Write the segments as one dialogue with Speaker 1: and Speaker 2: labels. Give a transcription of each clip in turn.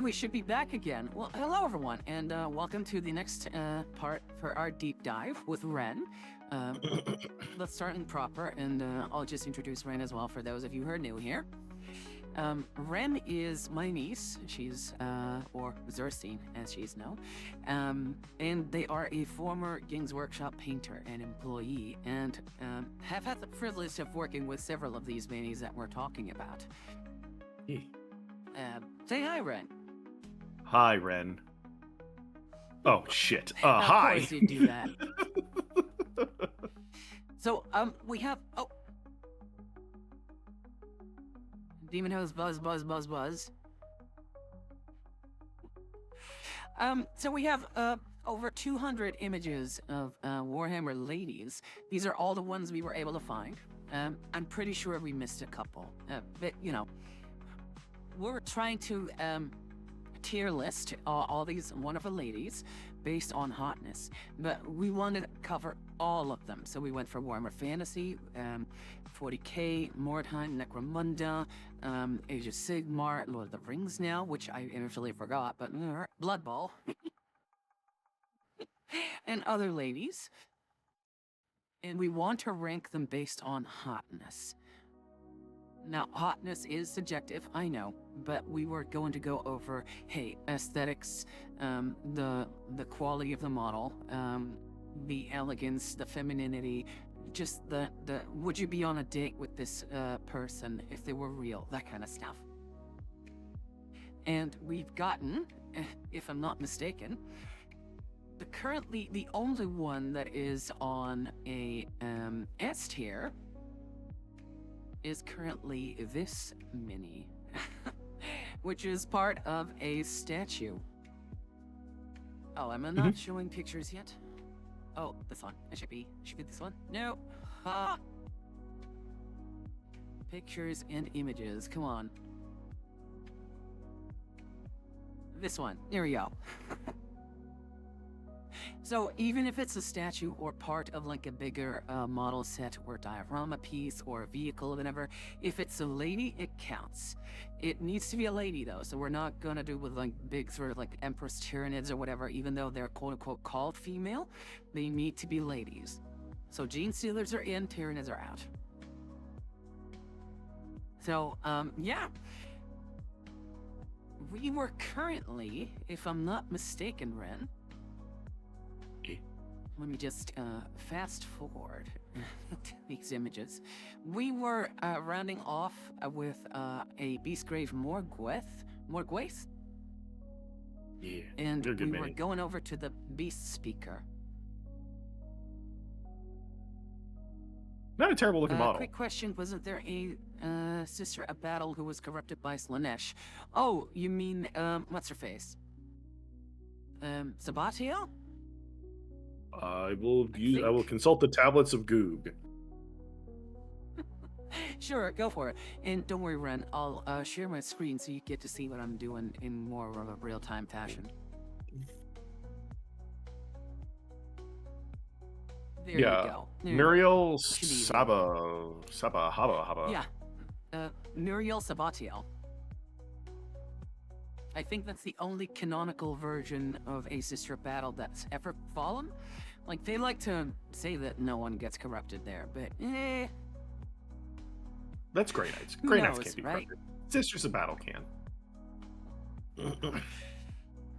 Speaker 1: We should be back again. Well, hello everyone, and welcome to the next part for our deep dive with Ren. Uh, let's start in proper, and I'll just introduce Ren as well for those of you who are new here. Ren is my niece. She's, or Zerstein, as she's known. And they are a former Games Workshop painter and employee, and have had the privilege of working with several of these minis that we're talking about. Say hi, Ren.
Speaker 2: Hi, Ren. Oh, shit.
Speaker 1: Of
Speaker 2: Hi.
Speaker 1: course you do that. So, we have... Oh. Demon Host buzz. So we have, over 200 images of, Warhammer ladies. These are all the ones we were able to find. I'm pretty sure we missed a couple. But, you know, we're trying to, tier list all these wonderful ladies based on hotness, but we wanted to cover all of them. So we went for Warhammer Fantasy, 40k, Mordheim, Necromunda, Age of Sigmar, Lord of the Rings now, which I eventually forgot, but Blood Bowl, and other ladies. And we want to rank them based on hotness. Now, hotness is subjective, I know, but we were going to go over, hey, aesthetics, the quality of the model, the elegance, the femininity, just the would you be on a date with this person if they were real, that kind of stuff. And we've gotten, if I'm not mistaken, currently the only one that is on a S tier is currently this mini, which is part of a statue. Oh, am I not showing pictures yet? Oh, this one. Should be this one? No. Pictures and images. Come on. This one. There we go. So even if it's a statue or part of like a bigger model set or diorama piece or a vehicle or whatever, if it's a lady, it counts. It needs to be a lady though, so we're not gonna do with like big sort of like Empress Tyranids or whatever, even though they're quote unquote called female, they need to be ladies. So Gene Stealers are in, Tyranids are out. So, yeah. We were currently, if I'm not mistaken, Ren, let me just fast forward to these images. We were rounding off with a Beastgrave Morgwaith.
Speaker 2: Yeah,
Speaker 1: and we were going over to the Beast Speaker.
Speaker 2: Not a terrible looking model.
Speaker 1: Quick question, wasn't there a sister of battle who was corrupted by Slanesh? Oh, you mean, what's her face? Sabatio?
Speaker 2: I will consult the tablets of Goog.
Speaker 1: Sure, go for it. And don't worry, Ren, I'll share my screen so you get to see what I'm doing in more of a real-time fashion. There you go.
Speaker 2: Muriel Haba.
Speaker 1: Yeah, Muriel Sabatiel. I think that's the only canonical version of a sister battle that's ever fallen. Like, they like to say that no one gets corrupted there, but
Speaker 2: That's Grey Knights. Grey Knights can't be
Speaker 1: right?
Speaker 2: corrupted. Sisters of Battle can.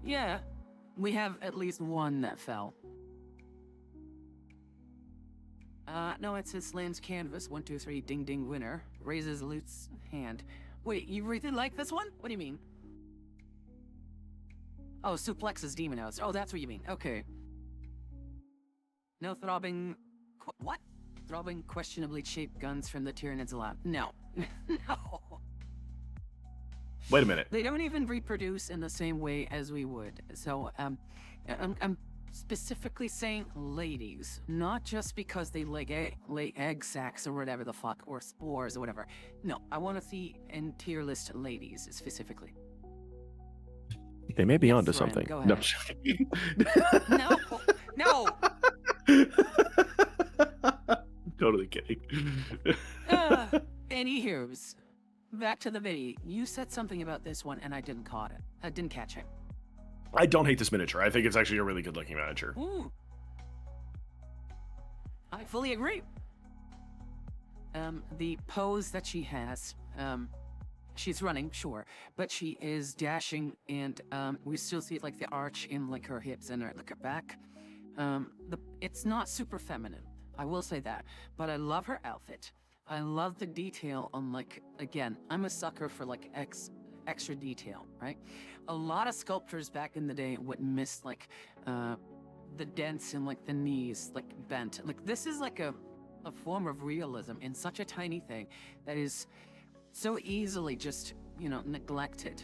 Speaker 1: Yeah, we have at least one that fell. No, it says Land's Canvas, 1, 2, 3, ding ding winner. Raises Lute's hand. Wait, you really like this one? What do you mean? Oh, Suplex's Demon House. Oh, that's what you mean. Okay. No throbbing... What? Throbbing, questionably shaped guns from the Tyranids allowed. No. No.
Speaker 2: Wait a minute.
Speaker 1: They don't even reproduce in the same way as we would. So, I'm specifically saying ladies. Not just because they lay egg sacs or whatever the fuck, or spores or whatever. No, I want to see in tier list ladies, specifically.
Speaker 3: They may be onto something.
Speaker 1: Go
Speaker 3: No.
Speaker 1: ahead. No.
Speaker 2: Totally kidding.
Speaker 1: Anywho's, back to the video. You said something about this one, and I didn't caught it. I didn't catch it.
Speaker 2: I don't hate this miniature. I think it's actually a really good looking miniature.
Speaker 1: Ooh. I fully agree. The pose that she has, she's running, sure, but she is dashing, and we still see like the arch in like her hips and her, like her back. It's not super feminine, I will say that, but I love her outfit. I love the detail on, like, again, I'm a sucker for like extra detail, right? A lot of sculptors back in the day would miss like the dents in like the knees, like bent. Like this is like a form of realism in such a tiny thing that is so easily just, you know, neglected.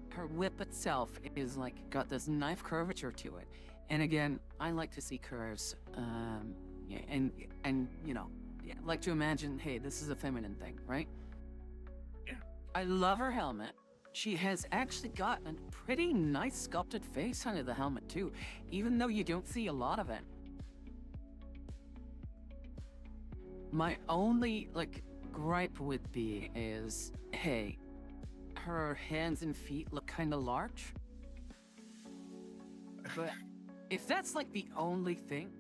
Speaker 1: Her whip itself is like got this knife curvature to it. And again, I like to see curves, yeah, and you know, yeah, like to imagine, hey, this is a feminine thing, right?
Speaker 2: Yeah.
Speaker 1: I love her helmet. She has actually got a pretty nice sculpted face under the helmet too, even though you don't see a lot of it. My only, like, gripe would be is, hey, her hands and feet look kind of large. But if that's, like, the only thing,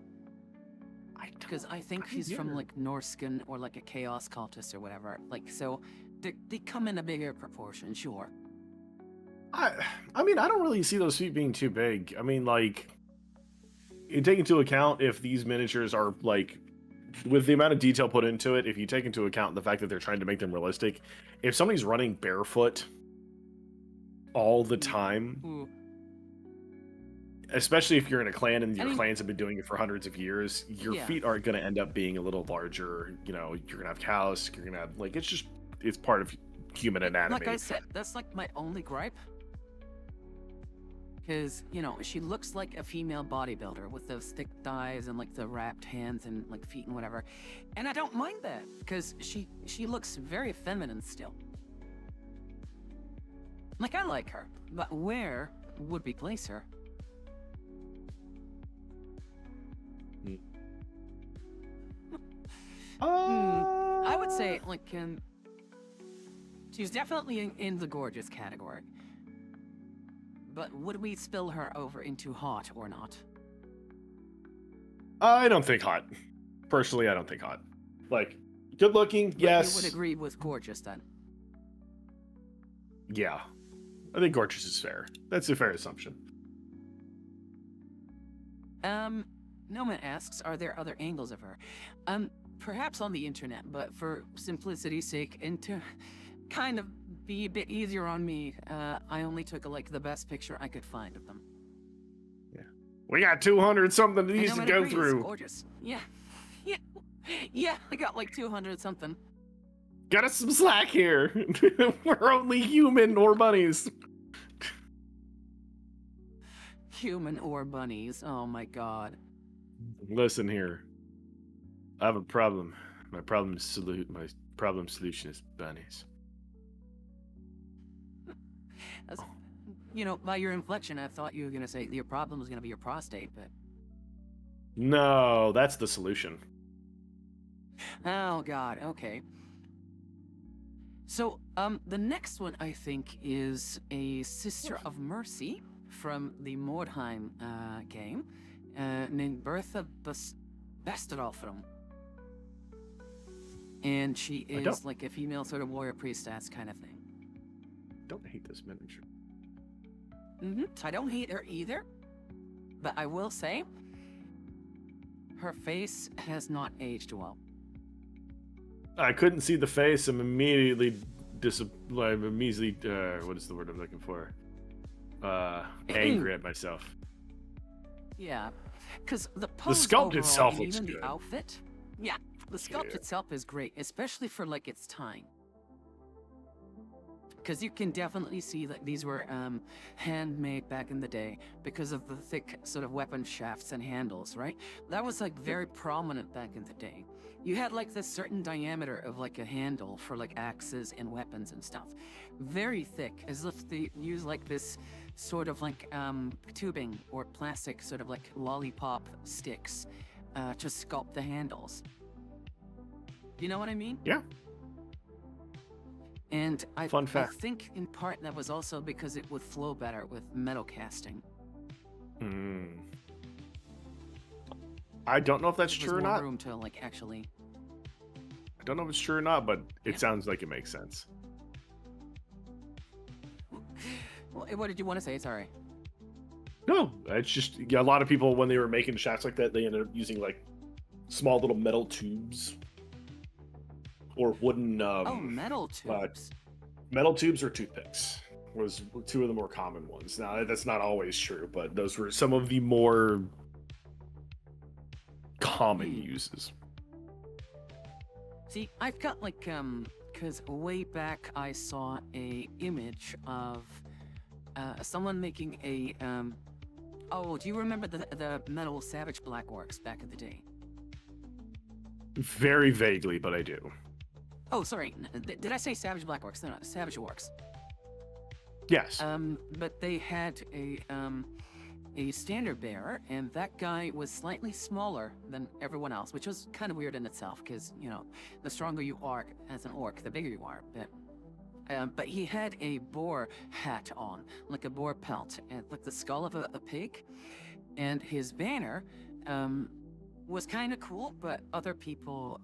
Speaker 1: because I think she's from, like, Norscan or, like, a Chaos Cultist or whatever. Like, so, they come in a bigger proportion, sure.
Speaker 2: I mean, I don't really see those feet being too big. I mean, like, you take into account if these miniatures are, like, with the amount of detail put into it, if you take into account the fact that they're trying to make them realistic, if somebody's running barefoot all the time,
Speaker 1: Ooh.
Speaker 2: especially if you're in a clan and your clans have been doing it for hundreds of years, your
Speaker 1: Yeah.
Speaker 2: feet are going to end up being a little larger. You know, you're going to have callus, you're going to have, like, it's part of human anatomy.
Speaker 1: Like I said, that's like my only gripe. Because, you know, she looks like a female bodybuilder with those thick thighs and like the wrapped hands and like feet and whatever. And I don't mind that because she looks very feminine still. Like, I like her, but where would we place her? I would say, like, she's definitely in the gorgeous category. But would we spill her over into hot or not?
Speaker 2: I don't think hot. Personally, I don't think hot. Like, good looking,
Speaker 1: But
Speaker 2: yes.
Speaker 1: you would agree with gorgeous then?
Speaker 2: Yeah. I think gorgeous is fair. That's a fair assumption.
Speaker 1: Noman asks, are there other angles of her? Perhaps on the internet, but for simplicity's sake and to kind of be a bit easier on me, I only took like the best picture I could find of them.
Speaker 2: Yeah. We got 200 something that needs to
Speaker 1: Noman
Speaker 2: go
Speaker 1: agrees,
Speaker 2: through.
Speaker 1: gorgeous. Yeah. Yeah, I got like 200 something.
Speaker 2: Got us some slack here. We're only human or bunnies.
Speaker 1: Human or bunnies, oh my god.
Speaker 2: Listen here. I have a problem. My problem solution is bunnies.
Speaker 1: That's, you know, by your inflection, I thought you were gonna say your problem was gonna be your prostate, but
Speaker 2: No, that's the solution.
Speaker 1: oh god, okay. So, the next one I think is a Sister of Mercy from the Mordheim game, named Bertha Bestadolfrum. And she is like a female sort of warrior priestess kind of thing.
Speaker 2: Don't hate this miniature.
Speaker 1: I don't hate her either, but I will say her face has not aged well.
Speaker 2: I couldn't see the face. I'm immediately what is the word I'm looking for? Angry at myself.
Speaker 1: Yeah, because the pose
Speaker 2: sculpt
Speaker 1: overall,
Speaker 2: itself
Speaker 1: and
Speaker 2: looks
Speaker 1: even
Speaker 2: good.
Speaker 1: the outfit. Yeah, the sculpt itself is great, especially for like its time. Because you can definitely see that these were handmade back in the day because of the thick sort of weapon shafts and handles, right? That was like very prominent back in the day. You had like this certain diameter of like a handle for like axes and weapons and stuff. Very thick, as if they use like this sort of like tubing or plastic sort of like lollipop sticks to sculpt the handles. You know what I mean?
Speaker 2: Yeah.
Speaker 1: And
Speaker 2: Fun
Speaker 1: I
Speaker 2: fact.
Speaker 1: think in part that was also because it would flow better with metal casting.
Speaker 2: Hmm. I don't know if that's
Speaker 1: There was
Speaker 2: true or
Speaker 1: more
Speaker 2: not.
Speaker 1: room to like actually.
Speaker 2: I don't know if it's true or not, but it
Speaker 1: Yeah.
Speaker 2: sounds like it makes sense.
Speaker 1: What did you want to say? Sorry.
Speaker 2: No, it's just a lot of people when they were making shafts like that, they ended up using like small little metal tubes or wooden
Speaker 1: Oh, metal tubes.
Speaker 2: metal tubes or toothpicks was two of the more common ones. Now that's not always true, but those were some of the more common uses.
Speaker 1: See, I've got like because way back I saw a image of someone making a Oh, do you remember the metal Savage Black Orcs back in the day?
Speaker 2: Very vaguely, but I do.
Speaker 1: Oh, sorry. Did I say Savage Black Orcs? They're not Savage Orcs.
Speaker 2: Yes.
Speaker 1: But they had a standard bearer, and that guy was slightly smaller than everyone else, which was kind of weird in itself, because you know, the stronger you are as an orc, the bigger you are. But he had a boar hat on, like a boar pelt, and like the skull of a pig, and his banner was kind of cool, but other people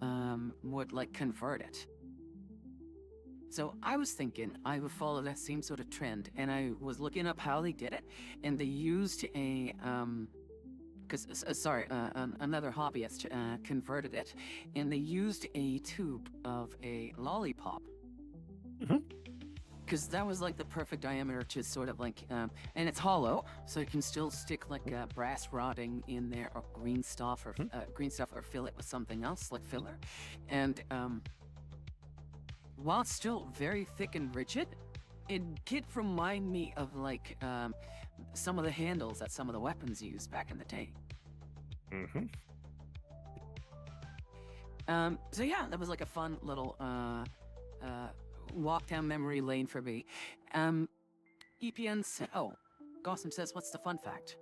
Speaker 1: would like convert it. So I was thinking I would follow that same sort of trend, and I was looking up how they did it, and they used a another hobbyist converted it, and they used a tube of a lollipop. Because that was like the perfect diameter to sort of like, and it's hollow, so you can still stick like brass rodding in there, or green stuff, or fill it with something else like filler, and while it's still very thick and rigid, it did remind me of like some of the handles that some of the weapons used back in the day. So yeah, that was like a fun little walk down memory lane for me. EPN oh, Gossam says, what's the fun fact?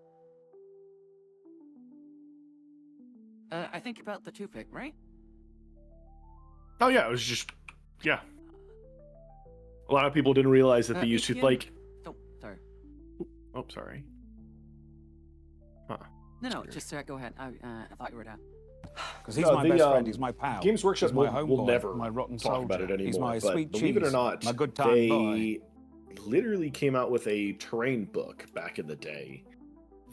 Speaker 1: I think about the toothpick, right?
Speaker 2: Oh yeah, it was just yeah. A lot of people didn't realize that they used to
Speaker 1: EPN
Speaker 2: like.
Speaker 1: Oh, sorry.
Speaker 2: Oh, sorry. Huh.
Speaker 1: No, just go ahead. I thought you were done.
Speaker 4: Because he's
Speaker 2: No,
Speaker 4: my
Speaker 2: the,
Speaker 4: best friend, he's my pal.
Speaker 2: Games Workshop
Speaker 4: he's my
Speaker 2: will
Speaker 4: homeboy,
Speaker 2: never
Speaker 4: my rotten
Speaker 2: talk
Speaker 4: soldier.
Speaker 2: about it anymore.
Speaker 4: He's my
Speaker 2: but
Speaker 4: sweet
Speaker 2: believe it or
Speaker 4: cheese,
Speaker 2: not,
Speaker 4: my good time boy.
Speaker 2: they literally came out with a terrain book back in the day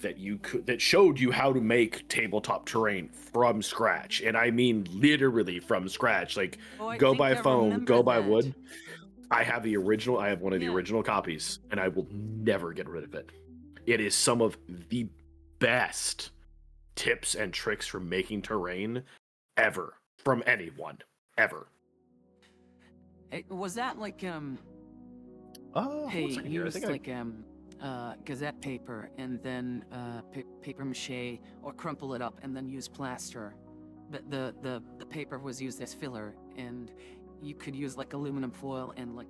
Speaker 2: that showed you how to make tabletop terrain from scratch, and I mean literally from scratch. Like go buy foam, go buy wood. I have the original. I have one of the original copies, and I will never get rid of it. It is some of the best tips and tricks for making terrain ever from anyone ever.
Speaker 1: Was that like
Speaker 2: Hey,
Speaker 1: use like gazette paper and then paper mache, or crumple it up and then use plaster, but the paper was used as filler, and you could use like aluminum foil and like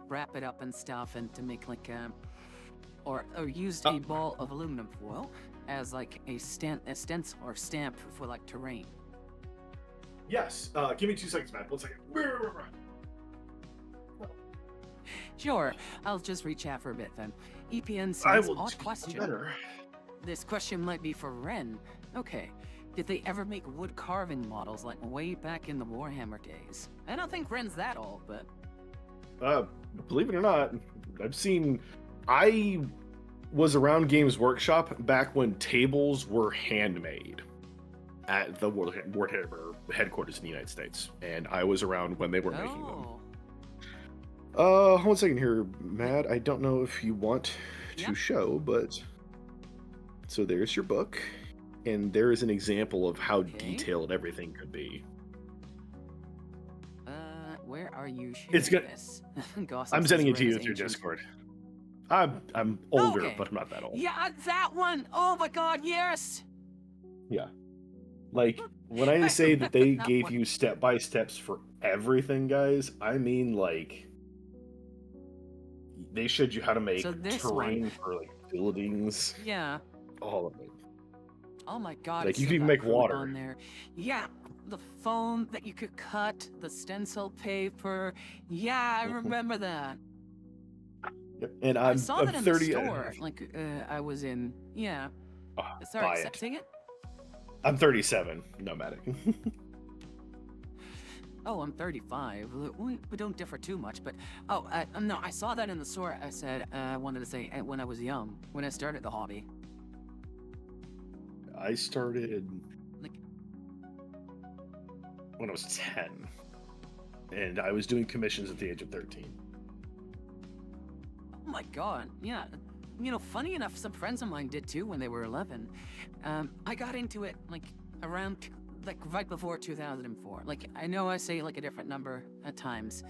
Speaker 1: wrap it up and stuff, and to make like or used a ball of aluminum foil as like a stencil or stamp for like terrain.
Speaker 2: Yes. Give me 2 seconds, man. 1 second.
Speaker 1: Sure, I'll just reach out for a bit then. EPN
Speaker 2: I
Speaker 1: says,
Speaker 2: will
Speaker 1: odd
Speaker 2: do
Speaker 1: question.
Speaker 2: better.
Speaker 1: This question might be for Ren. Okay, did they ever make wood carving models like way back in the Warhammer days? I don't think Ren's that old, but...
Speaker 2: Believe it or not, I was around Games Workshop back when tables were handmade at the Warhammer headquarters in the United States, and I was around when they were making them. 1 second here, Matt. I don't know if you want to show, but so there's your book, and there is an example of how detailed everything could be.
Speaker 1: Where are you sharing
Speaker 2: It's good.
Speaker 1: this?
Speaker 2: I'm sending it to you through Discord. I'm older,
Speaker 1: Okay.
Speaker 2: but I'm not that old.
Speaker 1: Yeah, that one! Oh my god, yes!
Speaker 2: Yeah. Like, when I say that they
Speaker 1: That
Speaker 2: gave
Speaker 1: one.
Speaker 2: you step-by-steps for everything, guys, I mean, like, they showed you how to make
Speaker 1: So this
Speaker 2: terrain
Speaker 1: one-
Speaker 2: for, like, buildings.
Speaker 1: Yeah.
Speaker 2: All of it.
Speaker 1: Oh my god,
Speaker 2: Like,
Speaker 1: it's
Speaker 2: you
Speaker 1: still
Speaker 2: can even
Speaker 1: got
Speaker 2: make
Speaker 1: fruit
Speaker 2: water.
Speaker 1: on there. Yeah, the foam that you could cut, the stencil paper. Yeah, I
Speaker 2: Mhm.
Speaker 1: remember that.
Speaker 2: Yep. And
Speaker 1: I
Speaker 2: I'm
Speaker 1: saw
Speaker 2: I'm
Speaker 1: that in the
Speaker 2: 30.
Speaker 1: store. Like, I was in. Yeah. Sorry,
Speaker 2: Buy it.
Speaker 1: say it.
Speaker 2: I'm 37. Nomadic.
Speaker 1: Oh, I'm 35. We don't differ too much, but oh, no, I saw that in the store. I said I wanted to say when I was young, when I started the hobby.
Speaker 2: I started
Speaker 1: Like,
Speaker 2: when I was 10, and I was doing commissions at the age of 13.
Speaker 1: oh my god, yeah. You know, funny enough, some friends of mine did too when they were 11. I got into it like around, like right before 2004. Like, I know I say like a different number at times,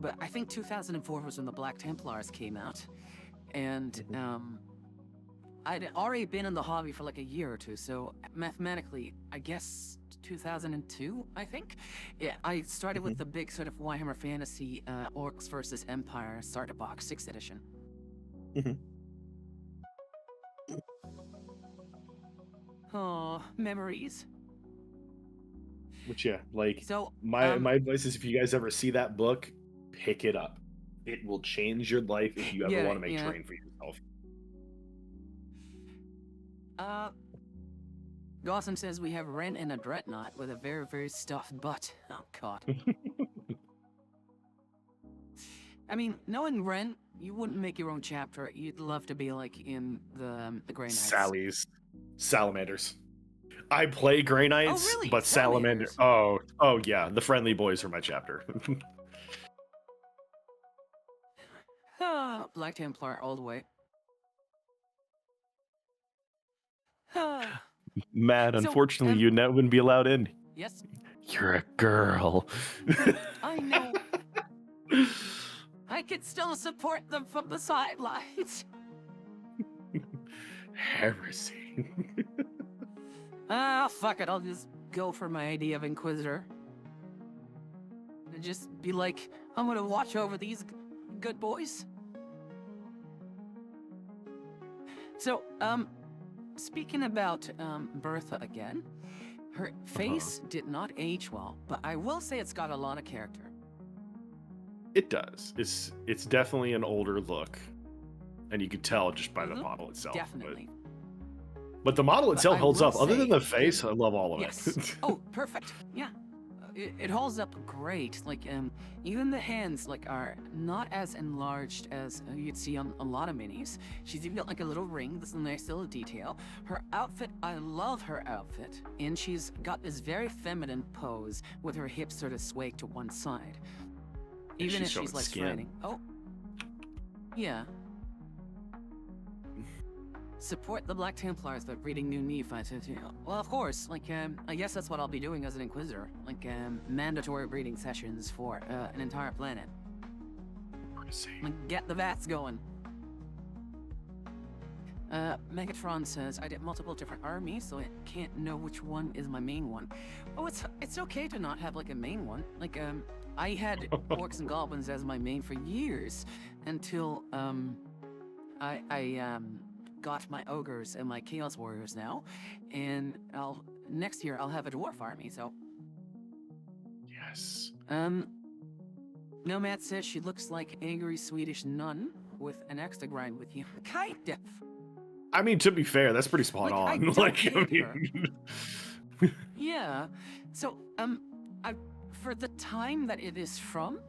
Speaker 1: but I think 2004 was when the Black Templars came out, and I'd already been in the hobby for like a year or two, so mathematically, I guess 2002, I think. Yeah, I started with the big sort of Warhammer Fantasy Orcs versus Empire starter box, 6th edition. Oh, memories.
Speaker 2: Which, yeah, like,
Speaker 1: So,
Speaker 2: my advice is, if you guys ever see that book, pick it up. It will change your life if you ever want to make terrain for yourself.
Speaker 1: Gotham says we have Ren and a Dreadnought with a very, very stuffed butt. Oh, God. I mean, knowing Ren, you wouldn't make your own chapter. You'd love to be, like, in the Grey Knights.
Speaker 2: Salamanders. I play Grey Knights,
Speaker 1: really?
Speaker 2: but Salamander.
Speaker 1: Salamanders?
Speaker 2: Oh yeah, the friendly boys are my chapter.
Speaker 1: Black Templar all the way. Ah,
Speaker 3: Matt,
Speaker 1: So,
Speaker 3: unfortunately, you wouldn't be allowed in.
Speaker 1: yes,
Speaker 3: You're a girl.
Speaker 1: I know. I could still support them from the sidelines.
Speaker 2: Heresy.
Speaker 1: Fuck it. I'll just go for my idea of Inquisitor. And just be like, I'm gonna watch over these good boys. So, speaking about Bertha again, her face did not age well, but I will say it's got a lot of character.
Speaker 2: It does. It's definitely an older look, and you could tell just by the model itself.
Speaker 1: Definitely.
Speaker 2: But the model itself
Speaker 1: I
Speaker 2: holds
Speaker 1: will
Speaker 2: up. Other than
Speaker 1: say,
Speaker 2: the face, I love all of
Speaker 1: Yes.
Speaker 2: it.
Speaker 1: Oh, perfect. Yeah. It holds up great. Like, even the hands, like, are not as enlarged as you'd see on a lot of minis. She's even got, like, a little ring. This is a nice little detail. Her outfit, I love her outfit. And she's got this very feminine pose with her hips sort of swayed to one side. Even if
Speaker 2: showing
Speaker 1: she's, like,
Speaker 2: skin.
Speaker 1: fighting. Oh. Yeah. Support the Black Templars, but reading New Nephi too. Well, of course, like, I guess that's what I'll be doing as an Inquisitor. Like, mandatory reading sessions for an entire planet. Like, get the VATs going. Megatron says, I did multiple different armies, so I can't know which one is my main one. Oh, it's okay to not have, like, a main one. Like, I had Orcs and Goblins as my main for years, until, I got my ogres and my chaos warriors now, and next year I'll have a dwarf army. So
Speaker 2: Yes.
Speaker 1: Nomad says she looks like angry Swedish nun with an axe to grind with you. Kind of.
Speaker 2: I mean, to be fair, that's pretty spot
Speaker 1: Like, I
Speaker 2: on.
Speaker 1: don't
Speaker 2: Like,
Speaker 1: hate
Speaker 2: I mean,
Speaker 1: Yeah. So for the time that it is from,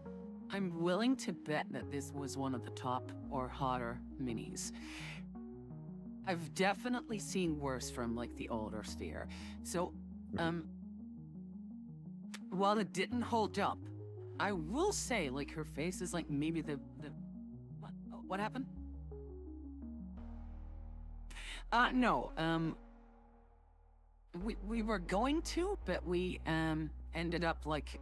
Speaker 1: I'm willing to bet that this was one of the top or hotter minis. I've definitely seen worse from, like, the older sphere. So, while it didn't hold up, I will say, like, her face is like maybe the what happened? No, we were going to, but we ended up, like,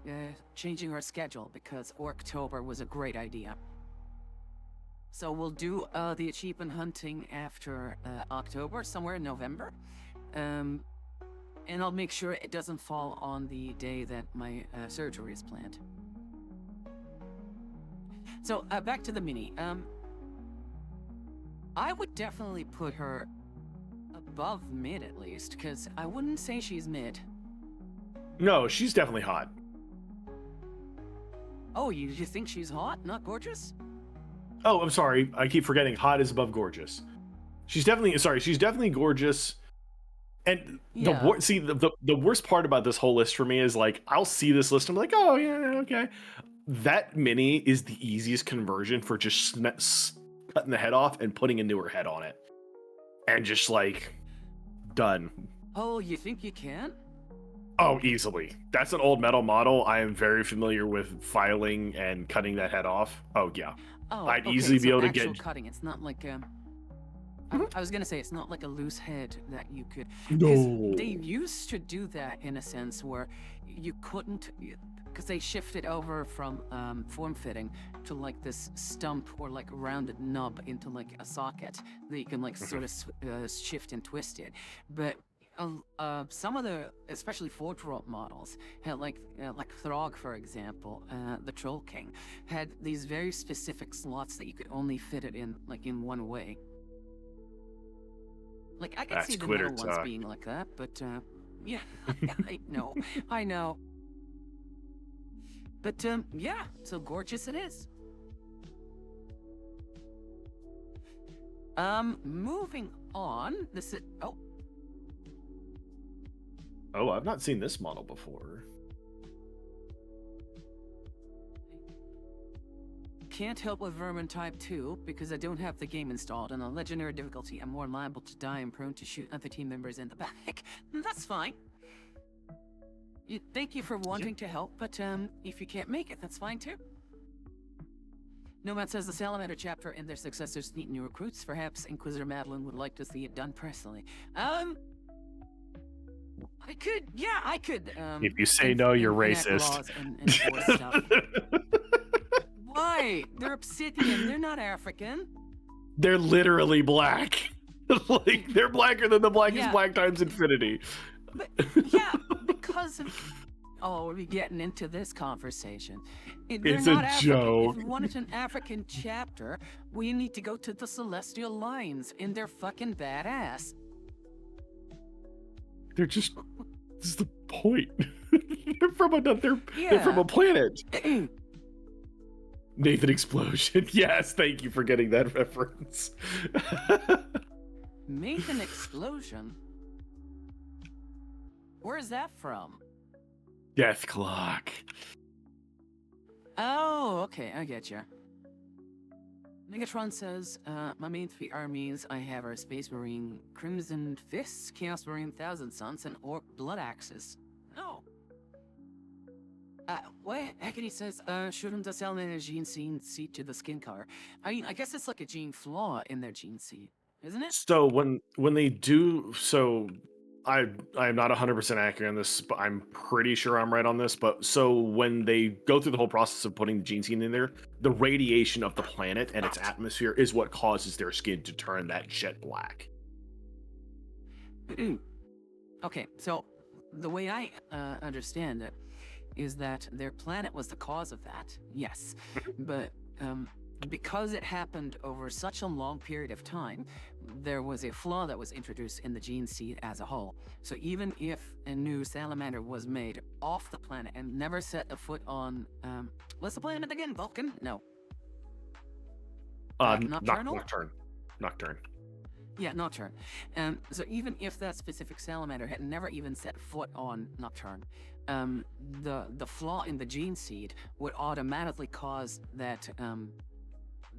Speaker 1: changing our schedule because Orktober was a great idea. So we'll do the achievement hunting after October, somewhere in November. And I'll make sure it doesn't fall on the day that my surgery is planned. So back to the mini. I would definitely put her above mid at least, because I wouldn't say she's mid.
Speaker 2: No, she's definitely hot.
Speaker 1: Oh, you think she's hot, not gorgeous?
Speaker 2: Oh, I'm sorry. I keep forgetting. Hot is above gorgeous. She's definitely gorgeous. And
Speaker 1: Yeah.
Speaker 2: the worst part about this whole list for me is like I'll see this list and I'm like, oh yeah, okay. That mini is the easiest conversion for just cutting the head off and putting a newer head on it, and just like done.
Speaker 1: Oh, you think you can?
Speaker 2: Oh, easily. That's an old metal model. I am very familiar with filing and cutting that head off. Oh yeah,
Speaker 1: Oh,
Speaker 2: I'd
Speaker 1: okay,
Speaker 2: easily be
Speaker 1: so
Speaker 2: able to
Speaker 1: actual
Speaker 2: get.
Speaker 1: cutting. It's not like
Speaker 2: Mhm.
Speaker 1: I was gonna say it's not like a loose head that you could.
Speaker 2: No.
Speaker 1: They used to do that in a sense where you couldn't, because they shifted over from form fitting to like this stump or like rounded nub into like a socket that you can like sort of shift and twist it. But some of the, especially Forge World models, had like Throg, for example, the Troll King, had these very specific slots that you could only fit it in like in one way. Like I could
Speaker 2: That's
Speaker 1: see the
Speaker 2: quitter
Speaker 1: middle ones
Speaker 2: talk.
Speaker 1: being like that, but yeah, I know. But yeah, so gorgeous it is. Moving on. This is
Speaker 2: Oh, I've not seen this model before.
Speaker 1: can't help with Vermin Type 2 because I don't have the game installed, and on Legendary difficulty, I'm more liable to die and prone to shoot other team members in the back. That's fine. Thank you for wanting to help, but if you can't make it, that's fine too. Nomad says the Salamander chapter and their successors need new recruits. Perhaps Inquisitor Madeline would like to see it done personally. I could.
Speaker 2: If you say no, you're
Speaker 1: enact
Speaker 2: racist.
Speaker 1: laws and enforce stuff. Why? They're Obsidian. They're not African.
Speaker 2: They're literally black. Like they're blacker than the blackest
Speaker 1: Yeah.
Speaker 2: black times infinity.
Speaker 1: But yeah, because of. Oh, we're getting into this conversation. They're
Speaker 2: It's a
Speaker 1: not African.
Speaker 2: joke.
Speaker 1: If we wanted an African chapter, we need to go to the Celestial Lines, and they're fucking badass.
Speaker 2: They're just. This is the point. They're from another.
Speaker 1: Yeah.
Speaker 2: They're from a planet. Nathan Explosion. Yes, thank you for getting that reference.
Speaker 1: Nathan Explosion? Where's that from?
Speaker 2: Death Clock.
Speaker 1: Oh, okay, I get you. Megatron says, my main 3 armies I have are Space Marine, Crimson Fists, Chaos Marine, Thousand Suns, and Orc Blood Axes. Oh. What? Agony says, shoot him to Salamander gene seed to the skin color. I mean, I guess it's like a gene flaw in their gene seed, isn't it?
Speaker 2: So when they do so, I am not 100% accurate on this, but I'm pretty sure I'm right on this. But so when they go through the whole process of putting the gene seed in there, the radiation of the planet and its atmosphere is what causes their skin to turn that jet black.
Speaker 1: Okay, so the way I understand it is that their planet was the cause of that, yes. But because it happened over such a long period of time, there was a flaw that was introduced in the gene seed as a whole. So even if a new salamander was made off the planet and never set a foot on, what's the planet again? Vulcan? No. Nocturnal?
Speaker 2: Nocturne.
Speaker 1: Yeah, Nocturne. So even if that specific salamander had never even set foot on Nocturne, the flaw in the gene seed would automatically cause that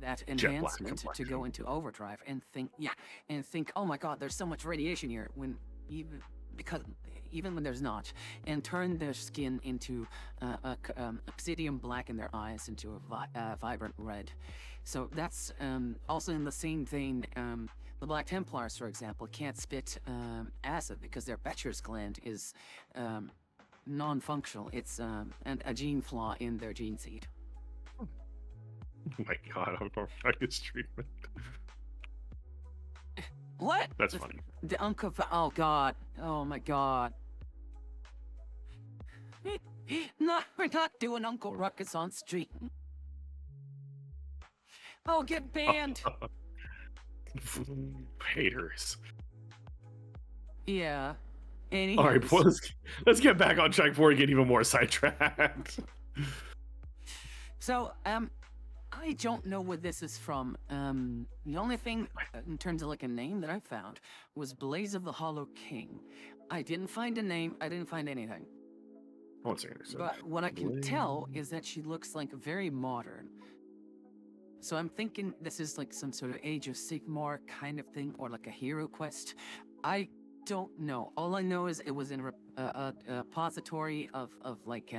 Speaker 1: that enhancement to go into overdrive and think, oh my god, there's so much radiation here, when even when there's not, and turn their skin into obsidian black in their eyes into a vibrant red. So that's also in the same vein. The Black Templars, for example, can't spit acid because their Becher's gland is non-functional. It's a gene flaw in their gene seed.
Speaker 2: Oh my god, I'm going to this treatment.
Speaker 1: What?
Speaker 2: That's funny.
Speaker 1: The Uncle. Oh god. Oh my god. No, we're not doing Uncle Ruckus on stream. Oh, get banned.
Speaker 2: Haters.
Speaker 1: Yeah.
Speaker 2: All right, boy,
Speaker 1: Anywho's,
Speaker 2: let's get back on track before we get even more sidetracked.
Speaker 1: so I don't know where this is from. The only thing in terms of like a name that I found was Blaze of the Hollow King. I didn't find a name. I didn't find anything.
Speaker 2: One second. So
Speaker 1: But what I can
Speaker 2: Blaze.
Speaker 1: tell is that she looks like very modern. So I'm thinking this is like some sort of Age of Sigmar kind of thing, or like a hero quest. I don't know. All I know is it was in a repository of like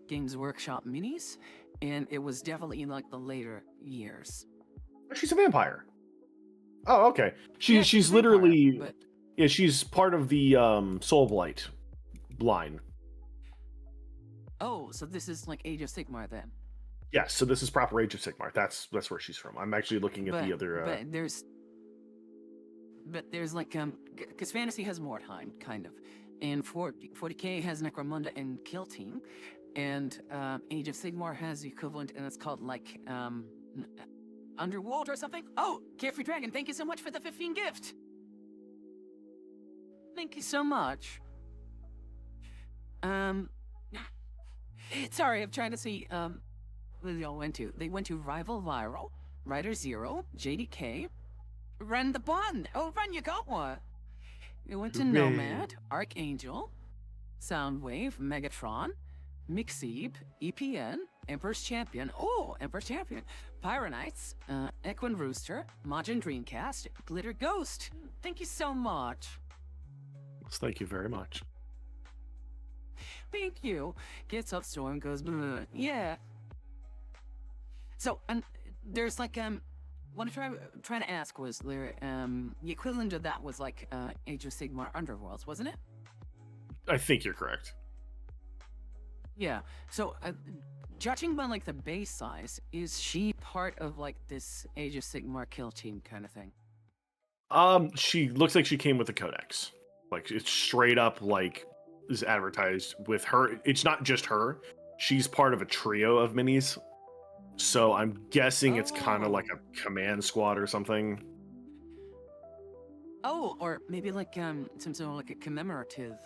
Speaker 1: Games Workshop minis, and it was definitely in like the later years.
Speaker 2: She's a vampire. Oh, okay.
Speaker 1: Yeah,
Speaker 2: She's
Speaker 1: a vampire,
Speaker 2: literally
Speaker 1: but
Speaker 2: yeah. She's part of the Soul Blight line.
Speaker 1: oh, so this is like Age of Sigmar then.
Speaker 2: Yes. So this is proper Age of Sigmar. That's where she's from. I'm actually looking at the other.
Speaker 1: But there's like because fantasy has Mordheim kind of, and 40k has Necromunda and Kill Team, and Age of Sigmar has the equivalent, and it's called like Underworld or something. Oh, Carefree Dragon, thank you so much for the 15 gift. Thank you so much. Sorry, I'm trying to see what they all went to. They went to Rival Viral, Rider Zero, JDK. Run the bond. Oh, Run, you got one. We went to Nomad, Archangel, Soundwave, Megatron, Mixeeb, EPN, Emperor's Champion. Oh, Emperor's Champion. Pyronites, Equine Rooster, Majin Dreamcast, Glitter Ghost. Thank you so much.
Speaker 2: Thank you very much.
Speaker 1: Thank you. Gets up, storm goes. Blah, blah, blah. Yeah. So, and there's like what I'm trying to ask was there the equivalent of that was like Age of Sigmar Underworlds, wasn't it?
Speaker 2: I think you're correct.
Speaker 1: Yeah. So judging by like the base size, is she part of like this Age of Sigmar kill team kind of thing?
Speaker 2: She looks like she came with the codex. Like it's straight up like is advertised with her. It's not just her. She's part of a trio of minis. So I'm guessing it's kind of like a command squad or something.
Speaker 1: Oh, or maybe like some sort of like a commemorative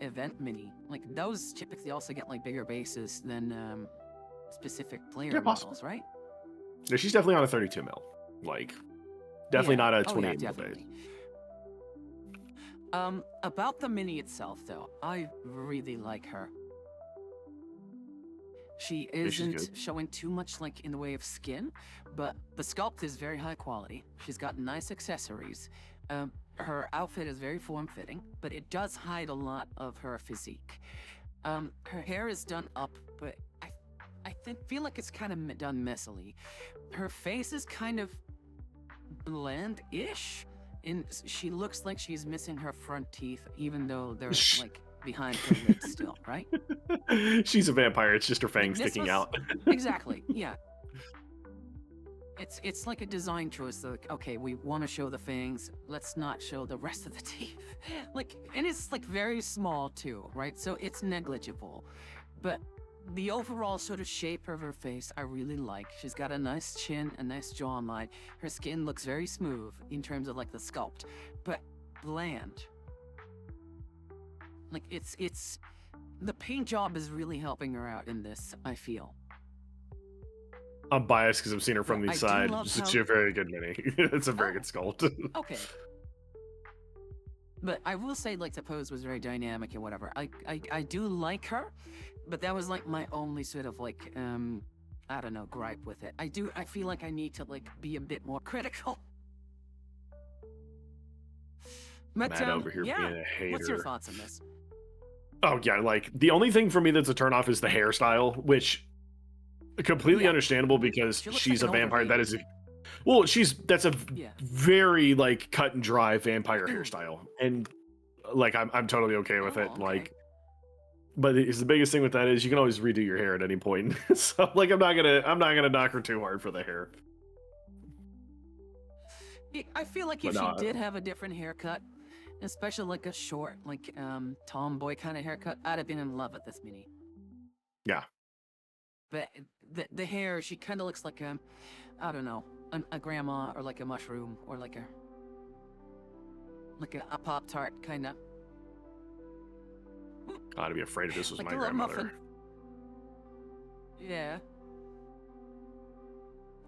Speaker 1: event mini. Like those typically also get like bigger bases than specific player models, right?
Speaker 2: Yeah, she's definitely on a 32 mil. Like definitely not a 28 mil base.
Speaker 1: About the mini itself though, I really like her. She isn't showing too much like in the way of skin, but the sculpt is very high quality. She's got nice accessories. Her outfit is very form-fitting, but it does hide a lot of her physique. Her hair is done up, but I feel like it's kind of done messily. Her face is kind of bland-ish, and she looks like she's missing her front teeth, even though they're like behind her lips still, right?
Speaker 2: She's a vampire. It's just her fangs sticking out.
Speaker 1: Exactly. Yeah. It's like a design choice. Like, okay, we want to show the fangs. Let's not show the rest of the teeth. Like, and it's like very small too, right? So it's negligible. But the overall sort of shape of her face, I really like. She's got a nice chin, a nice jawline. Her skin looks very smooth in terms of like the sculpt, but bland. Like it's the paint job is really helping her out in this, I feel.
Speaker 2: I'm biased because I've seen her from the side.
Speaker 1: It's
Speaker 2: a very good mini. It's a very good sculpt.
Speaker 1: Okay. But I will say, like, the pose was very dynamic and whatever. I do like her, but that was like my only sort of like I don't know, gripe with it. I feel like I need to like be a bit more critical. But
Speaker 2: Matt over here
Speaker 1: yeah.
Speaker 2: being a hater.
Speaker 1: What's your thoughts on this?
Speaker 2: Oh yeah, like the only thing for me that's a turnoff is the hairstyle, which completely understandable because she's
Speaker 1: like
Speaker 2: a vampire. That is that's a very like cut and dry vampire hairstyle, and like I'm totally okay with it. Okay. Like, but it's the biggest thing with that is you can always redo your hair at any point. So like I'm not gonna knock her too hard for the hair.
Speaker 1: I feel like if she did have a different haircut, especially like a short, like tomboy kind of haircut, I'd have been in love with this mini.
Speaker 2: Yeah.
Speaker 1: But the hair, she kind of looks like a, I don't know, a grandma or like a mushroom or like like a Pop Tart kind of.
Speaker 2: I'd be afraid if this was
Speaker 1: Like
Speaker 2: my
Speaker 1: a little
Speaker 2: grandmother.
Speaker 1: muffin. Yeah.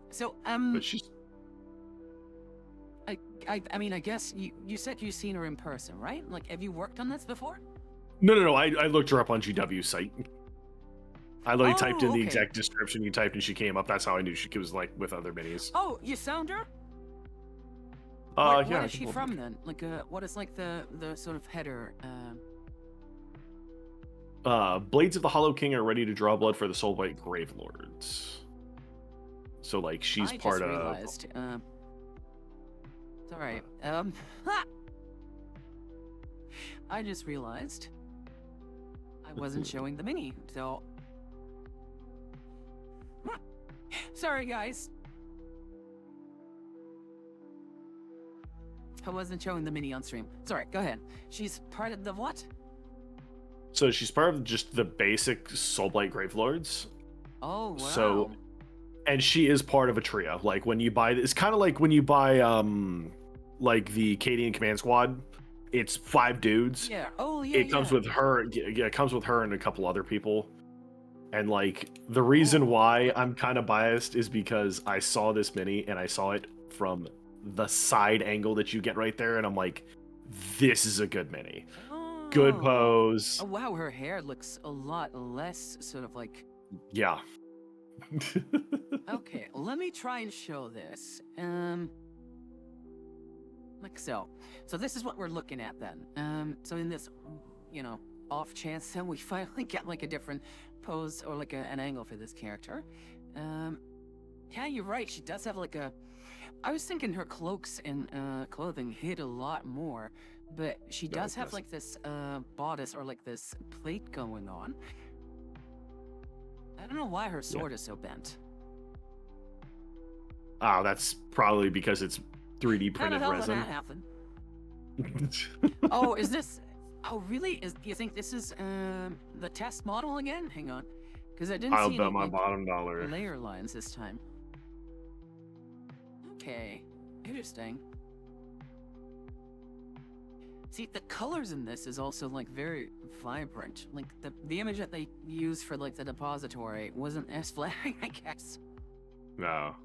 Speaker 1: So
Speaker 2: But she's
Speaker 1: I mean, I guess you said you've seen her in person, right? Like, have you worked on this before?
Speaker 2: no. I looked her up on GW's site. I literally typed in the
Speaker 1: okay.
Speaker 2: exact description you typed, and she came up. That's how I knew she was like with other minis.
Speaker 1: Oh, you found her?
Speaker 2: Yeah.
Speaker 1: What
Speaker 2: I
Speaker 1: is she
Speaker 2: can pull
Speaker 1: from
Speaker 2: it.
Speaker 1: then? Like, what is like the sort of header?
Speaker 2: Blades of the Hollow King are ready to draw blood for the Soulblight Grave Lords. So like she's
Speaker 1: I
Speaker 2: part
Speaker 1: just
Speaker 2: of.
Speaker 1: realized. It's all right. I just realized I wasn't showing the mini, so sorry, guys. I wasn't showing the mini on stream. Sorry. Go ahead. She's part of the what?
Speaker 2: So she's part of just the basic Soulblight Grave Lords.
Speaker 1: Oh wow.
Speaker 2: So, and she is part of a trio. Like when you buy, it's kind of like when you buy like the Cadian Command Squad. It's 5 dudes.
Speaker 1: Yeah. Oh yeah.
Speaker 2: It comes
Speaker 1: yeah.
Speaker 2: with her. Yeah, it comes with her and a couple other people. And like the reason
Speaker 1: Oh.
Speaker 2: why I'm kind of biased is because I saw this mini and I saw it from the side angle that you get right there, and I'm like, this is a good mini. Good
Speaker 1: Oh.
Speaker 2: pose.
Speaker 1: Oh wow, her hair looks a lot less sort of like.
Speaker 2: Yeah.
Speaker 1: Okay, let me try and show this. Like so. So this is what we're looking at then. So in this, you know, off chance that we finally get like a different pose or like an angle for this character. Yeah, you're right. She does have like a. I was thinking her cloaks and clothing hid a lot more, but she
Speaker 2: No,
Speaker 1: does
Speaker 2: it
Speaker 1: have
Speaker 2: does.
Speaker 1: like this bodice or like this plate going on. I don't know why her sword is so bent.
Speaker 2: Oh, that's probably because it's 3D
Speaker 1: How the
Speaker 2: printed
Speaker 1: hell did
Speaker 2: resin.
Speaker 1: that happen? Oh, is this? Oh, really? Do you think this is the test model again? Hang on, because I didn't
Speaker 2: I'll
Speaker 1: see
Speaker 2: bet
Speaker 1: any
Speaker 2: my
Speaker 1: like,
Speaker 2: bottom dollar.
Speaker 1: layer lines this time. Okay, interesting. See, the colors in this is also like very vibrant. Like the image that they used for like the depository wasn't as flattering, I guess.
Speaker 2: No.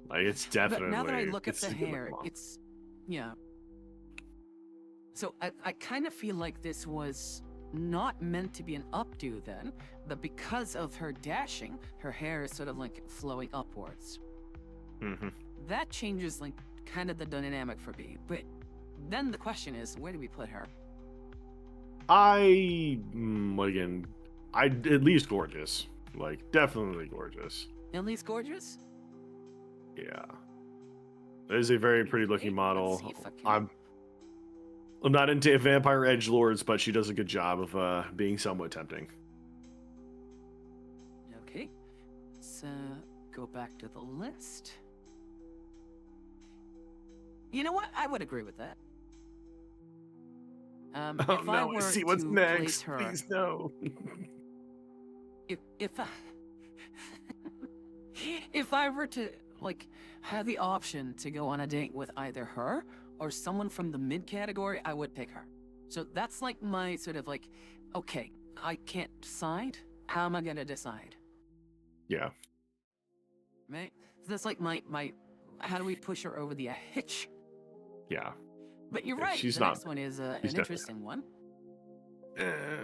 Speaker 2: Like it's definitely.
Speaker 1: But now that I look at
Speaker 2: it's
Speaker 1: the
Speaker 2: a good
Speaker 1: hair,
Speaker 2: looking model.
Speaker 1: it's yeah. So I kind of feel like this was not meant to be an updo then, but because of her dashing, her hair is sort of like flowing upwards.
Speaker 2: Mhm.
Speaker 1: That changes like kind of the dynamic for me. But then the question is, where do we put her?
Speaker 2: Again, at least gorgeous. Like definitely gorgeous.
Speaker 1: At least gorgeous?
Speaker 2: Yeah. It is a very pretty looking
Speaker 1: Okay,
Speaker 2: model.
Speaker 1: let's see if I can-
Speaker 2: I'm not into vampire edgelords, but she does a good job of being somewhat tempting.
Speaker 1: Okay, let's go back to the list. You know what? I would agree with that.
Speaker 2: Oh
Speaker 1: if I
Speaker 2: no,
Speaker 1: were
Speaker 2: I see what's
Speaker 1: to
Speaker 2: next.
Speaker 1: place her,
Speaker 2: Please no.
Speaker 1: if I, if I were to like have the option to go on a date with either her or someone from the mid category, I would pick her. So that's like my sort of like, okay, I can't decide. How am I gonna decide?
Speaker 2: Yeah.
Speaker 1: Right? So that's like my how do we push her over the hitch?
Speaker 2: Yeah.
Speaker 1: But you're
Speaker 2: Yeah,
Speaker 1: right.
Speaker 2: she's
Speaker 1: The
Speaker 2: not-
Speaker 1: next one is an
Speaker 2: she's definitely
Speaker 1: interesting one.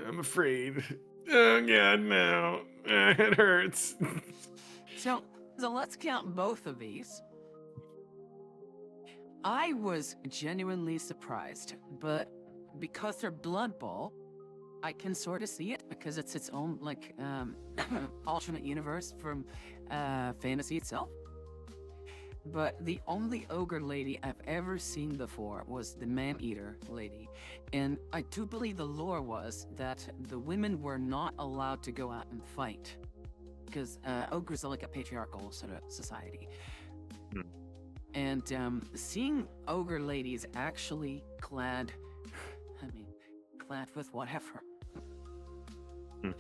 Speaker 2: I'm afraid. Oh god, no. It hurts.
Speaker 1: So let's count both of these. I was genuinely surprised, but because they're Blood Bowl, I can sort of see it because it's its own like alternate universe from fantasy itself. But the only ogre lady I've ever seen before was the man-eater lady, and I do believe the lore was that the women were not allowed to go out and fight because ogres are like a patriarchal sort of society.
Speaker 2: Hmm.
Speaker 1: And seeing ogre ladies actually clad with whatever.
Speaker 2: Hmm.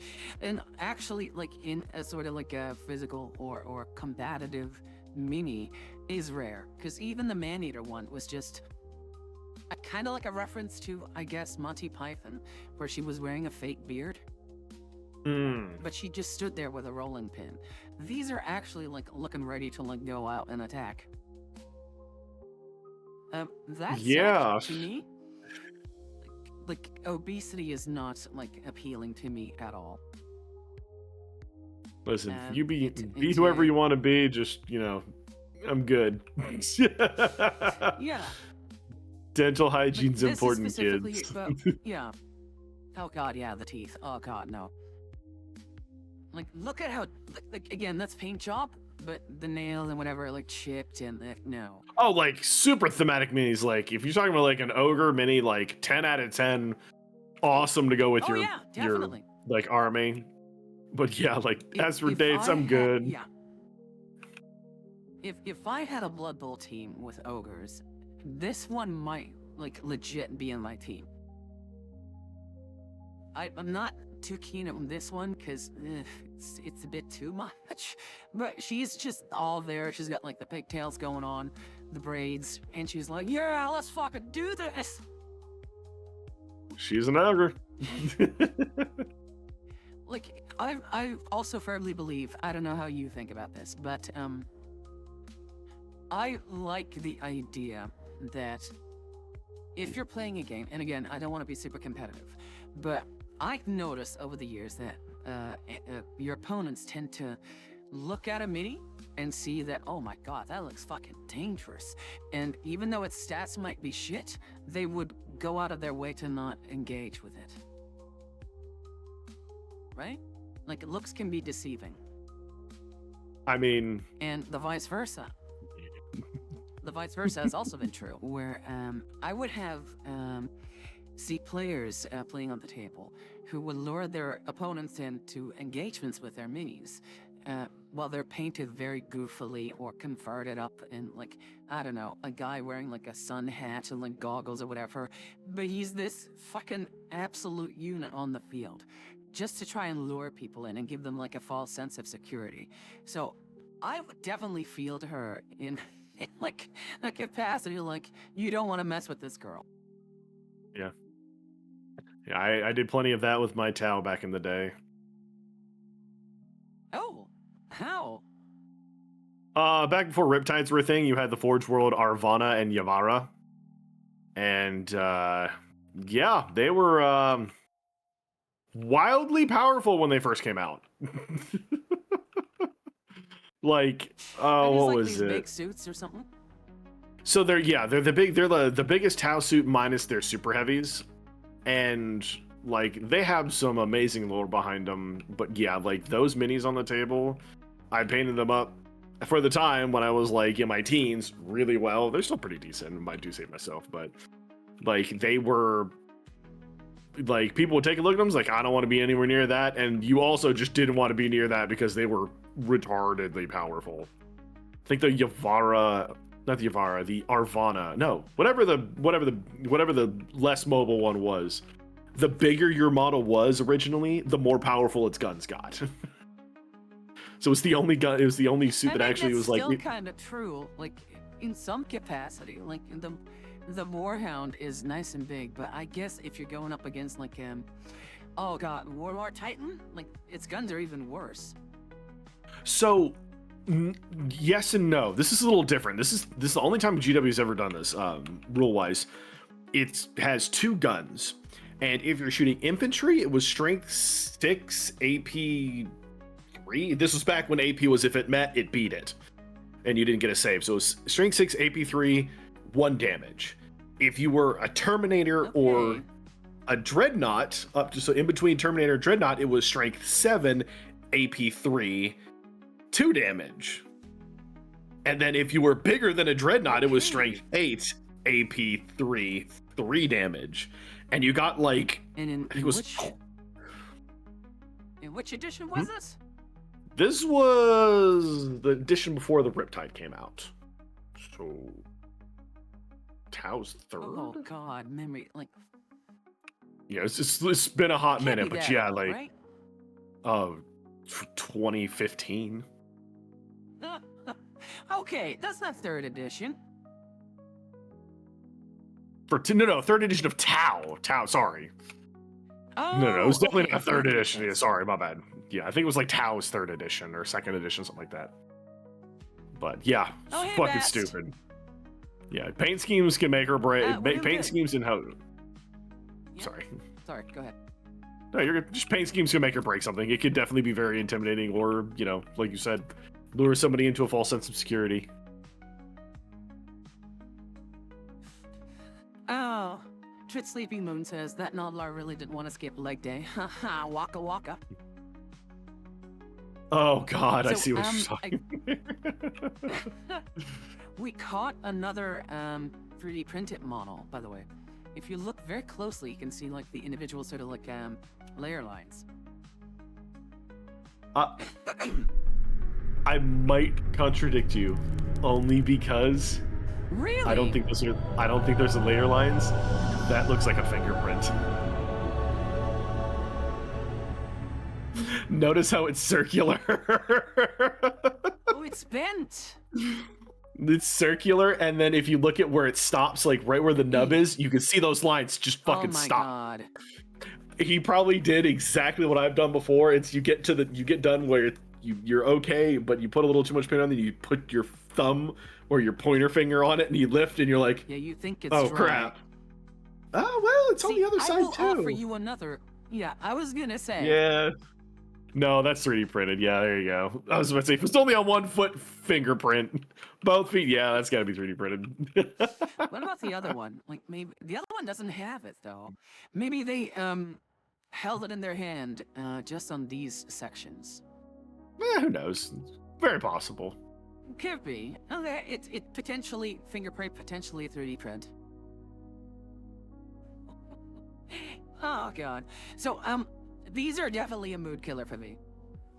Speaker 1: And actually, like in a sort of like a physical or combative mini is rare, because even the man-eater one was just a kind of like a reference to, I guess, Monty Python, where she was wearing a fake beard, but she just stood there with a rolling pin. These are actually like looking ready to like go out and attack. That
Speaker 2: Yeah.
Speaker 1: said, to me, like obesity is not like appealing to me at all.
Speaker 2: Listen, you be
Speaker 1: it's
Speaker 2: whoever
Speaker 1: a-
Speaker 2: you want to be. Just I'm good.
Speaker 1: Yeah.
Speaker 2: Dental
Speaker 1: Like,
Speaker 2: hygiene's
Speaker 1: this is
Speaker 2: important,
Speaker 1: specifically
Speaker 2: kids.
Speaker 1: about- yeah. Oh god, yeah, the teeth. Oh god, no. Like, look at how, like again, that's paint job, but the nails and whatever, like chipped and no.
Speaker 2: Oh, like super thematic minis. Like if you're talking about like an ogre mini, like 10 out of 10, awesome to go with
Speaker 1: Oh
Speaker 2: your
Speaker 1: yeah, definitely.
Speaker 2: like army. But yeah, like as for
Speaker 1: If
Speaker 2: dates,
Speaker 1: I
Speaker 2: I'm
Speaker 1: had-
Speaker 2: good.
Speaker 1: Yeah. If I had a Blood Bowl team with ogres, this one might like legit be in my team. I'm not too keen on this one because it's a bit too much. But she's just all there. She's got like the pigtails going on, the braids, and she's like, "Yeah, let's fucking do this."
Speaker 2: She's an ogre.
Speaker 1: Like I also firmly believe, I don't know how you think about this, but I like the idea that if you're playing a game, and again, I don't want to be super competitive, but I've noticed over the years that your opponents tend to look at a mini and see that, oh my god, that looks fucking dangerous. And even though its stats might be shit, they would go out of their way to not engage with it. Right? Like, looks can be deceiving.
Speaker 2: I mean,
Speaker 1: And the vice versa. The vice versa has also been true, where I would have see players playing on the table who would lure their opponents into engagements with their minis while they're painted very goofily or converted up in, like, I don't know, a guy wearing like a sun hat and like goggles or whatever, but he's this fucking absolute unit on the field just to try and lure people in and give them like a false sense of security. So I would definitely field her in like a capacity like, you don't want to mess with this girl.
Speaker 2: yeah, I did plenty of that with my Tau back in the day.
Speaker 1: Oh, how?
Speaker 2: Back before Riptides were a thing, you had the Forge World Arvana and Yavara. And yeah, they were wildly powerful when they first came out. Like,
Speaker 1: Are these
Speaker 2: what
Speaker 1: like
Speaker 2: was
Speaker 1: these
Speaker 2: it?
Speaker 1: big suits or something?
Speaker 2: So they're the biggest Tau suit minus their super heavies, and like they have some amazing lore behind them. But yeah, like those minis on the table, I painted them up for the time when I was like in my teens really well. They're still pretty decent, I do say myself, but like they were like people would take a look at them, like I don't want to be anywhere near that, and you also just didn't want to be near that because they were retardedly powerful. I think the Yavara, not the Yavara, the Arvana, no, whatever the less mobile one was, the bigger your model was originally, the more powerful its guns got. So it's the only gun, it was the only suit
Speaker 1: I
Speaker 2: that
Speaker 1: think
Speaker 2: actually
Speaker 1: that's
Speaker 2: was like
Speaker 1: still kind of true, like in some capacity. Like the Warhound is nice and big, but I guess if you're going up against like oh god, War Titan, like its guns are even worse.
Speaker 2: So yes and no. This is a little different. This is the only time GW's ever done this, rule wise. It has two guns, and if you're shooting infantry, it was strength 6, AP 3. This was back when AP was if it met, it beat it, and you didn't get a save. So it was strength 6, AP 3, 1 damage. If you were a Terminator or
Speaker 1: Okay.
Speaker 2: a Dreadnought, up to so in between Terminator and Dreadnought, it was strength 7, AP 3, 2 damage. And then if you were bigger than a Dreadnought, it was
Speaker 1: Okay.
Speaker 2: strength 8, AP 3, 3 damage. And you got like,
Speaker 1: And
Speaker 2: I think it was,
Speaker 1: in which edition was this?
Speaker 2: this was the edition before the Riptide came out. So, Tau's third?
Speaker 1: Oh god, memory, like
Speaker 2: Yeah, it's been a hot
Speaker 1: can't
Speaker 2: minute,
Speaker 1: be
Speaker 2: but
Speaker 1: that
Speaker 2: yeah,
Speaker 1: old,
Speaker 2: like,
Speaker 1: right?
Speaker 2: 2015.
Speaker 1: Okay, that's not third edition.
Speaker 2: no, third edition of Tau. Tau, sorry.
Speaker 1: Oh,
Speaker 2: No, it was definitely
Speaker 1: okay,
Speaker 2: not third
Speaker 1: that makes
Speaker 2: edition. Yeah,
Speaker 1: sense.
Speaker 2: sorry, my bad. Yeah, I think it was like Tau's third edition or second edition, something like that. But yeah,
Speaker 1: Oh, hey,
Speaker 2: fucking
Speaker 1: Bast.
Speaker 2: stupid. Yeah, paint schemes can make or break.
Speaker 1: We're doing
Speaker 2: Paint
Speaker 1: good.
Speaker 2: schemes and how.
Speaker 1: Yeah.
Speaker 2: Sorry.
Speaker 1: Sorry, go ahead.
Speaker 2: No, you're good. Just paint schemes can make or break something. It could definitely be very intimidating, or like you said, lure somebody into a false sense of security.
Speaker 1: Oh, Trit Sleeping Moon says that Nodlar really didn't want to skip leg day. Haha, waka waka.
Speaker 2: Oh God, I
Speaker 1: So,
Speaker 2: see what you're talking.
Speaker 1: We caught another 3D printed model, by the way. If you look very closely, you can see like the individual sort of like layer lines.
Speaker 2: I might contradict you, only because
Speaker 1: Really?
Speaker 2: I don't think those are layer lines. That looks like a fingerprint. Notice how it's circular.
Speaker 1: Oh, it's bent.
Speaker 2: It's circular, and then if you look at where it stops, like right where the nub is, you can see those lines just fucking
Speaker 1: oh my
Speaker 2: stop.
Speaker 1: God.
Speaker 2: He probably did exactly what I've done before. It's you get done where you're okay, but you put a little too much paint on, then you put your thumb or your pointer finger on it, and you lift, and you're like,
Speaker 1: Yeah, you think it's
Speaker 2: oh
Speaker 1: dry.
Speaker 2: crap. Oh well, it's on
Speaker 1: See,
Speaker 2: the other
Speaker 1: I
Speaker 2: side
Speaker 1: will
Speaker 2: too.
Speaker 1: offer you another. Yeah, I was gonna say.
Speaker 2: Yeah. No, that's 3D printed. Yeah, there you go. I was about to say, if it's only on 1 foot fingerprint, both feet, yeah, that's got to be 3D printed.
Speaker 1: What about the other one? Like maybe the other one doesn't have it though. Maybe they held it in their hand just on these sections.
Speaker 2: Who knows? Very possible.
Speaker 1: Could be. Okay, it potentially fingerprint, potentially 3D print. Oh God. So these are definitely a mood killer for me.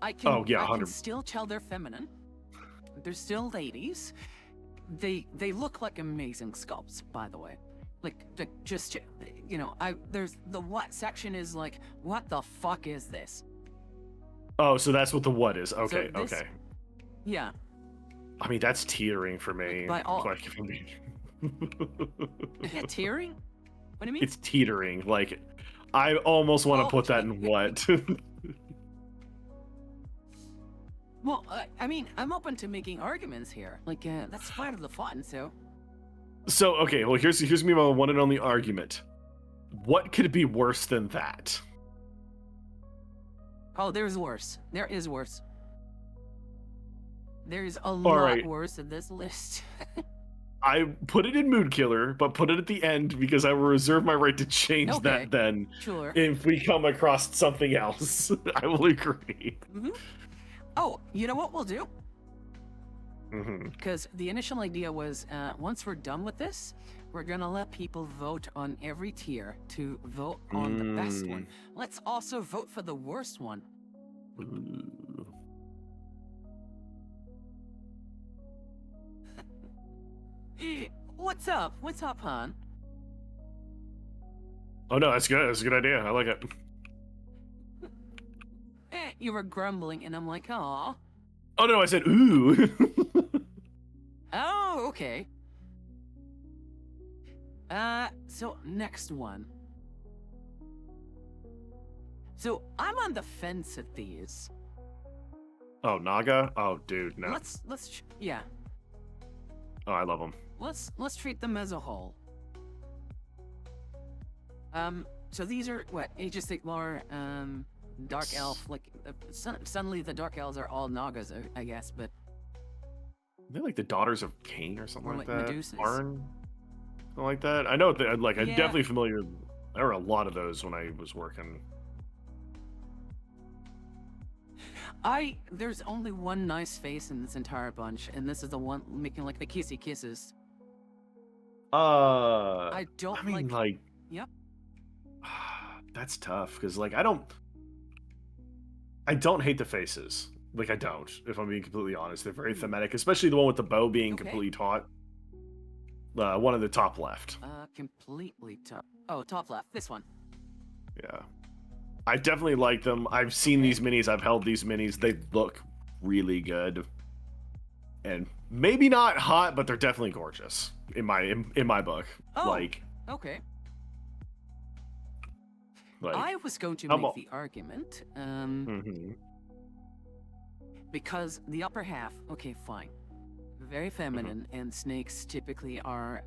Speaker 1: I can
Speaker 2: Oh, yeah,
Speaker 1: I can
Speaker 2: 100.
Speaker 1: still tell they're feminine. They're still ladies. They look like amazing sculpts, by the way. Like just there's the what section is like, what the fuck is this?
Speaker 2: Oh, so that's what the what is. Okay,
Speaker 1: this-
Speaker 2: okay.
Speaker 1: Yeah.
Speaker 2: I mean, that's teetering for me.
Speaker 1: By all-
Speaker 2: Like, if I'm being...
Speaker 1: Yeah, tearing? What do you mean?
Speaker 2: It's teetering. Like, I almost want to
Speaker 1: Oh.
Speaker 2: put that in what?
Speaker 1: Well, I mean, I'm open to making arguments here. Like, that's part of the fun, so.
Speaker 2: So, okay, well, here's me my one and only argument. What could be worse than that?
Speaker 1: Oh, there's worse. There is worse. There's a lot
Speaker 2: right.
Speaker 1: worse in this list.
Speaker 2: I put it in mood killer, but put it at the end because I will reserve my right to change
Speaker 1: Okay.
Speaker 2: that then.
Speaker 1: Sure.
Speaker 2: If we come across something else, I will agree.
Speaker 1: hmm Oh, you know what we'll do?
Speaker 2: Mm-hmm.
Speaker 1: Because the initial idea was, once we're done with this, we're gonna let people vote on every tier to vote on the best one. Let's also vote for the worst one. What's up? What's up, hon?
Speaker 2: Oh no, that's good. That's a good idea. I like it.
Speaker 1: You were grumbling, and I'm like, aw.
Speaker 2: Oh no, I said ooh.
Speaker 1: Oh, okay. So next one. So I'm on the fence at these.
Speaker 2: Oh, Naga? Oh, dude, no.
Speaker 1: Yeah.
Speaker 2: Oh, I love them.
Speaker 1: Let's treat them as a whole. So these are what ageistic lore, dark elf. Like suddenly the dark elves are all Nagas, I guess, but
Speaker 2: They're like the Daughters of Cain or something
Speaker 1: Or
Speaker 2: like
Speaker 1: like
Speaker 2: that.
Speaker 1: Medusas.
Speaker 2: Arn? Something like that. I know that. Like, I'm
Speaker 1: Yeah.
Speaker 2: definitely familiar. There were a lot of those when I was working.
Speaker 1: There's only one nice face in this entire bunch, and this is the one making like the kissy kisses. I don't
Speaker 2: I mean, like.
Speaker 1: Yep.
Speaker 2: That's tough because, like, I don't hate the faces. Like, I don't. If I'm being completely honest, they're very thematic, especially the one with the bow being
Speaker 1: Okay.
Speaker 2: completely taut. One in the top left.
Speaker 1: Completely top. Oh, top left. This one.
Speaker 2: Yeah. I definitely like them. I've seen these minis. I've held these minis. They look really good. And maybe not hot, but they're definitely gorgeous in my book.
Speaker 1: Oh.
Speaker 2: Like,
Speaker 1: Okay.
Speaker 2: Like,
Speaker 1: I was going to
Speaker 2: I'm
Speaker 1: make
Speaker 2: all-
Speaker 1: the argument,
Speaker 2: Mhm.
Speaker 1: because the upper half, okay, fine. Very feminine, and snakes typically are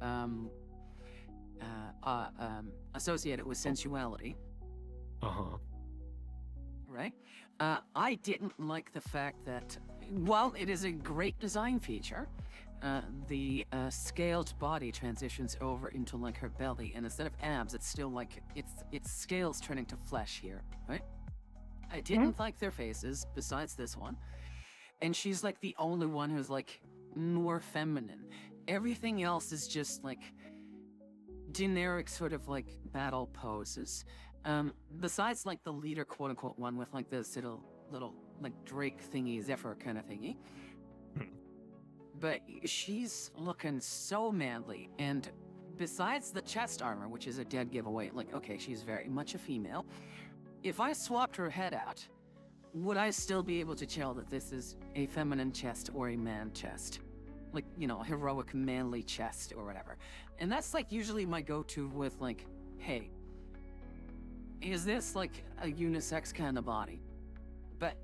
Speaker 1: associated with sensuality,
Speaker 2: Uh-huh.
Speaker 1: right? I didn't like the fact that, while it is a great design feature, the scaled body transitions over into like her belly, and instead of abs, it's still like it's scales turning to flesh here, right? I didn't like their faces, besides this one, and she's like the only one who's like more feminine. Everything else is just like generic sort of like battle poses. Besides like the leader quote unquote one with like this little like Drake thingy, Zephyr kind of thingy. But she's looking so manly, and besides the chest armor, which is a dead giveaway, like okay, she's very much a female. If I swapped her head out, would I still be able to tell that this is a feminine chest or a man chest? Like, you know, heroic manly chest or whatever. And that's like usually my go-to with like, hey, is this like a unisex kind of body? But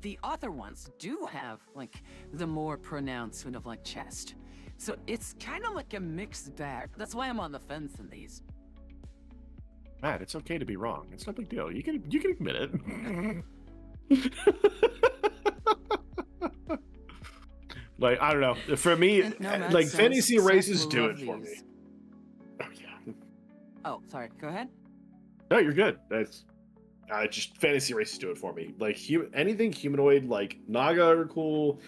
Speaker 1: the other ones do have like the more pronounced sort of like chest. So it's kind of like a mixed bag. That's why I'm on the fence in these.
Speaker 2: Matt, it's okay to be wrong. It's no big deal. You can admit it. Like, I don't know. For me,
Speaker 1: No, Matt,
Speaker 2: like
Speaker 1: Seth-
Speaker 2: fantasy
Speaker 1: Seth
Speaker 2: races
Speaker 1: will
Speaker 2: do
Speaker 1: love
Speaker 2: it for me.
Speaker 1: these.
Speaker 2: Oh yeah.
Speaker 1: Oh, sorry. Go ahead.
Speaker 2: No, you're good. That's just fantasy races do it for me. Like anything humanoid, like Naga are cool.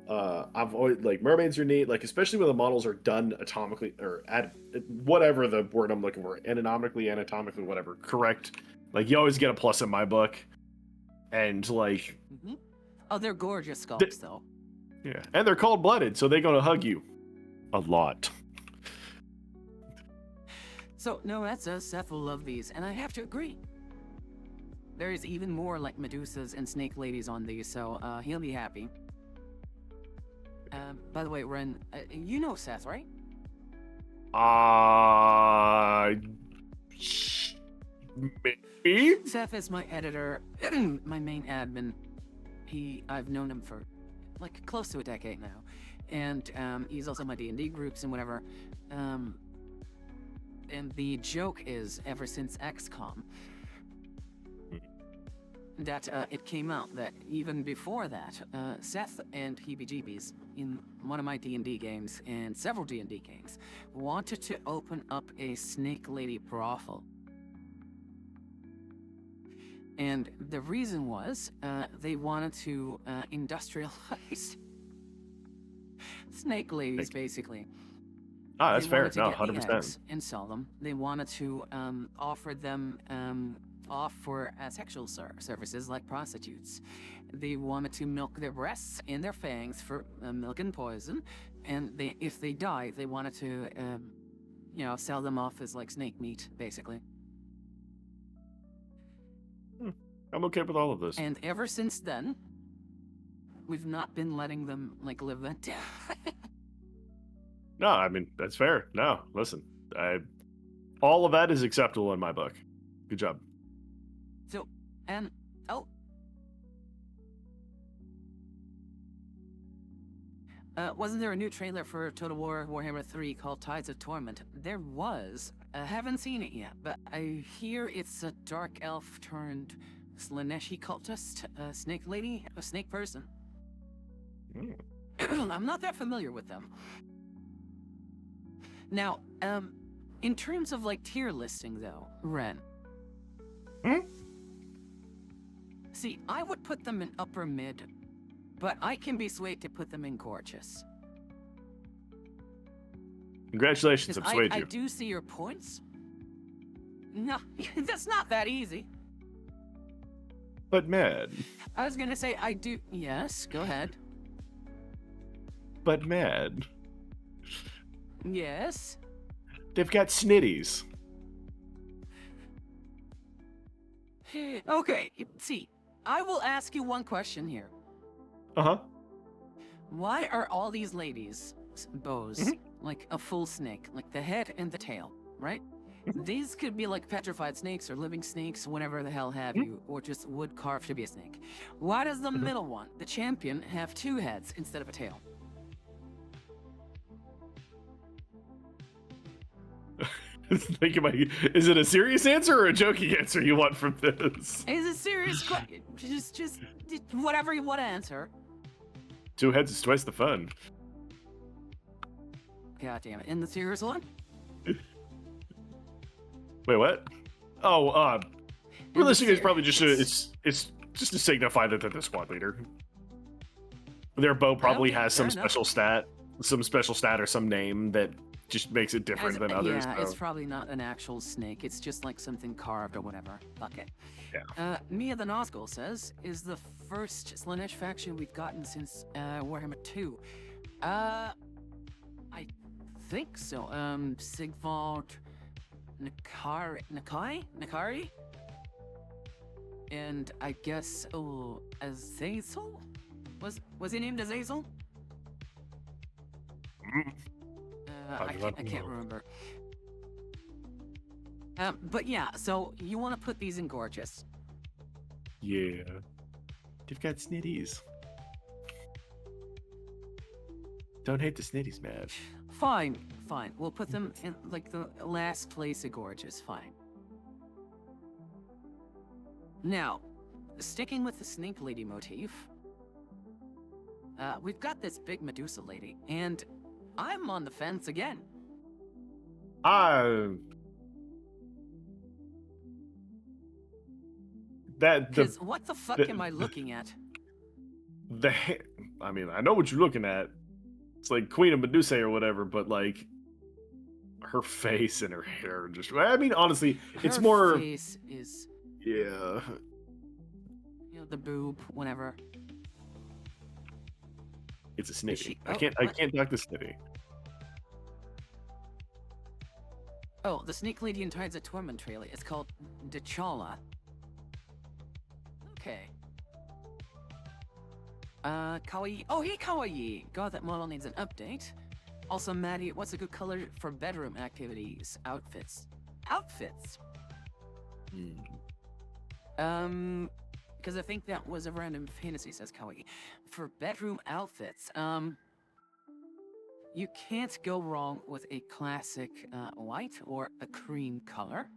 Speaker 2: I've always like mermaids are neat. Like especially when the models are done atomically or at whatever the word I'm looking for, anatomically, whatever. Correct. Like you always get a plus in my book. And like,
Speaker 1: Oh, they're gorgeous sculpts, though.
Speaker 2: yeah, and they're cold-blooded, so they're gonna hug you a lot.
Speaker 1: So, no, that's us. Seth will love these, and I have to agree. There is even more like Medusas and Snake Ladies on these, so he'll be happy. By the way, Ren, you know Seth, right?
Speaker 2: Maybe?
Speaker 1: Seth is my editor, my main admin. I've known him for like close to a decade now, and he's also my D&D groups and whatever. And the joke is, ever since XCOM, that it came out that even before that, Seth and Heebie-Jeebies in one of my D&D games and several D&D games wanted to open up a Snake Lady brothel. And the reason was they wanted to industrialize Snake Ladies, basically.
Speaker 2: Ah, that's
Speaker 1: They
Speaker 2: fair.
Speaker 1: wanted to
Speaker 2: No,
Speaker 1: get the
Speaker 2: 100%.
Speaker 1: eggs and sell them. They wanted to offer them off for sexual services like prostitutes. They wanted to milk their breasts and their fangs for milk and poison. And if they die, they wanted to, sell them off as like snake meat, basically.
Speaker 2: I'm okay with all of this.
Speaker 1: And ever since then, we've not been letting them like live that down.
Speaker 2: No, I mean that's fair. No, listen, all of that is acceptable in my book. Good job.
Speaker 1: So, and wasn't there a new trailer for Total War Warhammer 3 called Tides of Torment? There was. I haven't seen it yet, but I hear it's a dark elf turned Slaneshi cultist, a snake lady, a snake person. I'm not that familiar with them. Now, in terms of like tier listing though, Ren. See, I would put them in upper mid, but I can be swayed to put them in gorgeous.
Speaker 2: Congratulations,
Speaker 1: 'Cause
Speaker 2: I've swayed
Speaker 1: I
Speaker 2: you.
Speaker 1: do see your points. No, that's not that easy.
Speaker 2: But mad.
Speaker 1: I was gonna say I do. Yes, go ahead.
Speaker 2: But mad.
Speaker 1: Yes.
Speaker 2: They've got snitties.
Speaker 1: Okay, see, I will ask you one question here.
Speaker 2: Uh-huh.
Speaker 1: Why are all these ladies bows like a full snake, like the head and the tail? right? These could be like petrified snakes or living snakes, whatever the hell have you, or just wood carved to be a snake. Why does the middle one, the champion, have 2 heads instead of a tail?
Speaker 2: Think about it. Is it a serious answer or a joking answer you want from this?
Speaker 1: It's a serious question. Just whatever you want to answer.
Speaker 2: 2 heads is twice the fun.
Speaker 1: God damn it. And the serious one?
Speaker 2: Wait, what? Oh, realistically, it's probably just
Speaker 1: serious-
Speaker 2: it's just to signify that they're the squad leader. Their bow probably
Speaker 1: Okay,
Speaker 2: has some
Speaker 1: fair enough.
Speaker 2: special stat or some name that just makes it different than others.
Speaker 1: Yeah,
Speaker 2: so-
Speaker 1: it's probably not an actual snake. It's just like something carved or whatever. Fuck it.
Speaker 2: Yeah.
Speaker 1: Mia the Nazgul says, is the first Slanesh faction we've gotten since Warhammer 2. I think so. Sigvald Nakari? And I guess, Azazel? Was he named Azazel?
Speaker 2: Mm.
Speaker 1: I
Speaker 2: do not
Speaker 1: can't
Speaker 2: know.
Speaker 1: remember. But yeah, so you want to put these in gorgeous.
Speaker 2: Yeah. They've got snitties. Don't hate the snitties, man.
Speaker 1: Fine. We'll put them in like the last place of gorgeous. Fine. Now, sticking with the snake lady motif, we've got this big Medusa lady, and I'm on the fence again.
Speaker 2: That the
Speaker 1: Because what the fuck
Speaker 2: the-
Speaker 1: am I looking at?
Speaker 2: I mean, I know what you're looking at. It's like Queen of Medusa or whatever, but like her face and her hair just. I mean, honestly, it's
Speaker 1: Her
Speaker 2: more.
Speaker 1: face is,
Speaker 2: Yeah.
Speaker 1: the boob, whatever.
Speaker 2: It's a snitty.
Speaker 1: she-
Speaker 2: I
Speaker 1: oh,
Speaker 2: can't
Speaker 1: what?
Speaker 2: talk to snitty.
Speaker 1: Oh, the snake lady in Tides of Torment trailer. It's called D'Chala. Okay. Kawaii. Oh, hey, Kawaii! God, that model needs an update. Also, Maddie, what's a good color for bedroom activities? Outfits. Outfits? Because I think that was a random fantasy, says Kawaii. For bedroom outfits, you can't go wrong with a classic white or a cream color.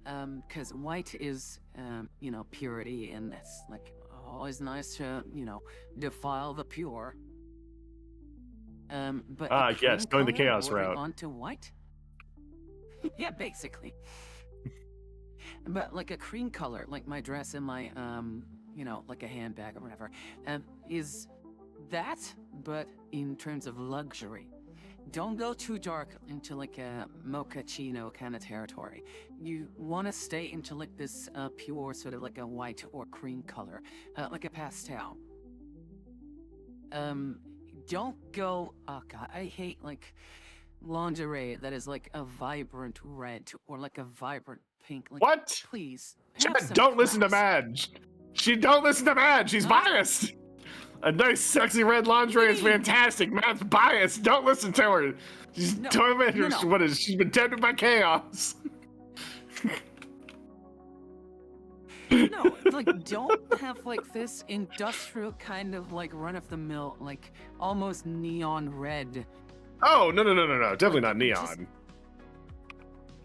Speaker 1: Because white is, purity, and it's like always nice to, defile the pure. But a
Speaker 2: yes,
Speaker 1: cream
Speaker 2: going the
Speaker 1: color
Speaker 2: chaos
Speaker 1: bordering
Speaker 2: route.
Speaker 1: onto white. Yeah, basically. But like a cream color, like my dress and my, like a handbag or whatever, is that, but in terms of luxury. Don't go too dark into like a mochaccino kind of territory. You want to stay into like this pure sort of like a white or cream color, like a pastel. Don't go, oh god, I hate like lingerie that is like a vibrant red or like a vibrant pink. Like,
Speaker 2: What?
Speaker 1: please.
Speaker 2: Chad,
Speaker 1: have some
Speaker 2: don't listen to
Speaker 1: class.
Speaker 2: Madge. She don't listen to Madge. She's
Speaker 1: Huh?
Speaker 2: biased. A nice, sexy red lingerie is
Speaker 1: What do you mean?
Speaker 2: fantastic. Mad's biased. Don't listen to her. She's
Speaker 1: No,
Speaker 2: tormented.
Speaker 1: no.
Speaker 2: What is? She's been tempted by chaos.
Speaker 1: No, like don't have like this industrial kind of like run-of-the-mill, like almost neon red.
Speaker 2: Oh no. Definitely not
Speaker 1: Just-
Speaker 2: neon.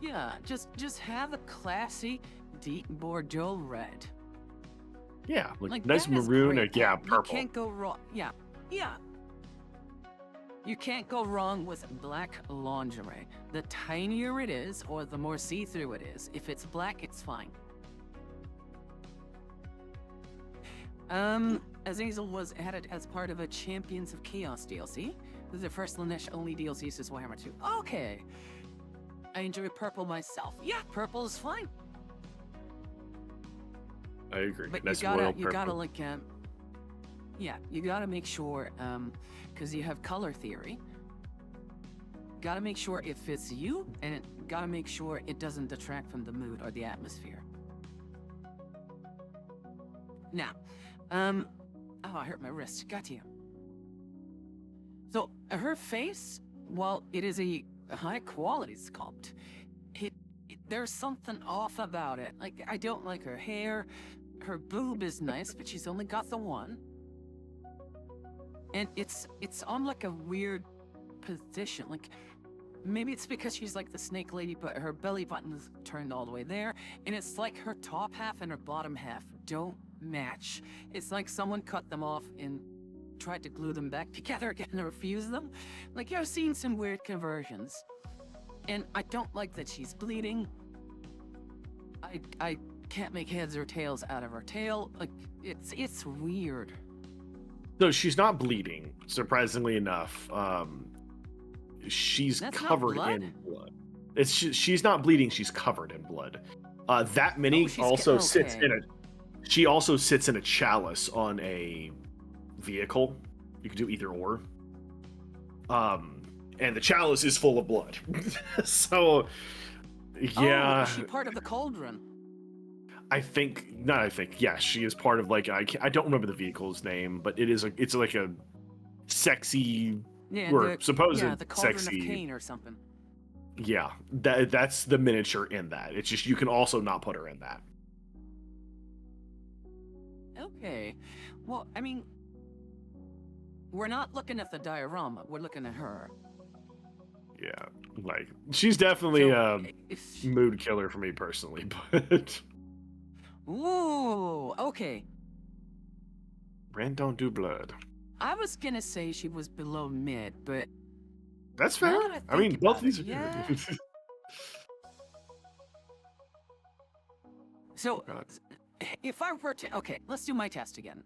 Speaker 1: Yeah, just have a classy, deep Bordeaux red.
Speaker 2: Yeah, like
Speaker 1: Like
Speaker 2: nice
Speaker 1: that is
Speaker 2: maroon or
Speaker 1: great.
Speaker 2: yeah,
Speaker 1: You
Speaker 2: purple.
Speaker 1: can't go wrong. Yeah. You can't go wrong with black lingerie. The tinier it is, or the more see-through it is, if it's black, it's fine. Azazel was added as part of a Champions of Chaos DLC. This is the first Lanesh only DLC since Warhammer 2. Okay. I enjoy purple myself. Yeah, purple is fine.
Speaker 2: I agree.
Speaker 1: But
Speaker 2: nice
Speaker 1: you gotta,
Speaker 2: royal
Speaker 1: you gotta
Speaker 2: purple.
Speaker 1: like, yeah, you gotta make sure, because you have color theory. Gotta make sure it fits you, and it gotta make sure it doesn't detract from the mood or the atmosphere. Now, oh, I hurt my wrist. Got you. So her face, while it is a high quality sculpt. There's something off about it. Like, I don't like her hair. Her boob is nice, but she's only got the one. And it's on like a weird position. Like, maybe it's because she's like the snake lady, but her belly button's turned all the way there. And it's like her top half and her bottom half don't match. It's like someone cut them off and tried to glue them back together again and refuse them. Like, I've seen some weird conversions. And I don't like that she's bleeding. I can't make heads or tails out of her tail. Like, it's weird.
Speaker 2: So she's not bleeding, surprisingly enough. She's
Speaker 1: That's not
Speaker 2: covered
Speaker 1: blood?
Speaker 2: in blood. She's not bleeding, she's covered in blood. That mini
Speaker 1: she's
Speaker 2: also
Speaker 1: okay.
Speaker 2: sits in she also sits in a chalice on a vehicle. You can do either or. And the chalice is full of blood. So yeah.
Speaker 1: Oh, is she part of the cauldron?
Speaker 2: Yeah, she is part of like I don't remember the vehicle's name, but it's like a sexy
Speaker 1: Yeah,
Speaker 2: or supposed
Speaker 1: the cauldron
Speaker 2: sexy.
Speaker 1: of Cain or something.
Speaker 2: Yeah, that's the miniature in that. It's just you can also not put her in that.
Speaker 1: Okay. Well, I mean, we're not looking at the diorama. We're looking at her.
Speaker 2: Yeah, like she's definitely
Speaker 1: So,
Speaker 2: a mood killer for me personally, but
Speaker 1: Ooh, okay.
Speaker 2: Ren don't do blood.
Speaker 1: I was gonna say she was below mid, but
Speaker 2: That's fair.
Speaker 1: now that
Speaker 2: I mean,
Speaker 1: think
Speaker 2: both
Speaker 1: about
Speaker 2: these
Speaker 1: it,
Speaker 2: are
Speaker 1: yeah.
Speaker 2: good.
Speaker 1: So,
Speaker 2: God.
Speaker 1: if I were to, okay, let's do my test again.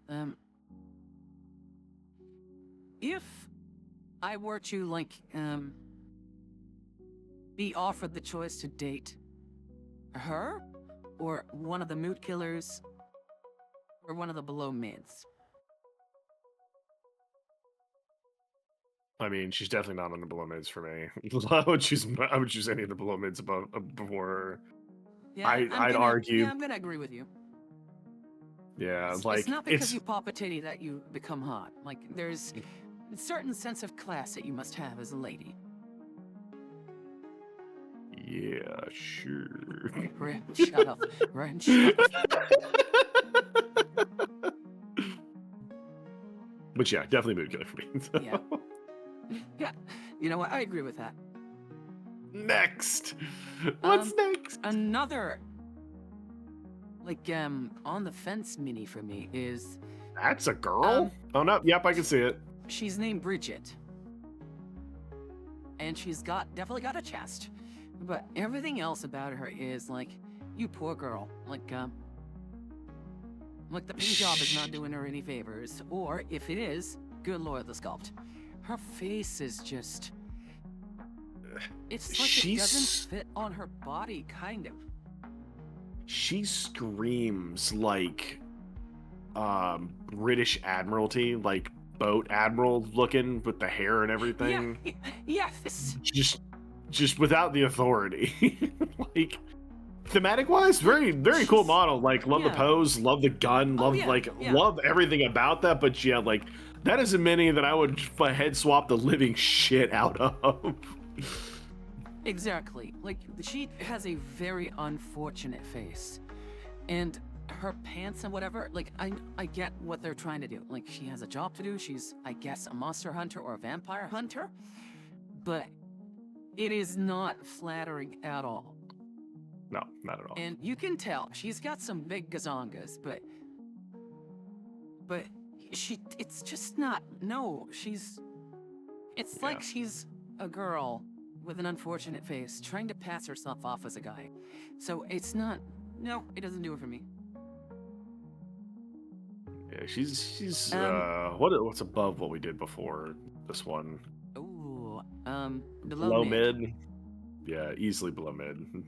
Speaker 1: If I were to like, be offered the choice to date her, or one of the mood killers, or one of the below mids.
Speaker 2: I mean, she's definitely not on the below mids for me. I would choose any of the below mids before her.
Speaker 1: Yeah,
Speaker 2: I'd argue.
Speaker 1: Yeah, I'm gonna agree with you.
Speaker 2: Yeah,
Speaker 1: It's not because you pop a titty that you become hot. Like, there's a certain sense of class that you must have as a lady.
Speaker 2: Yeah, sure.
Speaker 1: Ren, shut up. Ren, shut up.
Speaker 2: But yeah, definitely mood killer for me. So.
Speaker 1: Yeah. Yeah, you know what? I agree with that.
Speaker 2: Next, what's next?
Speaker 1: Another, like, on the fence mini for me is
Speaker 2: That's a girl. Oh no, yep, I can see it.
Speaker 1: she's named Bridget, and she's definitely got a chest, but everything else about her is like, you poor girl. Like the paint job is not doing her any favors, or if it is, good lord, the sculpt. Her face is just, it's like it doesn't fit on her body, kind of.
Speaker 2: She screams like British Admiralty, like boat admiral looking with the hair and everything.
Speaker 1: Yeah, this.
Speaker 2: Just without the authority. Like thematic wise, very cool model. Like love the pose, love the gun, love love everything about that. But yeah, like that is a mini that I would head swap the living shit out of.
Speaker 1: Exactly. Like, she has a very unfortunate face. And her pants and whatever, like, I get what they're trying to do. Like, she has a job to do. She's, I guess, a monster hunter or a vampire hunter. But it is not flattering at all.
Speaker 2: No, not at all.
Speaker 1: And you can tell she's got some big gazongas, but it's just not, no, it's like she's a girl with an unfortunate face trying to pass herself off as a guy. So it's not, no, it doesn't do it for me.
Speaker 2: Yeah, she's what's above what we did before this one?
Speaker 1: Ooh,
Speaker 2: Below mid. Yeah, easily below mid.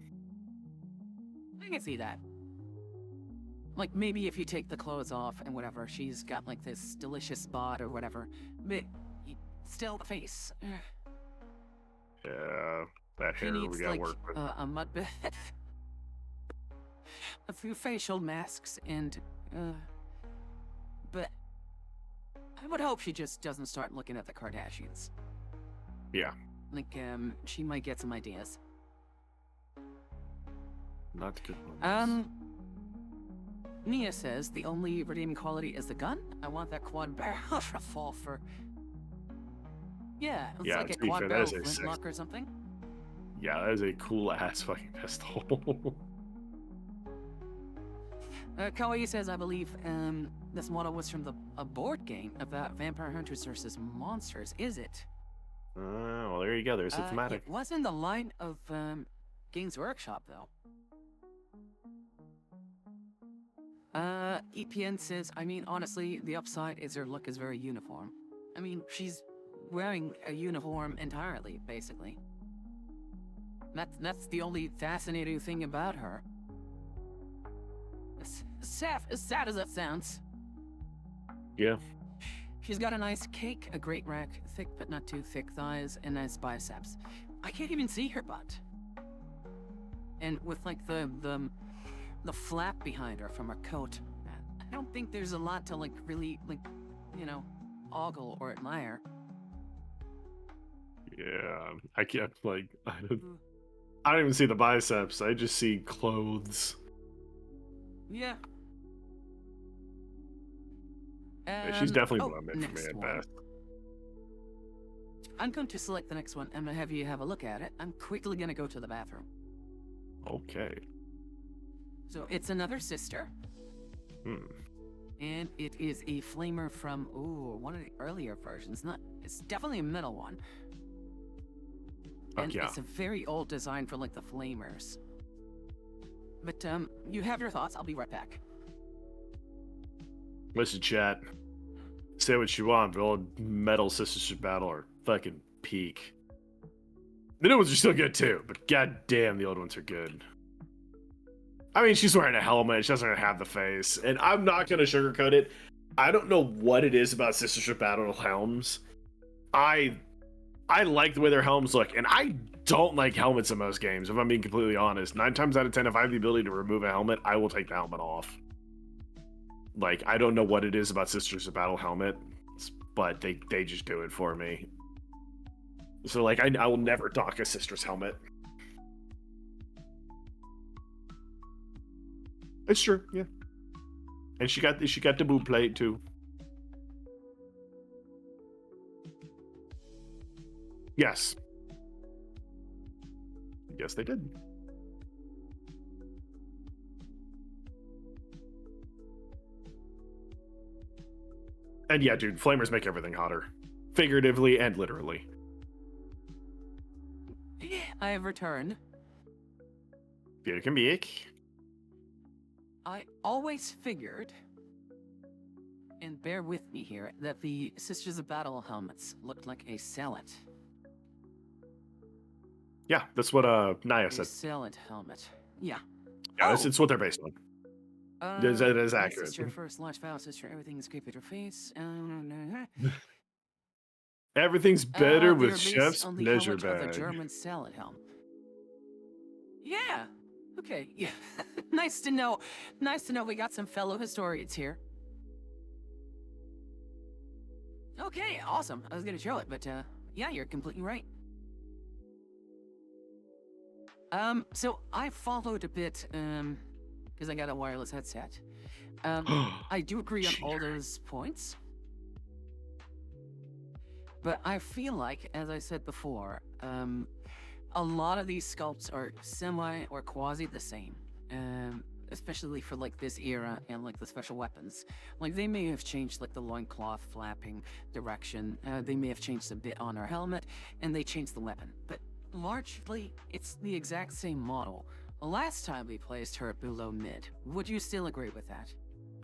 Speaker 1: I can see that. Like, maybe if you take the clothes off and whatever, she's got like this delicious spot or whatever. But still, the face.
Speaker 2: Yeah, that
Speaker 1: She
Speaker 2: hair
Speaker 1: needs
Speaker 2: we gotta
Speaker 1: like
Speaker 2: work with.
Speaker 1: a mud bed, a few facial masks, and but I would hope she just doesn't start looking at the Kardashians.
Speaker 2: Yeah,
Speaker 1: Like, she might get some ideas.
Speaker 2: Not good ones.
Speaker 1: Nia says the only redeeming quality is the gun. I want that quad barrel fall for. Yeah, it's
Speaker 2: Yeah,
Speaker 1: like a
Speaker 2: to be
Speaker 1: quad
Speaker 2: fair, that
Speaker 1: barrel
Speaker 2: is a six.
Speaker 1: flintlock or something.
Speaker 2: Yeah, that is a cool ass fucking pistol.
Speaker 1: Kawaii says, I believe this model was from a board game about vampire hunters versus monsters. Is it?
Speaker 2: Well, there you go. There's the thematic.
Speaker 1: It was in the line of Games Workshop, though. EPN says, I mean, honestly, the upside is her look is very uniform. I mean, she's wearing a uniform entirely, basically. That's the only fascinating thing about her. As sad as that sounds.
Speaker 2: Yeah.
Speaker 1: She's got a nice cake, a great rack, thick but not too thick thighs, and nice biceps. I can't even see her butt. And with like the flap behind her from her coat, I don't think there's a lot to like really like, you know, ogle or admire.
Speaker 2: Yeah. I can't like. I don't even see the biceps. I just see clothes.
Speaker 1: Yeah.
Speaker 2: Yeah, she's definitely
Speaker 1: oh,
Speaker 2: below mid for me
Speaker 1: next
Speaker 2: at
Speaker 1: one.
Speaker 2: best.
Speaker 1: I'm going to select the next one. I'm gonna have you have a look at it. I'm quickly gonna go to the bathroom.
Speaker 2: Okay.
Speaker 1: So it's another sister, and it is a flamer from one of the earlier versions. It's definitely a middle one. And
Speaker 2: yeah.
Speaker 1: it's a very old design for like the flamers. But you have your thoughts. I'll be right back.
Speaker 2: Listen, chat. Say what you want, but old Metal Sistership Battle are fucking peak. The new ones are still good too, but goddamn, the old ones are good. I mean, she's wearing a helmet. She doesn't have the face, and I'm not gonna sugarcoat it. I don't know what it is about Sistership Battle helms. I like the way their helms look, and I don't like helmets in most games, if I'm being completely honest. 9 times out of 10, if I have the ability to remove a helmet, I will take the helmet off. Like, I don't know what it is about Sisters of Battle helmet, but they just do it for me. So, like, I will never dock a Sister's helmet. It's true, yeah. And she got the boot plate, too. Yes. Yes, they did. And yeah, dude, flamers make everything hotter. Figuratively and literally.
Speaker 1: I have returned.
Speaker 2: Welcome back.
Speaker 1: I always figured, and bear with me here, that the Sisters of Battle helmets looked like a sallet.
Speaker 2: Yeah, that's what Naya
Speaker 1: A
Speaker 2: said.
Speaker 1: sallet helmet. Yeah.
Speaker 2: Yeah, it's what they're based on. That is
Speaker 1: my
Speaker 2: accurate.
Speaker 1: sister, first launch file, sister, everything is creepy with her face.
Speaker 2: Everything's better
Speaker 1: they
Speaker 2: with
Speaker 1: are based
Speaker 2: Chef's
Speaker 1: on the
Speaker 2: pleasure
Speaker 1: helmet of the
Speaker 2: bag.
Speaker 1: German sallet helm. Yeah. Okay. Yeah. Nice to know. Nice to know we got some fellow historians here. Okay. Awesome. I was gonna show it, but yeah, you're completely right. So I followed a bit, because I got a wireless headset. I do agree on all those points. But I feel like, as I said before, a lot of these sculpts are semi or quasi the same. Especially for like this era and like the special weapons. Like they may have changed like the loincloth flapping direction. They may have changed a bit on her helmet, and they changed the weapon. But largely, it's the exact same model. Last time we placed her below mid. Would you still agree with that?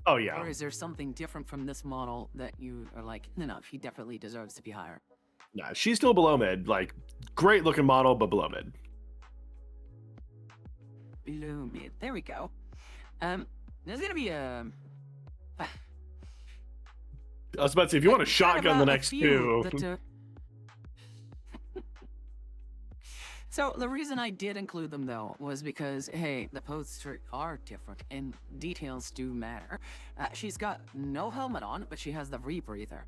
Speaker 2: Oh, yeah.
Speaker 1: Or is there something different from this model that you are like, no, he definitely deserves to be higher?
Speaker 2: Nah, she's still below mid. Like, great looking model, but below mid.
Speaker 1: Below mid. There we go. There's gonna be a...
Speaker 2: I was about to say, if you want to shotgun the next two...
Speaker 1: That, So the reason I did include them though was because, hey, the posts are different and details do matter. She's got no helmet on, but she has the rebreather.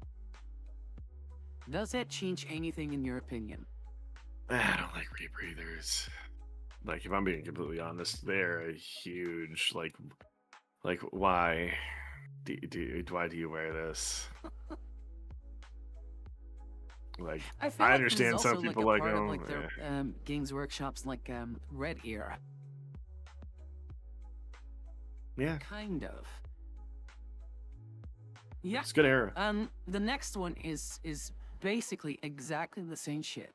Speaker 1: Does that change anything in your opinion?
Speaker 2: I don't like rebreathers. Like, if I'm being completely honest, they're a huge like why why do you wear this? Like,
Speaker 1: I feel
Speaker 2: I
Speaker 1: like this is
Speaker 2: understand some
Speaker 1: also like
Speaker 2: people
Speaker 1: a
Speaker 2: like
Speaker 1: part of
Speaker 2: them.
Speaker 1: like their Games Workshop's like Red era,
Speaker 2: Yeah,
Speaker 1: kind of. Yeah.
Speaker 2: it's a good era.
Speaker 1: The next one is basically exactly the same shit.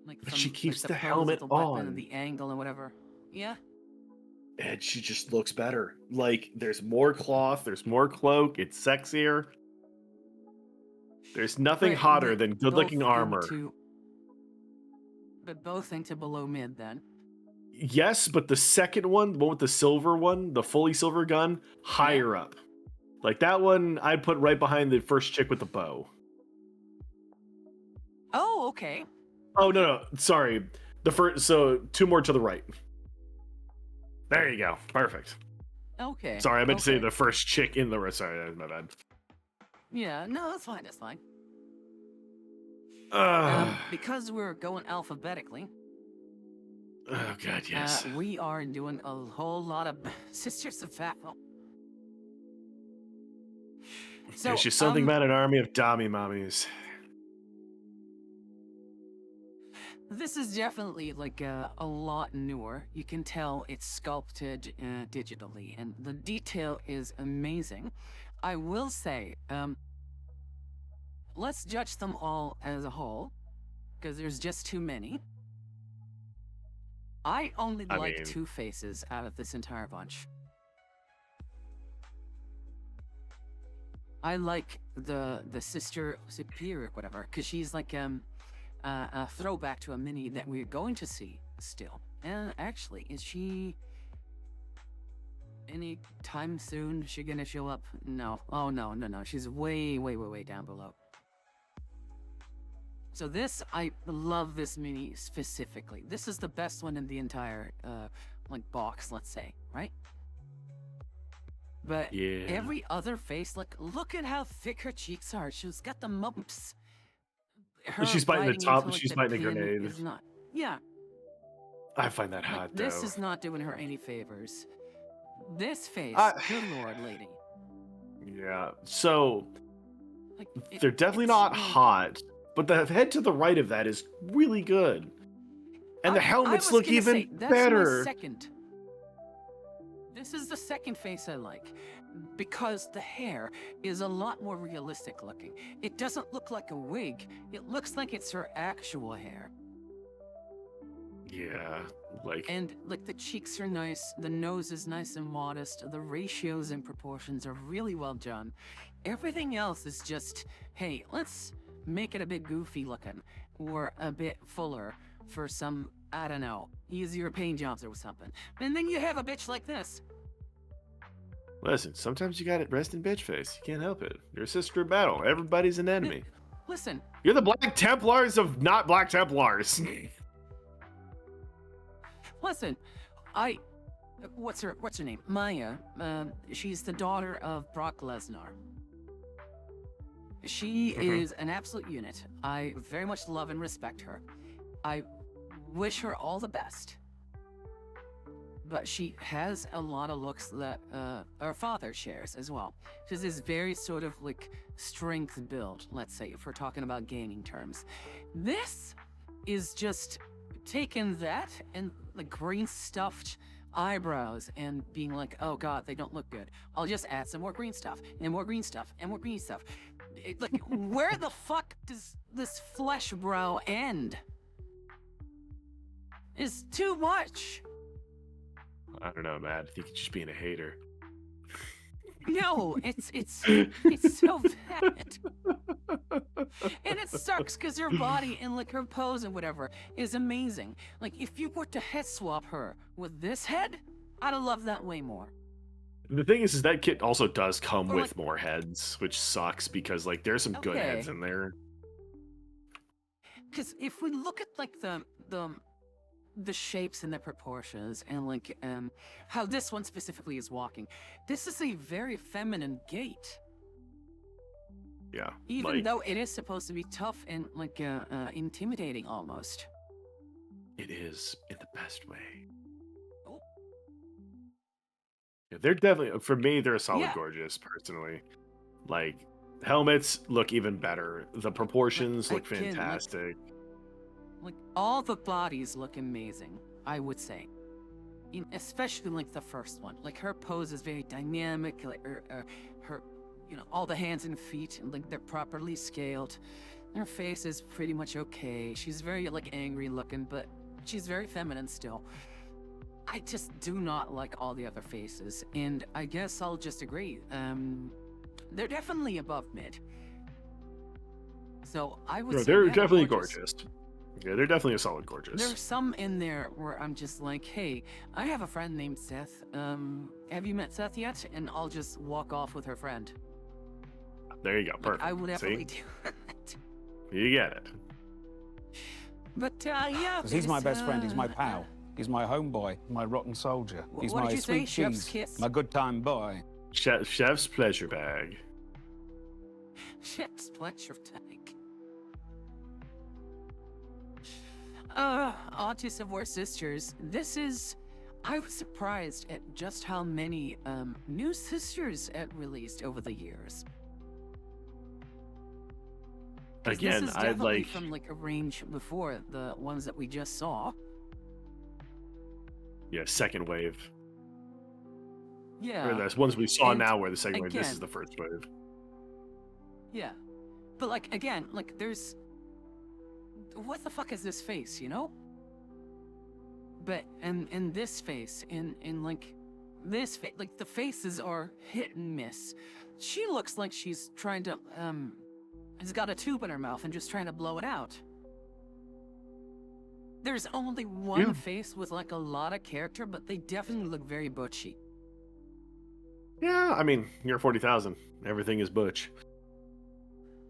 Speaker 1: Like
Speaker 2: But
Speaker 1: from
Speaker 2: she
Speaker 1: like,
Speaker 2: keeps
Speaker 1: the
Speaker 2: the
Speaker 1: pose
Speaker 2: helmet
Speaker 1: of the weapon
Speaker 2: on.
Speaker 1: and the angle and whatever. Yeah.
Speaker 2: And she just looks better. Like, there's more cloth, there's more cloak, it's sexier. There's nothing
Speaker 1: Right,
Speaker 2: hotter
Speaker 1: but
Speaker 2: than good-looking
Speaker 1: both
Speaker 2: armor.
Speaker 1: But both into below mid then.
Speaker 2: Yes, but the second one, the one with the silver one, the fully silver gun, higher up. Like, that one I'd put right behind the first chick with the bow.
Speaker 1: Oh, okay.
Speaker 2: Oh, no, sorry. The first, so 2 more to the right. There you go. Perfect.
Speaker 1: Okay.
Speaker 2: Sorry, I meant to say
Speaker 1: okay.
Speaker 2: the first chick in the. Sorry, my bad.
Speaker 1: Yeah, no, that's fine, that's fine.
Speaker 2: Oh,
Speaker 1: Because we're going alphabetically,
Speaker 2: God, yes.
Speaker 1: we are doing a whole lot of Sisters of Battle. So,
Speaker 2: There's just something about an army of dummy mommies.
Speaker 1: this is definitely like a lot newer. You can tell it's sculpted digitally, and the detail is amazing. I will say, let's judge them all as a whole, because there's just too many. I only like
Speaker 2: mean-
Speaker 1: 2 faces out of this entire bunch. I like the Sister Superior, whatever, because she's like a throwback to a mini that we're going to see still. And actually, is she any time soon? Is she gonna show up? No. Oh no. She's way down below. So this, I love this mini specifically. This is the best one in the entire like box, let's say, right? But
Speaker 2: Yeah.
Speaker 1: every other face, like, look at how thick her cheeks are. She's got the mumps. Her
Speaker 2: She's biting the
Speaker 1: biting
Speaker 2: top,
Speaker 1: into, like,
Speaker 2: she's
Speaker 1: the
Speaker 2: biting a
Speaker 1: pin
Speaker 2: grenade.
Speaker 1: is not. Yeah,
Speaker 2: I find that
Speaker 1: like,
Speaker 2: hot,
Speaker 1: this
Speaker 2: though.
Speaker 1: is not doing her any favors. This face, good lord, lady.
Speaker 2: Yeah, so
Speaker 1: Like,
Speaker 2: they're definitely
Speaker 1: it's
Speaker 2: not
Speaker 1: really-
Speaker 2: hot, but the head to the right of that is really good. And the
Speaker 1: I
Speaker 2: helmets
Speaker 1: was
Speaker 2: look
Speaker 1: gonna
Speaker 2: even
Speaker 1: say, that's
Speaker 2: better.
Speaker 1: My second. This is the second face I like, because the hair is a lot more realistic looking. It doesn't look like a wig. It looks like it's her actual hair.
Speaker 2: Yeah, like,
Speaker 1: And like the cheeks are nice, the nose is nice and modest, the ratios and proportions are really well done. Everything else is just, hey, let's make it a bit goofy looking or a bit fuller for some, I don't know, easier paint jobs or something. And then you have a bitch like this.
Speaker 2: listen, sometimes you got it resting bitch face. You can't help it. You're a sister of battle. Everybody's an enemy.
Speaker 1: Listen,
Speaker 2: You're the Black Templars of not Black Templars.
Speaker 1: listen, what's her name? Maya. She's the daughter of Brock Lesnar. She is an absolute unit. I very much love and respect her. I wish her all the best. But she has a lot of looks that her father shares as well. She's this very sort of like strength build, let's say, if we're talking about gaming terms. This is just taking that and like green stuffed eyebrows and being like, oh god, they don't look good. I'll just add some more green stuff and more green stuff and more green stuff. Like, where the fuck does this flesh brow end? It's too much.
Speaker 2: I don't know, Matt. I think you're just being a hater.
Speaker 1: No, it's so bad. And it sucks because her body and like her pose and whatever is amazing. Like, if you were to head swap her with this head, I'd have loved that way more.
Speaker 2: The thing is that kit also does come
Speaker 1: Or,
Speaker 2: with
Speaker 1: like-
Speaker 2: more heads, which sucks because like there's some good heads
Speaker 1: Okay.
Speaker 2: in there.
Speaker 1: Because if we look at like the shapes and the proportions and like how this one specifically is walking, this is a very feminine gait.
Speaker 2: Yeah.
Speaker 1: Even
Speaker 2: like,
Speaker 1: though it is supposed to be tough and like intimidating almost.
Speaker 2: It is in the best way.
Speaker 1: Oh.
Speaker 2: Yeah, they're definitely, for me, they're a solid
Speaker 1: Yeah.
Speaker 2: gorgeous, personally. Like, helmets look even better. The proportions look
Speaker 1: Again,
Speaker 2: fantastic.
Speaker 1: like all the bodies look amazing, I would say. Especially like the first one. Like her pose is very dynamic, like her, all the hands and feet, and like they're properly scaled. Her face is pretty much okay. She's very like angry looking, but she's very feminine still. I just do not like all the other faces, and I guess I'll just agree. They're definitely above mid. So I would
Speaker 2: No,
Speaker 1: say
Speaker 2: they're
Speaker 1: yeah,
Speaker 2: definitely gorgeous. Yeah, they're definitely a solid gorgeous.
Speaker 1: There's some in there where I'm just like, hey, I have a friend named Seth. Have you met Seth yet? And I'll just walk off with her friend.
Speaker 2: There you go.
Speaker 1: Like,
Speaker 2: Perfect.
Speaker 1: I would definitely
Speaker 2: See?
Speaker 1: do that.
Speaker 2: You get it.
Speaker 1: But yeah,
Speaker 4: Because he's my
Speaker 1: it's,
Speaker 4: best friend, he's my pal. He's my homeboy, my rotten soldier. He's
Speaker 1: what
Speaker 4: my
Speaker 1: did you
Speaker 4: sweet
Speaker 1: say? Chef's
Speaker 4: cheese,
Speaker 1: kiss?
Speaker 4: my good time boy.
Speaker 2: Chef's pleasure bag.
Speaker 1: Chef's pleasure tank. Autism of War Sisters. I was surprised at just how many new sisters it released over the years. 'Cause
Speaker 2: Again,
Speaker 1: this is
Speaker 2: I'd
Speaker 1: definitely
Speaker 2: like.
Speaker 1: from like a range before the ones that we just saw.
Speaker 2: Yeah, second wave.
Speaker 1: Yeah.
Speaker 2: Or that's ones we saw
Speaker 1: And
Speaker 2: now where the second wave, this
Speaker 1: again-
Speaker 2: is the first wave.
Speaker 1: Yeah. But like again, like there's what the fuck is this face, you know? But and this face in like this face, like the faces are hit and miss. She looks like she's trying to has got a tube in her mouth and just trying to blow it out. There's only one
Speaker 2: Yeah.
Speaker 1: face with like a lot of character, but they definitely look very butchy.
Speaker 2: Yeah, I mean, you're 40,000. Everything is butch.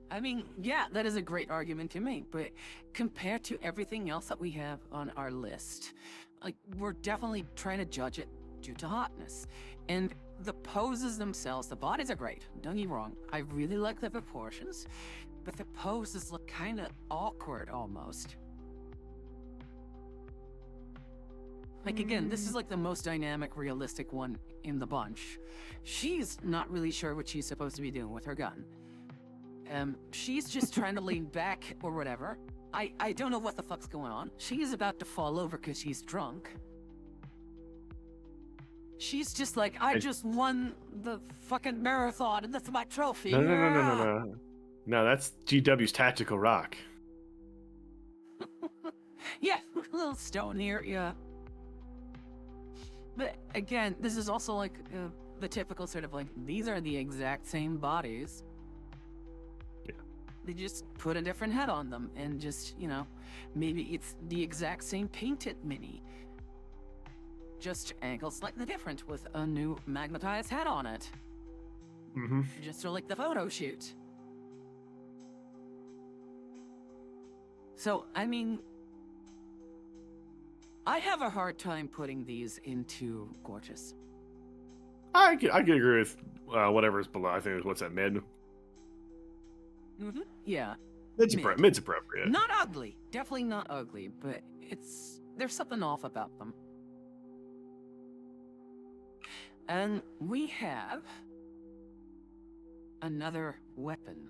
Speaker 1: I mean, yeah, that is a great argument to make, but compared to everything else that we have on our list, like, we're definitely trying to judge it due to hotness. And the poses themselves, the bodies are great, don't get me wrong. I really like the proportions, but the poses look kind of awkward almost. Like, again, this is like the most dynamic, realistic one in the bunch. She's not really sure what she's supposed to be doing with her gun. She's just trying to lean back or whatever. I don't know what the fuck's going on. She is about to fall over because she's drunk. She's just like, I just won the fucking marathon and that's my trophy.
Speaker 2: No. No, that's GW's Tactical Rock.
Speaker 1: Yeah, a little stone here, yeah. But again, this is also like the typical sort of like, these are the exact same bodies.
Speaker 2: Yeah.
Speaker 1: They just put a different head on them and just, maybe it's the exact same painted mini. Just angled slightly different with a new magnetized head on it.
Speaker 2: Mm-hmm.
Speaker 1: Just sort of like the photo shoot. So, I mean, I have a hard time putting these into gorgeous.
Speaker 2: I could agree with whatever's below. I think what's that, mid?
Speaker 1: Mm-hmm. Yeah.
Speaker 2: Mid's
Speaker 1: Mid.
Speaker 2: mid's appropriate.
Speaker 1: Not ugly. Definitely not ugly, but there's something off about them. And we have another weapon,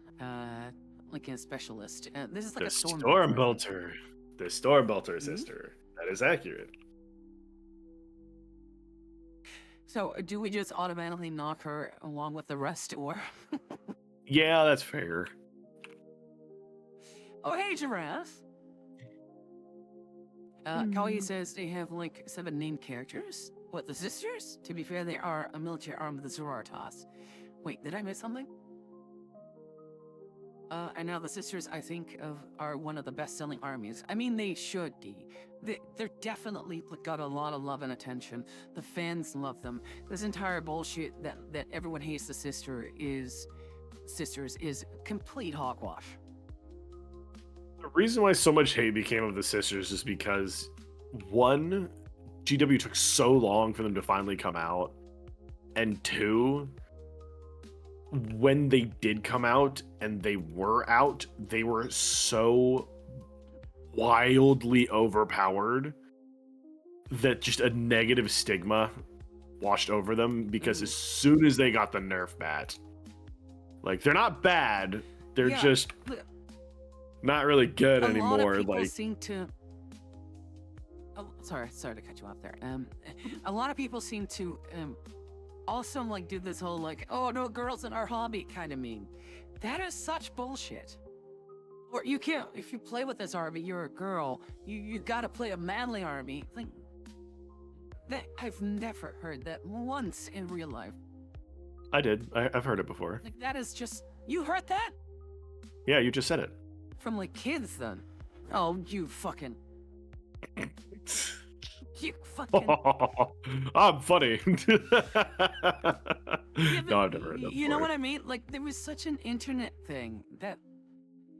Speaker 1: like a specialist. This is like
Speaker 2: The
Speaker 1: a storm
Speaker 2: Stormbolter. The Stormbolter sister. That is accurate.
Speaker 1: So, do we just automatically knock her along with the rest, or?
Speaker 2: Yeah, that's fair.
Speaker 1: Oh, hey, Giraffe. Kawaii says they have like 7 named characters. What, the sisters? To be fair, they are a military arm of the Sororitas. Wait, did I miss something? And now the sisters, I think, are one of the best-selling armies. I mean, they should be. They're definitely got a lot of love and attention. The fans love them. This entire bullshit that everyone hates the sisters is complete hogwash.
Speaker 2: The reason why so much hate became of the sisters is because, one, GW took so long for them to finally come out, and two, when they did come out and they were out, they were so wildly overpowered that just a negative stigma washed over them because as soon as they got the nerf bat, like they're not bad, they're
Speaker 1: Yeah,
Speaker 2: just
Speaker 1: look,
Speaker 2: not really good
Speaker 1: a lot
Speaker 2: anymore.
Speaker 1: of people
Speaker 2: Like
Speaker 1: seem to. Oh, sorry to cut you off there. A lot of people seem to also like do this whole like, oh no, girls in our hobby kind of meme. That is such bullshit. Or you can't, if you play with this army, you're a girl. You gotta play a manly army. Like that, I've never heard that once in real life.
Speaker 2: I did. I've heard it before.
Speaker 1: Like that is just, you heard that
Speaker 2: Yeah, you just said it.
Speaker 1: from like kids then. Oh, you fucking. You fucking.
Speaker 2: I'm funny.
Speaker 1: Yeah,
Speaker 2: No, I've never heard that
Speaker 1: You know
Speaker 2: before.
Speaker 1: what I mean? Like there was such an internet thing that,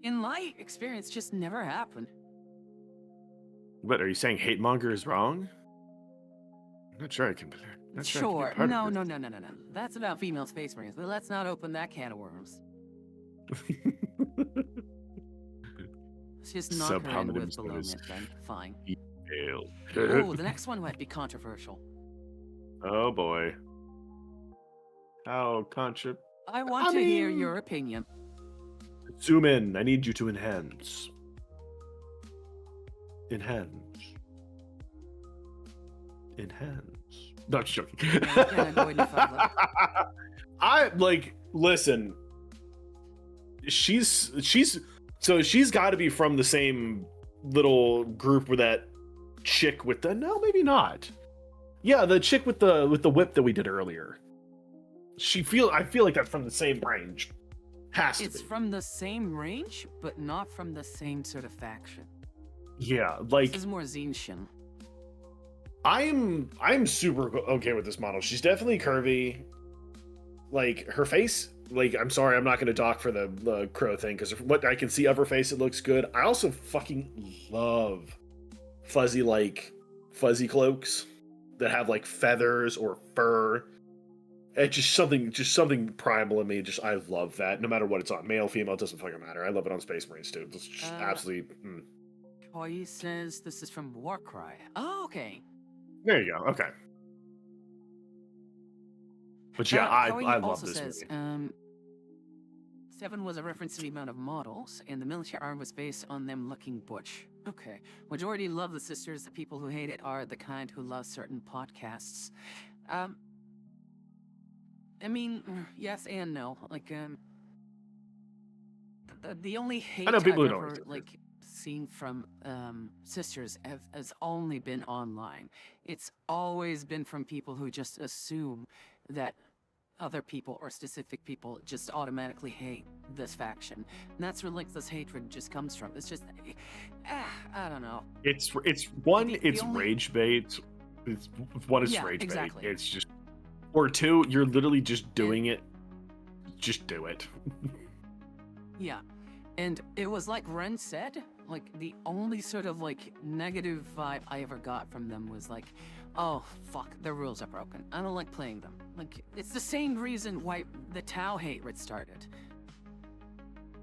Speaker 1: in my experience, just never happened.
Speaker 2: What are you saying? Hate monger is wrong? I'm not sure I can. Not sure I can be
Speaker 1: Sure.
Speaker 2: part of
Speaker 1: No,
Speaker 2: this.
Speaker 1: no. That's about female space marines, but let's not open that can of worms. Let's just knock her in with
Speaker 2: Subhominids
Speaker 1: balloon
Speaker 2: knows.
Speaker 1: it then. Fine.
Speaker 2: Fail.
Speaker 1: Oh, the next one might be controversial.
Speaker 2: Oh boy. How contra?
Speaker 1: I want
Speaker 2: I
Speaker 1: to hear
Speaker 2: mean-
Speaker 1: your opinion.
Speaker 2: Zoom in. I need you to enhance. Enhance. Enhance. No, I'm just joking.
Speaker 1: Yeah, you can't avoid the fuck
Speaker 2: I like. Listen. She's got to be from the same little group where that chick with the no, maybe not. Yeah, the chick with the whip that we did earlier. I feel like that's from the same range. Has to
Speaker 1: It's
Speaker 2: be.
Speaker 1: from the same range, but not from the same sort of faction.
Speaker 2: Yeah,
Speaker 1: This
Speaker 2: like
Speaker 1: is more Xenshin.
Speaker 2: I'm super okay with this model. She's definitely curvy. Like her face, like I'm sorry, I'm not going to talk for the crow thing because what I can see of her face, it looks good. I also fucking love fuzzy cloaks that have like feathers or fur. It's just something primal in me. Just I love that. No matter what it's on, male, female, it doesn't fucking matter. I love it on Space Marines too. It's just absolutely.
Speaker 1: Koi says this is from Warcry. Oh, okay.
Speaker 2: There you go. Okay. But yeah,
Speaker 1: Koi
Speaker 2: I love
Speaker 1: also
Speaker 2: this
Speaker 1: says,
Speaker 2: movie.
Speaker 1: 7 was a reference to the amount of models, and the military arm was based on them looking butch. Okay. Majority love the sisters. The people who hate it are the kind who love certain podcasts. I mean, yes and no. Like, the only hate
Speaker 2: know
Speaker 1: I've
Speaker 2: people who don't
Speaker 1: ever
Speaker 2: like it.
Speaker 1: like seen from sisters has only been online. It's always been from people who just assume that other people or specific people just automatically hate this faction, and that's where like this hatred just comes from. It's just, I don't know.
Speaker 2: It's one,
Speaker 1: the
Speaker 2: it's
Speaker 1: only-
Speaker 2: rage bait. It's one is
Speaker 1: Yeah,
Speaker 2: rage
Speaker 1: exactly.
Speaker 2: bait. It's just, or two, you're literally just doing it. Just do it.
Speaker 1: Yeah, and it was like Ren said, like the only sort of like negative vibe I ever got from them was like, oh fuck, the rules are broken. I don't like playing them. Like it's the same reason why the Tau hatred started.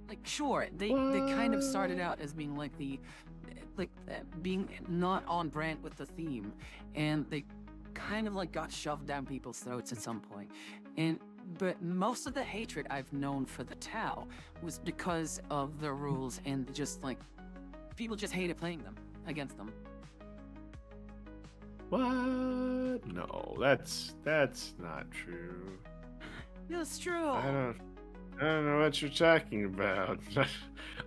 Speaker 1: Like sure, they kind of started out as being like being not on brand with the theme, and they kind of like got shoved down people's throats at some point. But most of the hatred I've known for the Tau was because of the rules and just like people just hated playing them against them.
Speaker 2: What? No, that's not true.
Speaker 1: That's true.
Speaker 2: I don't know what you're talking about.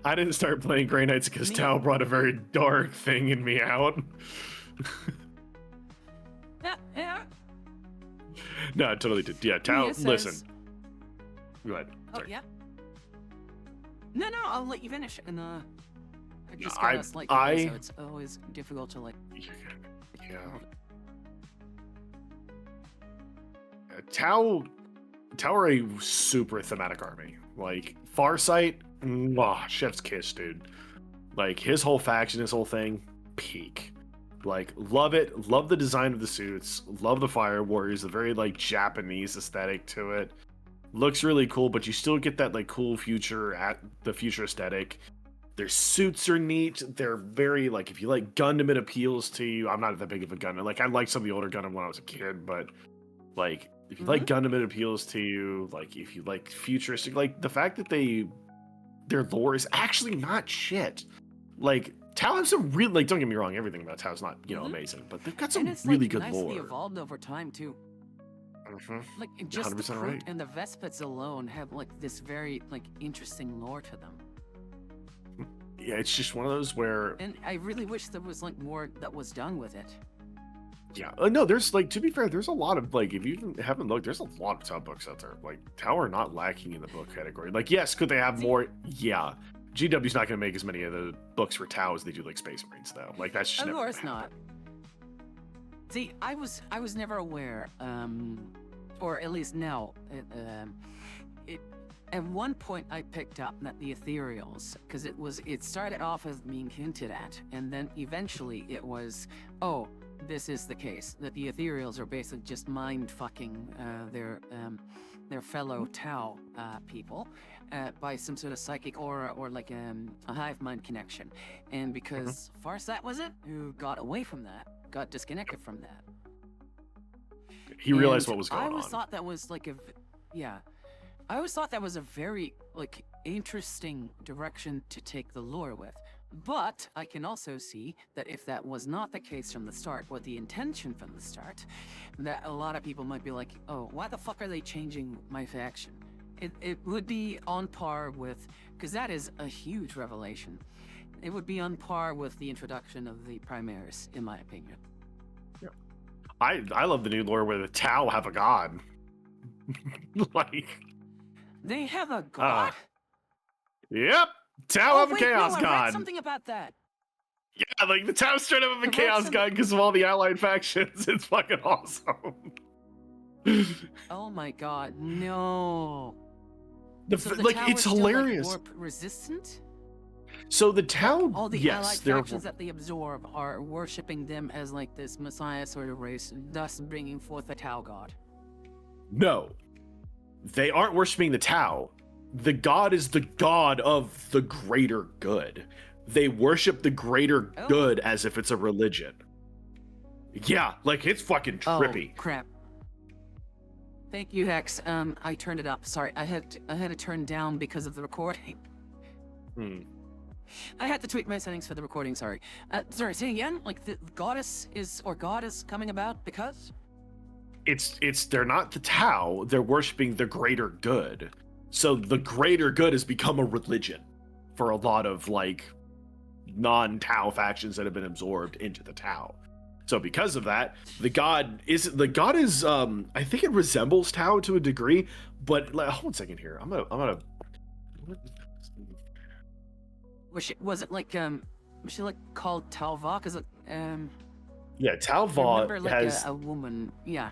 Speaker 2: I didn't start playing Grey Knights because
Speaker 1: Me-
Speaker 2: Tau brought a very dark thing in me out.
Speaker 1: Yeah.
Speaker 2: No, I totally did. Yeah, Tau,
Speaker 1: Mia says-
Speaker 2: listen. Go ahead.
Speaker 1: Oh
Speaker 2: Sorry.
Speaker 1: yeah. No, I'll let you finish. And I just
Speaker 2: I-
Speaker 1: got a slight
Speaker 2: I-
Speaker 1: delay, so it's always difficult to like.
Speaker 2: Yeah. Tau are a super thematic army. Like Farsight, chef's kiss, dude. Like his whole faction, his whole thing, peak. Like love it. Love the design of the suits. Love the Fire Warriors. The very like Japanese aesthetic to it. Looks really cool, but you still get that like cool future aesthetic. Their suits are neat. They're very like if you like Gundam, it appeals to you. I'm not that big of a Gundam. Like I liked some of the older Gundam when I was a kid, but like if you like Gundam, it appeals to you. Like if you like futuristic, like the fact that their lore is actually not shit. Like Tau has some really like don't get me wrong, everything about Tau is not amazing, but they've got some
Speaker 1: and it's
Speaker 2: really
Speaker 1: like
Speaker 2: good
Speaker 1: nicely
Speaker 2: lore.
Speaker 1: evolved over time too.
Speaker 2: Mhm.
Speaker 1: Like just the
Speaker 2: 100%
Speaker 1: Kroot
Speaker 2: right.
Speaker 1: and the Vespets alone have like this very like interesting lore to them.
Speaker 2: Yeah, it's just one of those where
Speaker 1: And I really wish there was like more that was done with it.
Speaker 2: yeah, no, there's like to be fair, there's a lot of like if you haven't looked, there's a lot of Tau books out there. Like Tau are not lacking in the book category. Like yes, could they have more? Yeah, GW's not going to make as many of the books for Tau as they do like Space Marines though. Like that's just
Speaker 1: Of
Speaker 2: never
Speaker 1: course
Speaker 2: gonna
Speaker 1: not. See, I was never aware, or at least now, at one point I picked up that the ethereals, because it started off as being hinted at, and then eventually it was, oh, this is the case, that the ethereals are basically just mind fucking their fellow Tau people by some sort of psychic aura or like a hive mind connection, and because Farsat was it who got away from that, got disconnected from that.
Speaker 2: He realized
Speaker 1: And
Speaker 2: what was going
Speaker 1: I
Speaker 2: on.
Speaker 1: always thought that was like yeah. I always thought that was a very like interesting direction to take the lore with. But I can also see that if that was not the case from the start, or the intention from the start, that a lot of people might be like, oh, why the fuck are they changing my faction? It would be on par with, because that is a huge revelation. It would be on par with the introduction of the Primaris, in my opinion.
Speaker 2: I love the new lore where the Tau have a god. Like,
Speaker 1: They have a god?
Speaker 2: yep, Tau have a
Speaker 1: wait,
Speaker 2: chaos
Speaker 1: no, I
Speaker 2: god.
Speaker 1: read something about that.
Speaker 2: Yeah, like the Tau straight up have a
Speaker 1: read
Speaker 2: chaos
Speaker 1: some-
Speaker 2: god because of all the allied factions. It's fucking awesome.
Speaker 1: Oh my god, no. So the
Speaker 2: like
Speaker 1: Tau
Speaker 2: it's
Speaker 1: are still, like,
Speaker 2: hilarious.
Speaker 1: warp resistant?
Speaker 2: So the Tau,
Speaker 1: All the
Speaker 2: yes,
Speaker 1: allied
Speaker 2: they're
Speaker 1: factions that they absorb are worshipping them as like this messiah sort of race, thus bringing forth a Tau god.
Speaker 2: no, they aren't worshiping the Tau. The god is the god of the greater good. They worship the greater
Speaker 1: Oh.
Speaker 2: good as if it's a religion. Yeah, like it's fucking trippy.
Speaker 1: Oh, crap. Thank you, Hex. I turned it up. Sorry, I had to turn down because of the recording.
Speaker 2: Hmm.
Speaker 1: I had to tweak my settings for the recording. Sorry. Sorry. Say again. Like the goddess is or god is coming about because.
Speaker 2: It's they're not the Tau. They're worshiping the greater good. So the greater good has become a religion for a lot of like non-Tau factions that have been absorbed into the Tau. So because of that, the god is I think it resembles Tau to a degree, but like, hold on a second here. I'm gonna
Speaker 1: Was it like was she like called Talva? Cause
Speaker 2: yeah, Tau
Speaker 1: I
Speaker 2: Va
Speaker 1: remember like
Speaker 2: has
Speaker 1: a woman. Yeah.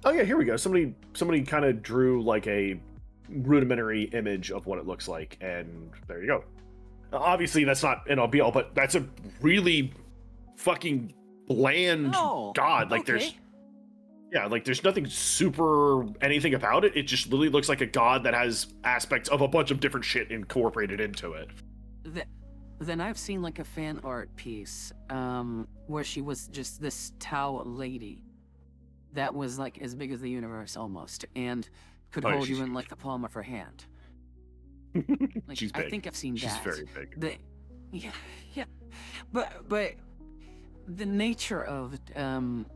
Speaker 2: oh yeah, here we go. Somebody kind of drew like a rudimentary image of what it looks like, and there you go. Obviously, that's not an all be all, but that's a really fucking bland
Speaker 1: Oh,
Speaker 2: god. Like
Speaker 1: okay.
Speaker 2: there's nothing super anything about it. It just literally looks like a god that has aspects of a bunch of different shit incorporated into it.
Speaker 1: Then I've seen like a fan art piece where she was just this Tau lady that was like as big as the universe almost and could
Speaker 2: Oh, yeah,
Speaker 1: hold you
Speaker 2: she's
Speaker 1: in like the palm of her hand. Like,
Speaker 2: She's
Speaker 1: I
Speaker 2: big.
Speaker 1: think I've seen
Speaker 2: She's
Speaker 1: that.
Speaker 2: very big.
Speaker 1: Yeah, but the nature of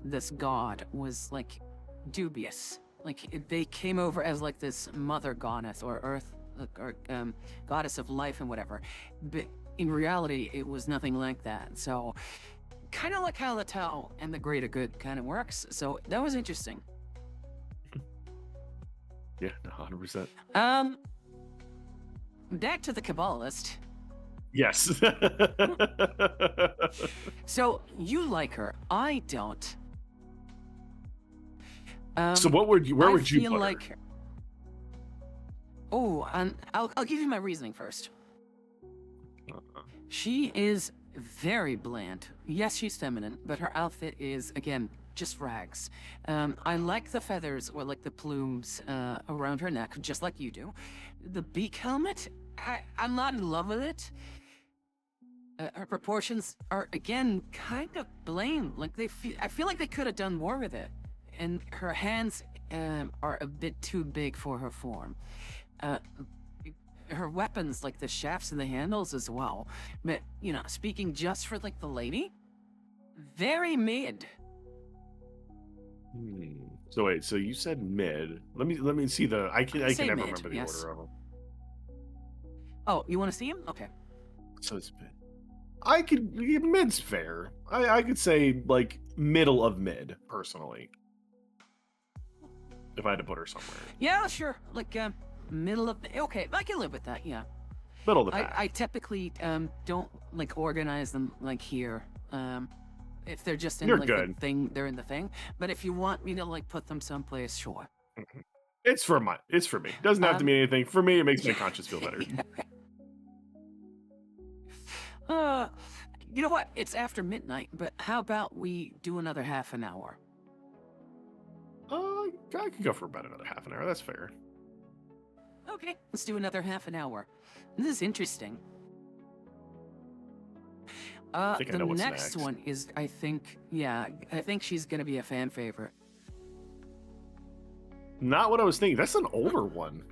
Speaker 1: this god was like dubious. Like they came over as like this mother goddess or earth or goddess of life and whatever, but in reality it was nothing like that. So kind of like how the Tau and the greater good kind of works. So that was interesting.
Speaker 2: Yeah, 100%.
Speaker 1: Back to the Kabbalist.
Speaker 2: Yes.
Speaker 1: So you like her, I don't.
Speaker 2: So where would you
Speaker 1: I
Speaker 2: put
Speaker 1: feel
Speaker 2: her?
Speaker 1: like her. Oh, and I'll give you my reasoning first. She is very bland. Yes, she's feminine, but her outfit is, again, just rags. I like the feathers or like the plumes around her neck, just like you do. The beak helmet, I'm not in love with it. Her proportions are again kind of blame. Like I feel like they could have done more with it, and her hands are a bit too big for her form. Her weapons, like the shafts and the handles as well. But you know, speaking just for like the lady, very mid.
Speaker 2: So wait, so you said mid. Let me see the. I can
Speaker 1: say
Speaker 2: never
Speaker 1: mid,
Speaker 2: remember the
Speaker 1: yes.
Speaker 2: order of them.
Speaker 1: Oh, you want to see him? Okay.
Speaker 2: So it's mid. Mid's fair. I could say like middle of mid personally. If I had to put her somewhere.
Speaker 1: Yeah, sure. Like middle of. Okay, I can live with that. Yeah.
Speaker 2: Middle of the pack.
Speaker 1: I typically don't like organize them like here. If they're just in
Speaker 2: You're
Speaker 1: like
Speaker 2: good.
Speaker 1: the thing, they're in the thing. But if you want me to like put them someplace, sure.
Speaker 2: It's for me. Doesn't have to mean anything. For me, it makes my conscience feel better.
Speaker 1: You know what? It's after midnight, but how about we do another half an hour?
Speaker 2: I could go for about another half an hour. That's fair.
Speaker 1: Okay, let's do another half an hour. This is interesting.
Speaker 2: think I
Speaker 1: The
Speaker 2: know what's
Speaker 1: next
Speaker 2: next.
Speaker 1: one is, I think she's gonna be a fan favorite.
Speaker 2: Not what I was thinking. That's an older one.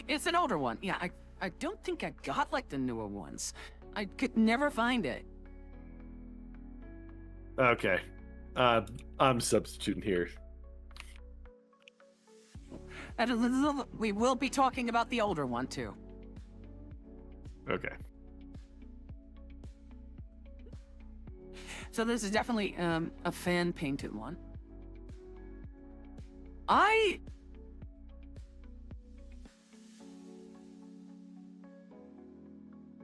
Speaker 1: It's an older one. Yeah, I don't think I got like the newer ones. I could never find it.
Speaker 2: Okay. I'm substituting here.
Speaker 1: And we will be talking about the older one too.
Speaker 2: Okay.
Speaker 1: So this is definitely a fan painted one.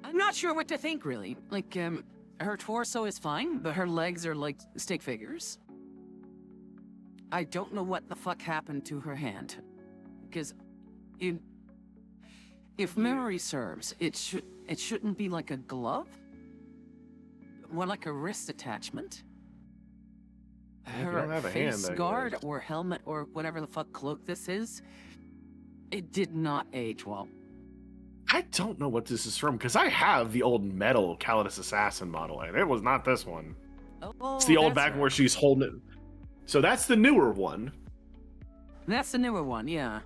Speaker 1: I'm not sure what to think really. Like her torso is fine, but her legs are like stick figures. I don't know what the fuck happened to her hand. Because if memory serves, it shouldn't be like a glove. More like a wrist attachment.
Speaker 2: If you don't
Speaker 1: Her
Speaker 2: have a hand,
Speaker 1: face
Speaker 2: then
Speaker 1: guard
Speaker 2: yes.
Speaker 1: or helmet or whatever the fuck cloak this is, it did not age well.
Speaker 2: I don't know what this is from because I have the old metal Calidus Assassin model, and it was not this one.
Speaker 1: Oh,
Speaker 2: It's the old
Speaker 1: that's
Speaker 2: back
Speaker 1: right.
Speaker 2: where she's holding it. So that's the newer one.
Speaker 1: That's the newer one, yeah.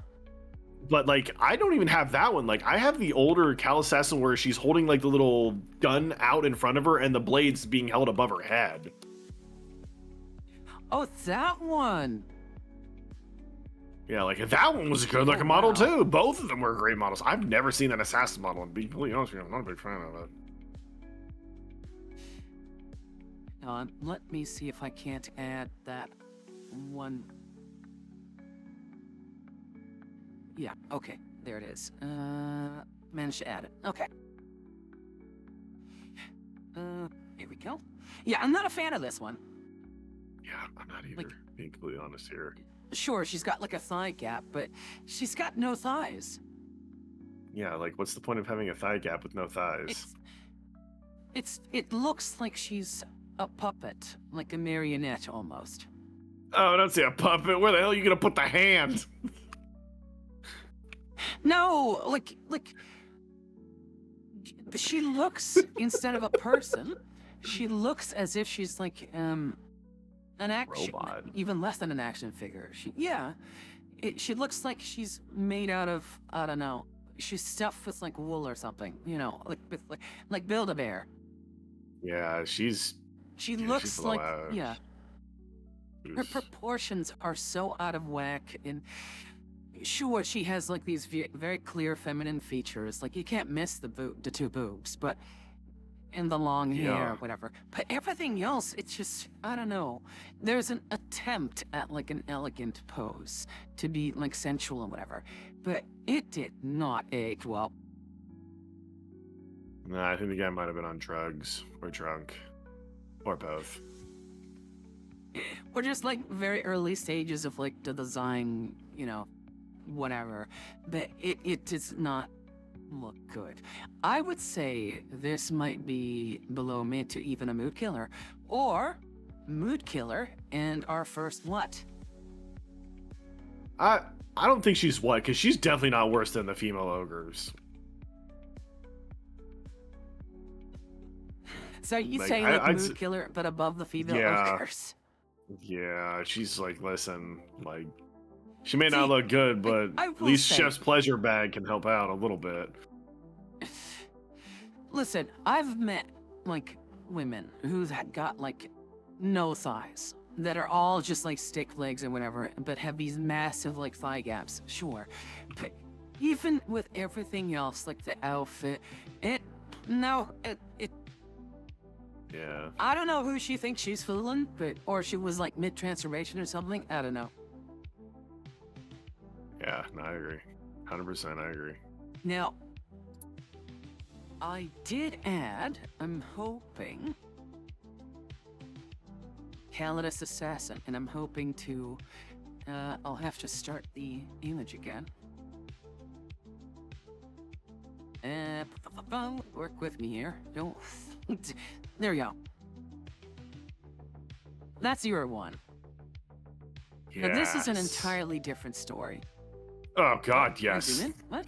Speaker 2: But like, I don't even have that one. Like, I have the older Cal Assassin where she's holding like the little gun out in front of her, and the blade's being held above her head.
Speaker 1: Oh, that one.
Speaker 2: Yeah, like that one was a good looking
Speaker 1: Oh,
Speaker 2: model
Speaker 1: wow.
Speaker 2: too. Both of them were great models. I've never seen an assassin model, and to be completely honest with you, I'm not a big fan of it.
Speaker 1: Let me see if I can't add that one. Yeah, okay, there it is. Managed to add it. Okay. Here we go. Yeah, I'm not a fan of this one.
Speaker 2: Yeah, I'm not either.
Speaker 1: Like-
Speaker 2: Being completely honest here.
Speaker 1: Sure, she's got like a thigh gap, but she's got no thighs.
Speaker 2: Yeah, like what's the point of having a thigh gap with no thighs?
Speaker 1: It looks like she's a puppet, like a marionette almost.
Speaker 2: Oh, don't say a puppet. Where the hell are you gonna put the hand?
Speaker 1: No, like she looks instead of a person, she looks as if she's like an action,
Speaker 2: Robot.
Speaker 1: even less than an action figure. She looks like she's made out of, I don't know, she's stuffed with like wool or something, you know, like Build-A-Bear.
Speaker 2: Yeah, she's
Speaker 1: She
Speaker 2: Yeah,
Speaker 1: looks
Speaker 2: she's
Speaker 1: like,
Speaker 2: low.
Speaker 1: yeah, her
Speaker 2: oof.
Speaker 1: proportions are so out of whack. And sure, she has like these very clear feminine features. Like you can't miss the two boobs, but and the long hair,
Speaker 2: Yeah.
Speaker 1: whatever. But everything else, it's just, I don't know. There's an attempt at like an elegant pose to be like sensual and whatever, but it did not age well.
Speaker 2: Nah, I think the guy might have been on drugs or drunk, or both.
Speaker 1: We're just like very early stages of like the design, you know, whatever. But it does not look good. I would say this might be below mid to even a mood killer, or mood killer and our first what?
Speaker 2: I don't think she's what, because she's definitely not worse than the female ogres.
Speaker 1: So you
Speaker 2: Like,
Speaker 1: say
Speaker 2: I-
Speaker 1: like
Speaker 2: I'd
Speaker 1: mood
Speaker 2: s-
Speaker 1: killer, but above the female
Speaker 2: Yeah.
Speaker 1: ogres.
Speaker 2: Yeah, she's like, listen, like, she may
Speaker 1: See,
Speaker 2: not look good, but
Speaker 1: I
Speaker 2: at
Speaker 1: will
Speaker 2: least
Speaker 1: say-
Speaker 2: Chef's Pleasure Bag can help out a little bit.
Speaker 1: Listen, I've met like women who've got like no thighs that are all just like stick legs and whatever, but have these massive like thigh gaps. Sure, but even with everything else, like the outfit, it
Speaker 2: Yeah.
Speaker 1: I don't know who she thinks she's fooling, but or she was like mid-transformation or something. I don't know.
Speaker 2: Yeah, no, I agree. 100% I agree.
Speaker 1: Now, I did add, I'm hoping, Calidus Assassin, and I'm hoping to, I'll have to start the image again. Work with me here. Don't. There we go. That's your one. Now, this is an
Speaker 2: Yes.
Speaker 1: entirely different story.
Speaker 2: Oh, God,
Speaker 1: Wait,
Speaker 2: yes.
Speaker 1: zoom in? What?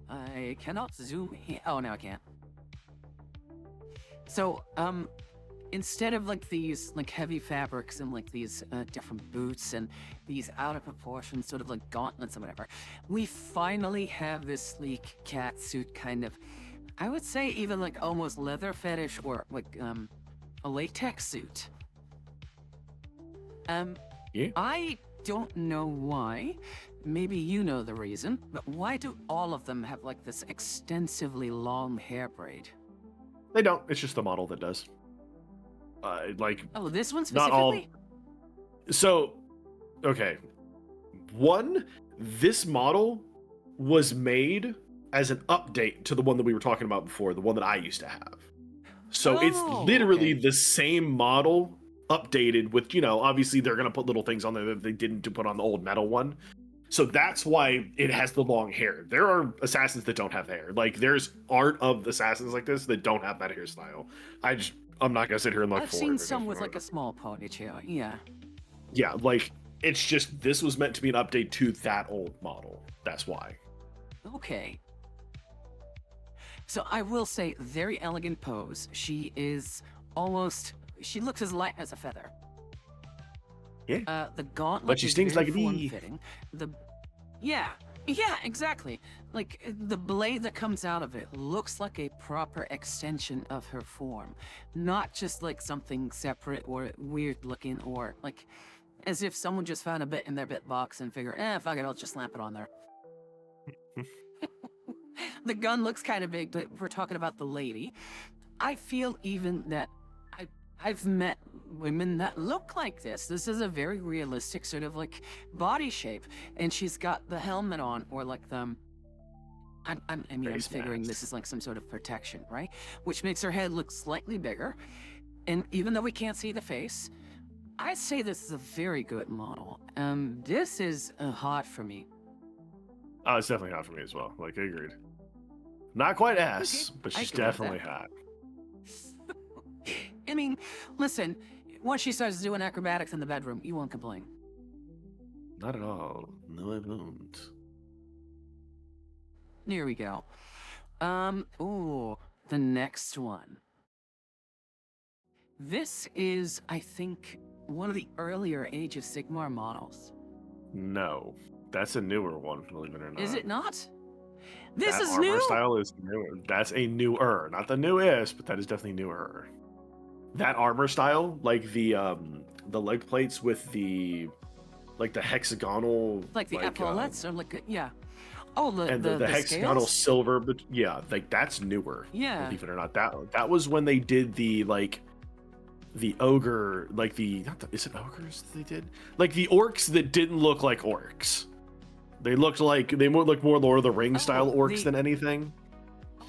Speaker 1: I cannot zoom in. Oh, now I can. So, instead of like these like heavy fabrics and like these different boots and these out of proportion sort of like gauntlets and whatever, we finally have this sleek cat suit kind of, I would say even like almost leather fetish or like a latex suit.
Speaker 2: Yeah.
Speaker 1: I don't know why. Maybe you know the reason, but why do all of them have like this extensively long hair braid?
Speaker 2: They don't. It's just the model that does. Like,
Speaker 1: Oh, this one
Speaker 2: not all.
Speaker 1: specifically?
Speaker 2: So, okay. One, this model was made as an update to the one that we were talking about before, the one that I used to have. So it's
Speaker 1: Oh,
Speaker 2: literally
Speaker 1: okay.
Speaker 2: the same model updated with, obviously they're going to put little things on there that they didn't to put on the old metal one. So that's why it has the long hair. There are assassins that don't have hair. Like, there's art of assassins like this that don't have that hairstyle. I'm not going to sit here and look
Speaker 1: I've
Speaker 2: for it.
Speaker 1: seen
Speaker 2: because,
Speaker 1: some with like a small ponytail. Yeah.
Speaker 2: Yeah, like, it's just, this was meant to be an update to that old model. That's why.
Speaker 1: Okay. So I will say, very elegant pose. She is almost. She looks as light as a feather.
Speaker 2: Yeah.
Speaker 1: The gauntlet
Speaker 2: But she
Speaker 1: is
Speaker 2: stings
Speaker 1: very
Speaker 2: like a bee.
Speaker 1: form-fitting. Yeah, exactly. Like the blade that comes out of it looks like a proper extension of her form, not just like something separate or weird looking or like as if someone just found a bit in their bit box and figured, fuck it, I'll just slap it on there. The gun looks kind of big, but we're talking about the lady. I feel even that I've met women that look like this. This is a very realistic sort of like body shape, and she's got the helmet on, or like the. I'm
Speaker 2: Face
Speaker 1: figuring
Speaker 2: mask.
Speaker 1: this is like some sort of protection, right? Which makes her head look slightly bigger, and even though we can't see the face, I'd say this is a very good model. This is hot for me.
Speaker 2: Oh, it's definitely hot for me as well. Like, I agreed. Not quite ass,
Speaker 1: Okay,
Speaker 2: but
Speaker 1: I
Speaker 2: she's
Speaker 1: agree with
Speaker 2: definitely
Speaker 1: that.
Speaker 2: hot.
Speaker 1: I mean, listen, once she starts doing acrobatics in the bedroom, you won't complain.
Speaker 2: Not at all. No, I won't.
Speaker 1: Here we go. Ooh, the next one. This is, I think, one of the earlier Age of Sigmar models.
Speaker 2: No. That's a newer one, believe it or not.
Speaker 1: Is it not? This
Speaker 2: that
Speaker 1: is
Speaker 2: armor
Speaker 1: new?
Speaker 2: style is newer. That's a newer. Not the newest, but that is definitely newer. That armor style, like the leg plates with the hexagonal,
Speaker 1: Like the epaulets or like, yeah. Oh,
Speaker 2: and the hexagonal
Speaker 1: scales?
Speaker 2: silver, but yeah, like that's newer.
Speaker 1: Yeah.
Speaker 2: Believe it or not, that was when they did the ogre, like is it ogres they did? Like the orcs that didn't look like orcs. They looked more Lord of the Rings style orcs than anything.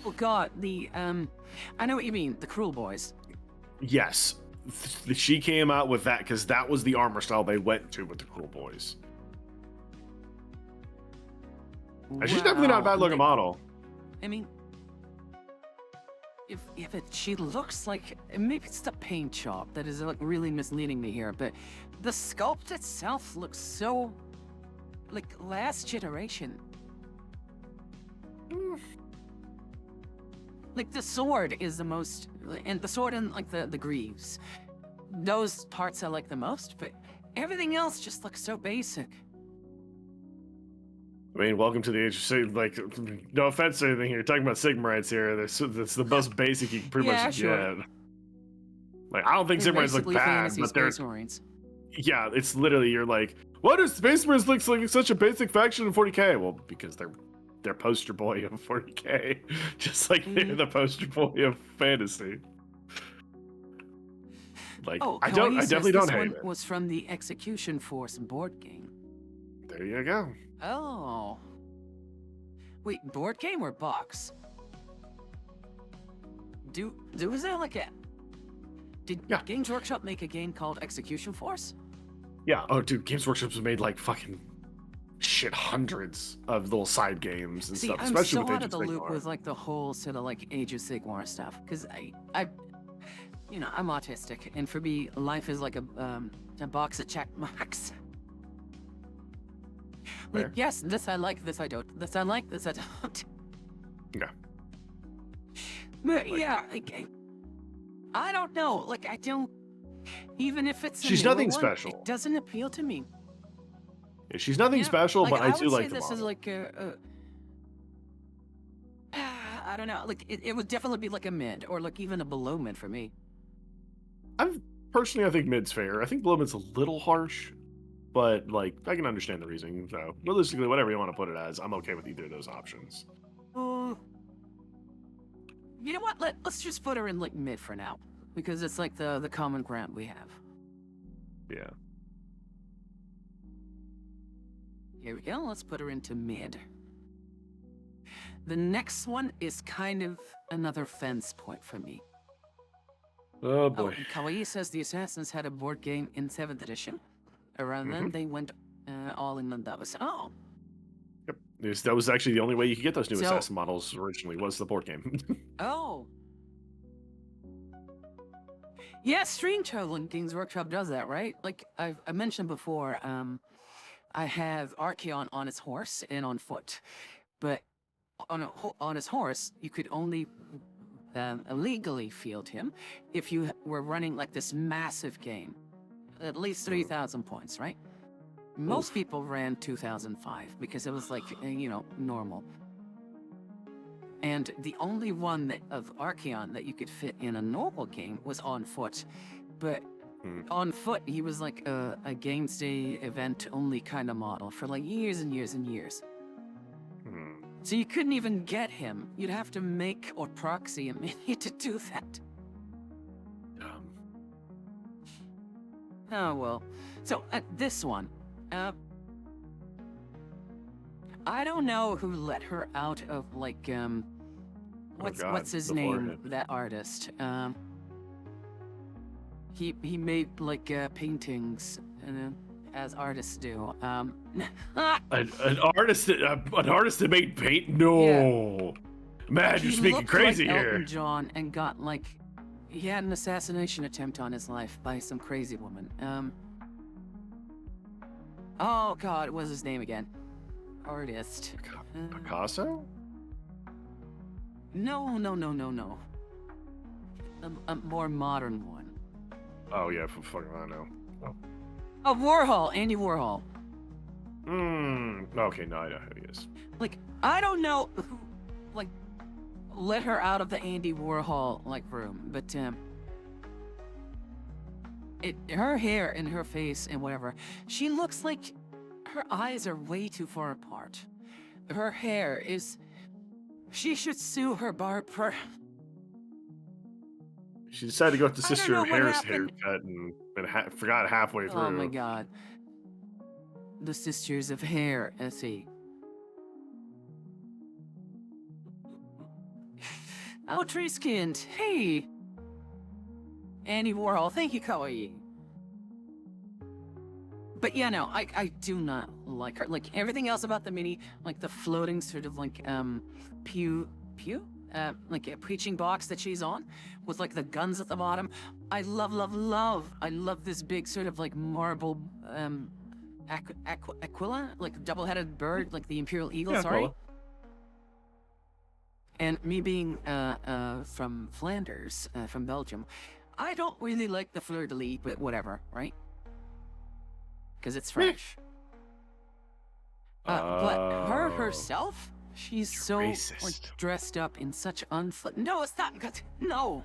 Speaker 1: Oh god, I know what you mean, the Cruel Boys.
Speaker 2: Yes, she came out with that because that was the armor style they went to with the Cruel Boys. And she's definitely not a bad looking model.
Speaker 1: I mean, she looks like, maybe it's the paint job that is like really misleading me here, but the sculpt itself looks so like last generation. Like the sword is the most, and the sword and like the greaves. Those parts I like the most, but everything else just looks so basic.
Speaker 2: I mean, welcome to the age of like. No offense or anything here. You're talking about Sigmarites here. That's the most basic you can pretty
Speaker 1: Yeah,
Speaker 2: much
Speaker 1: sure.
Speaker 2: get. Like, I don't think
Speaker 1: They're
Speaker 2: Sigmarites look
Speaker 1: basically
Speaker 2: bad,
Speaker 1: fantasy
Speaker 2: but they're
Speaker 1: Space Marines.
Speaker 2: yeah. It's literally you're like, what does Space Marines looks like such a basic faction in 40k? Well, because they're poster boy of 40k, just like they're the poster boy of fantasy. Like,
Speaker 1: Oh,
Speaker 2: I
Speaker 1: Kawaii says
Speaker 2: definitely don't
Speaker 1: this
Speaker 2: hate
Speaker 1: one
Speaker 2: it.
Speaker 1: was from the Execution Force board game.
Speaker 2: There you go.
Speaker 1: Oh. Wait, board game or box? Was there like a... Did
Speaker 2: Yeah.
Speaker 1: Games Workshop make a game called Execution Force?
Speaker 2: Yeah. Oh, dude, Games Workshop's made like fucking shit hundreds of little side games and
Speaker 1: See,
Speaker 2: stuff,
Speaker 1: I'm
Speaker 2: especially
Speaker 1: so
Speaker 2: with
Speaker 1: out
Speaker 2: Age
Speaker 1: of
Speaker 2: of
Speaker 1: the loop
Speaker 2: Sigmar.
Speaker 1: with like the whole sort of like Age of Sigmar stuff, because you know, I'm autistic, and for me, life is like a box of check marks. Like,
Speaker 2: Fair.
Speaker 1: yes, this I like, this I don't. This I like, this I don't.
Speaker 2: Yeah.
Speaker 1: But yeah, like, I don't know. Like, I don't. Even if it's a
Speaker 2: She's
Speaker 1: newer
Speaker 2: nothing
Speaker 1: one,
Speaker 2: special.
Speaker 1: it doesn't appeal to me.
Speaker 2: Yeah, she's nothing
Speaker 1: Yeah,
Speaker 2: special,
Speaker 1: like,
Speaker 2: but I
Speaker 1: would
Speaker 2: do
Speaker 1: say
Speaker 2: like the
Speaker 1: this is
Speaker 2: model.
Speaker 1: like I don't know. Like, it would definitely be like a mid, or like even a below mid for me.
Speaker 2: I think mid's fair. I think below mid's a little harsh, but like I can understand the reasoning. So realistically, whatever you want to put it as, I'm okay with either of those options.
Speaker 1: You know what? Let's just put her in like mid for now, because it's like the common ground we have.
Speaker 2: Yeah.
Speaker 1: Here we go. Let's put her into mid. The next one is kind of another fence point for me.
Speaker 2: Oh
Speaker 1: Oh,
Speaker 2: boy.
Speaker 1: and Kawaii says the Assassins had a board game in 7th edition. Around then, they went all in on that. Oh,
Speaker 2: Yep. That was actually the only way you could get those new
Speaker 1: So-
Speaker 2: assassin models originally was the board game.
Speaker 1: oh. Yeah, Stream Traveling Games Workshop does that, right? Like I mentioned before, I have Archeon on his horse and on foot, but on his horse, you could only illegally field him if you were running like this massive game, at least 3,000 points, right? Most people ran 2005 because it was like, you know, normal. And the only one of Archeon that you could fit in a normal game was on foot. But on foot, he was like a games day event only kind of model for like years and years and years. So you couldn't even get him. You'd have to make or proxy a mini to do that. Oh, well. So, this one. I don't know who let her out of, like, what's his
Speaker 2: the
Speaker 1: name?
Speaker 2: forehead.
Speaker 1: That artist. He made, like, paintings, as artists do.
Speaker 2: An artist that made paint? No. Man, you're
Speaker 1: He
Speaker 2: speaking
Speaker 1: looked
Speaker 2: crazy
Speaker 1: like
Speaker 2: here.
Speaker 1: Elton John and got, like, he had an assassination attempt on his life by some crazy woman. Oh God, what's his name again? Artist.
Speaker 2: Picasso?
Speaker 1: No. A more modern one.
Speaker 2: Oh yeah, fucking I know.
Speaker 1: Oh, Warhol, Andy Warhol.
Speaker 2: Okay, no, I know who he is.
Speaker 1: Like, I don't know who, like, let her out of the Andy Warhol, like, room, but, her hair and her face and whatever, she looks like her eyes are way too far apart. Her hair is... She should sue her barber.
Speaker 2: She decided to go with the
Speaker 1: I don't
Speaker 2: Sister
Speaker 1: know
Speaker 2: of
Speaker 1: what
Speaker 2: Hair's
Speaker 1: happened.
Speaker 2: haircut and forgot halfway through.
Speaker 1: Oh my God. The Sisters of Hair, S.E. Oh, Tree Skinned. Hey! Andy Warhol. Thank you, Kawaii. But yeah, no, I do not like her. Like, everything else about the mini, like the floating sort of like, like a preaching box that she's on with like the guns at the bottom. I love this big sort of like marble, aquila, like double-headed bird, like the Imperial Eagle,
Speaker 2: Yeah,
Speaker 1: sorry.
Speaker 2: Aquila.
Speaker 1: And me being from Flanders, from Belgium, I don't really like the fleur de lis, but whatever, right? Because it's
Speaker 2: Meh.
Speaker 1: French. But her
Speaker 2: Oh.
Speaker 1: herself, she's
Speaker 2: You're
Speaker 1: so like,
Speaker 2: racist.
Speaker 1: dressed up in such No, it's not. No.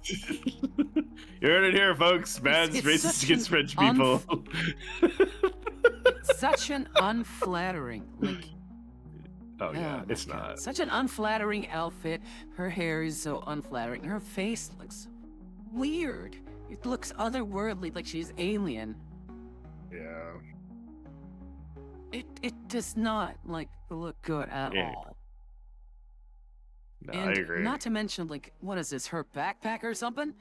Speaker 2: You heard it here, folks. Man's
Speaker 1: it's
Speaker 2: racist
Speaker 1: such
Speaker 2: against
Speaker 1: an
Speaker 2: French people.
Speaker 1: Such an unflattering, like.
Speaker 2: Oh yeah,
Speaker 1: my
Speaker 2: it's
Speaker 1: God.
Speaker 2: not.
Speaker 1: Such an unflattering outfit. Her hair is so unflattering. Her face looks weird. It looks otherworldly, like she's alien.
Speaker 2: Yeah.
Speaker 1: It does not like look good at
Speaker 2: Yeah.
Speaker 1: all.
Speaker 2: No,
Speaker 1: And
Speaker 2: I agree.
Speaker 1: not to mention, like, what is this? Her backpack or something?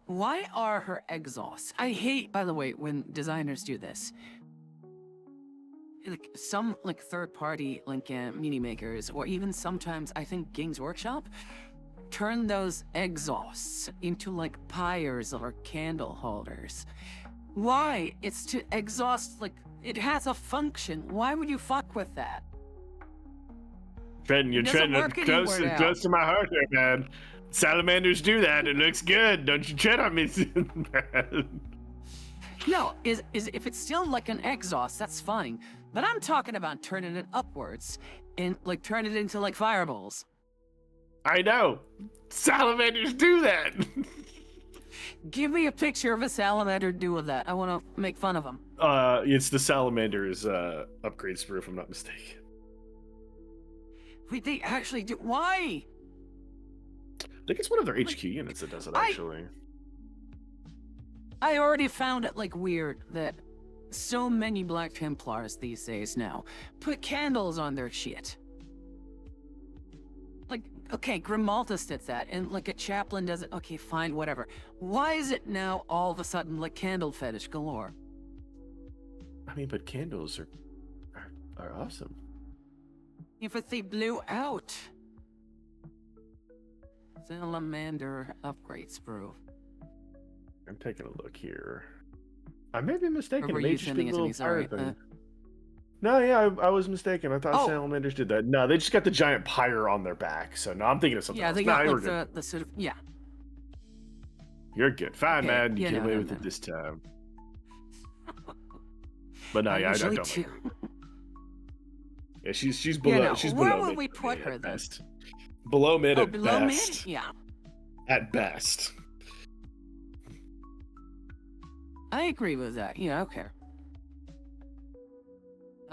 Speaker 1: Why are her exhausts? I hate, by the way, when designers do this. Like some like third-party like mini makers, or even sometimes I think Games Workshop, turn those exhausts into like pyres or candle holders. Why? It's to exhaust, like, it has a function. Why would you fuck with that?
Speaker 2: Trenton, you're
Speaker 1: doesn't
Speaker 2: treading
Speaker 1: work
Speaker 2: close,
Speaker 1: anywhere now.
Speaker 2: close to my heart there, man. Salamanders do that. It looks good. Don't you tread on me, man.
Speaker 1: No, is if it's still like an exhaust, that's fine. But I'm talking about turning it upwards and like turn it into like fireballs.
Speaker 2: I know. Salamanders do that.
Speaker 1: Give me a picture of a salamander doing that. I want to make fun of them.
Speaker 2: It's the Salamander's upgrade sprue, if I'm not mistaken.
Speaker 1: Wait, they actually do. Why?
Speaker 2: I think it's one of their HQ units that does it, actually.
Speaker 1: I already found it like weird that so many Black Templars these days now put candles on their shit. Like, okay, Grimaltus did that, and like a chaplain does it. Okay, fine, whatever. Why is it now all of a sudden like candle fetish galore?
Speaker 2: I mean, but candles are awesome.
Speaker 1: If they blew out. Salamander upgrade sprue.
Speaker 2: I'm taking a look here. I may be mistaken.
Speaker 1: Or were
Speaker 2: It may
Speaker 1: you
Speaker 2: just be
Speaker 1: sending
Speaker 2: a
Speaker 1: it to
Speaker 2: little
Speaker 1: me? Sorry.
Speaker 2: pirate thing. No, yeah, I was mistaken. I thought
Speaker 1: Oh.
Speaker 2: Salamanders did that. No, they just got the giant pyre on their back. So no, I'm thinking of something
Speaker 1: Yeah,
Speaker 2: else.
Speaker 1: they
Speaker 2: Nah,
Speaker 1: got
Speaker 2: you were
Speaker 1: like
Speaker 2: good.
Speaker 1: the sort of yeah.
Speaker 2: You're good. Fine,
Speaker 1: Okay,
Speaker 2: man. You
Speaker 1: yeah,
Speaker 2: get
Speaker 1: no,
Speaker 2: away
Speaker 1: no,
Speaker 2: with
Speaker 1: no.
Speaker 2: it this time. But no, yeah, I
Speaker 1: usually
Speaker 2: don't
Speaker 1: do.
Speaker 2: like her. Yeah, she's below.
Speaker 1: Yeah, no.
Speaker 2: She's
Speaker 1: Where
Speaker 2: below
Speaker 1: would
Speaker 2: mid
Speaker 1: we
Speaker 2: for
Speaker 1: put
Speaker 2: me
Speaker 1: her
Speaker 2: at
Speaker 1: then?
Speaker 2: best. Below mid
Speaker 1: Oh,
Speaker 2: at
Speaker 1: below
Speaker 2: best.
Speaker 1: mid? Yeah.
Speaker 2: At best.
Speaker 1: I agree with that. Yeah, okay.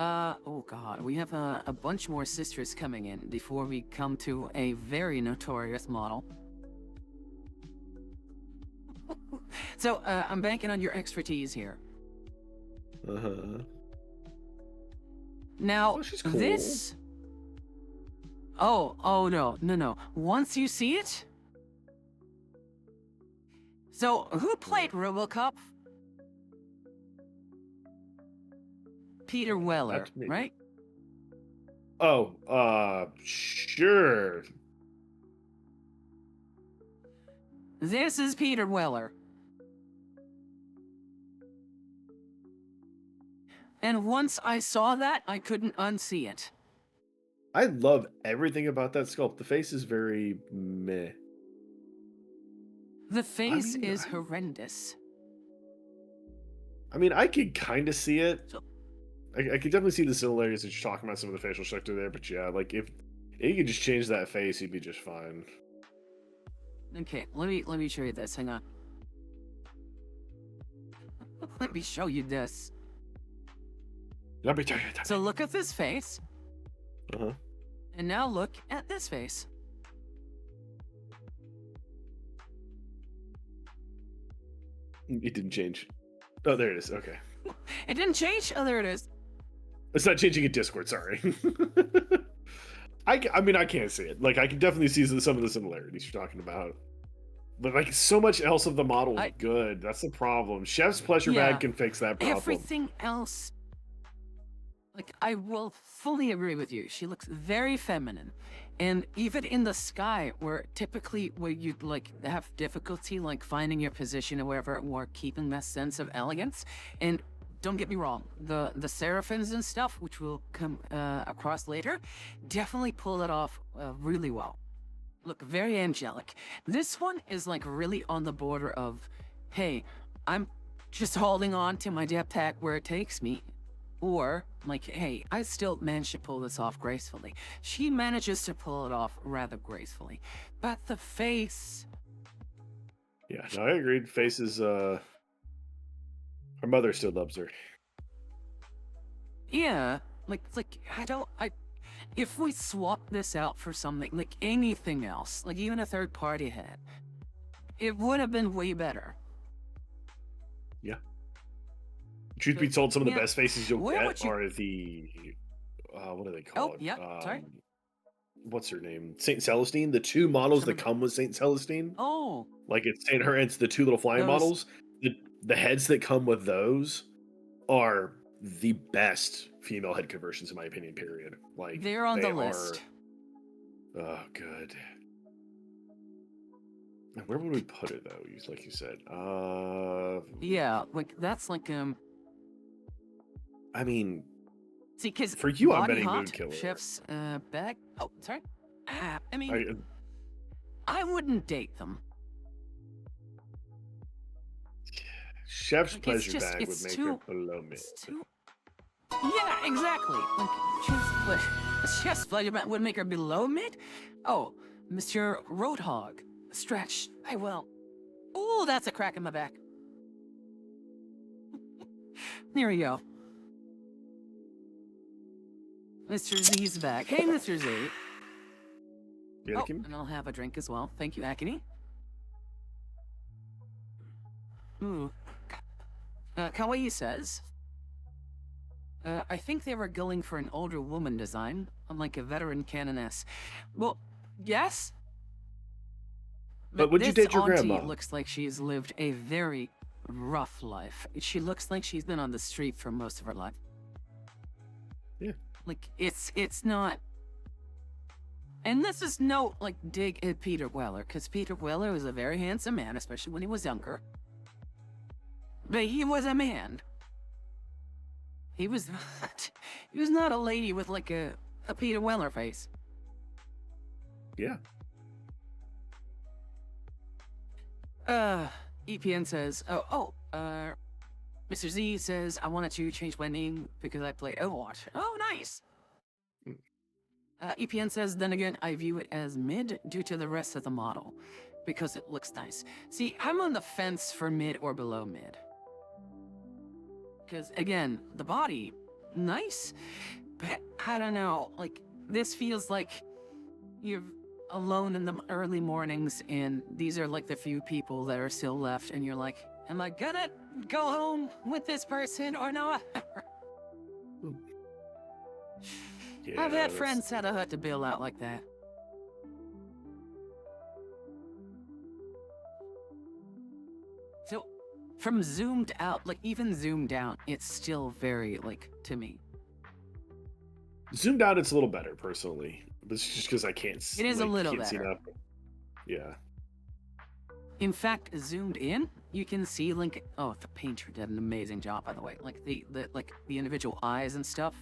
Speaker 1: Oh god, we have a bunch more sisters coming in before we come to a very notorious model. So, I'm banking on your expertise here.
Speaker 2: Uh-huh.
Speaker 1: Now,
Speaker 2: Oh, she's cool.
Speaker 1: this... Oh, no. Once you see it... So, who played RoboCop? Peter Weller,
Speaker 2: That's me.
Speaker 1: right?
Speaker 2: Oh, sure.
Speaker 1: This is Peter Weller. And once I saw that, I couldn't unsee it.
Speaker 2: I love everything about that sculpt. The face is very meh.
Speaker 1: The face
Speaker 2: mean,
Speaker 1: is horrendous.
Speaker 2: I mean, I could kind of see it.
Speaker 1: So-
Speaker 2: I could definitely see the similarities that you're talking about, some of the facial structure there. But yeah, like if he could just change that face, he'd be just fine.
Speaker 1: Okay, let me show you this. Hang on. Let me show you this.
Speaker 2: Let me tell you that.
Speaker 1: So look at this face,
Speaker 2: Uh-huh.
Speaker 1: and now look at this face.
Speaker 2: It didn't change. Oh, there it is. Okay.
Speaker 1: It didn't change. Oh, there it is.
Speaker 2: It's not changing in Discord, sorry. I mean, I can't see it. Like, I can definitely see some of the similarities you're talking about. But, like, so much else of the model is good. That's the problem. Chef's Pleasure
Speaker 1: Yeah.
Speaker 2: Bag can fix that problem.
Speaker 1: Everything else, like, I will fully agree with you. She looks very feminine. And even in the sky, where typically where you'd like have difficulty like finding your position or wherever, or keeping that sense of elegance. And don't get me wrong, the seraphims and stuff, which we'll come across later, definitely pull it off really well. look very angelic. This one is like really on the border of, hey, I'm just holding on to my jetpack where it takes me. Or, like, hey, I still managed to pull this off gracefully. She manages to pull it off rather gracefully. But the face.
Speaker 2: Yeah, no, I agreed. Face is, her mother still loves her.
Speaker 1: Yeah, if we swap this out for something, like anything else, like even a third party head, it would have been way better.
Speaker 2: Yeah. Truth be told, some of the
Speaker 1: Yeah.
Speaker 2: best faces you'll
Speaker 1: Where
Speaker 2: get
Speaker 1: would you-
Speaker 2: are the, what do they call
Speaker 1: Oh,
Speaker 2: it?
Speaker 1: yeah, sorry.
Speaker 2: What's her name? Saint Celestine. The two models that come with Saint Celestine.
Speaker 1: Oh,
Speaker 2: Like it's Saint her, it's the two little flying
Speaker 1: Those-
Speaker 2: models. The heads that come with those are the best female head conversions in my opinion. Period. Like
Speaker 1: they're on
Speaker 2: they
Speaker 1: the list.
Speaker 2: Oh, good. And where would we put it though? Like you said.
Speaker 1: Yeah, like that's like
Speaker 2: I mean,
Speaker 1: see, because
Speaker 2: for you, I'm
Speaker 1: Body
Speaker 2: betting
Speaker 1: Hot,
Speaker 2: Mood Killer.
Speaker 1: Chef's bag. Oh, sorry. I mean,
Speaker 2: I,
Speaker 1: I wouldn't date them.
Speaker 2: Chef's
Speaker 1: Like,
Speaker 2: pleasure
Speaker 1: it's
Speaker 2: bag would
Speaker 1: it's
Speaker 2: make
Speaker 1: too-
Speaker 2: her below mid.
Speaker 1: It's too. Yeah, exactly. Like chef's pleasure bag would make her below mid. Oh, Mr. Roadhog, stretch. I will. Oh, that's a crack in my back. There we go. Mr. Z's back. Hey, Mr. Z.
Speaker 2: Yeah,
Speaker 1: Oh,
Speaker 2: Kim?
Speaker 1: and I'll have a drink as well. Thank you, Akini. Ooh. Kawaii says, I think they were going for an older woman design, unlike a veteran canoness. Well, yes.
Speaker 2: But would you
Speaker 1: this
Speaker 2: date your
Speaker 1: auntie
Speaker 2: grandma?
Speaker 1: looks like she's lived a very rough life. She looks like she's been on the street for most of her life.
Speaker 2: Yeah.
Speaker 1: Like, it's not... And this is no, like, dig at Peter Weller, because Peter Weller was a very handsome man, especially when he was younger. But he was a man. He was not... He was not a lady with, like, a Peter Weller face.
Speaker 2: Yeah.
Speaker 1: EPN says, Mr. Z says, I wanted to change my name because I played Overwatch. Oh, nice. EPN says, then again, I view it as mid due to the rest of the model because it looks nice. See, I'm on the fence for mid or below mid. Because, again, the body, nice, but I don't know, like, this feels like you're alone in the early mornings and these are like the few people that are still left and you're like, am I gonna go home with this person or not?
Speaker 2: Yeah,
Speaker 1: I've had
Speaker 2: that's-
Speaker 1: friends had a hut to bill out like that. So, from zoomed out, like even zoomed down, it's still very, like, to me.
Speaker 2: Zoomed out, it's a little better personally. But it's just because I can't.
Speaker 1: It is a little
Speaker 2: can't see
Speaker 1: better.
Speaker 2: enough. Yeah.
Speaker 1: In fact, zoomed in, you can see, like, oh, the painter did an amazing job, by the way. Like the individual eyes and stuff.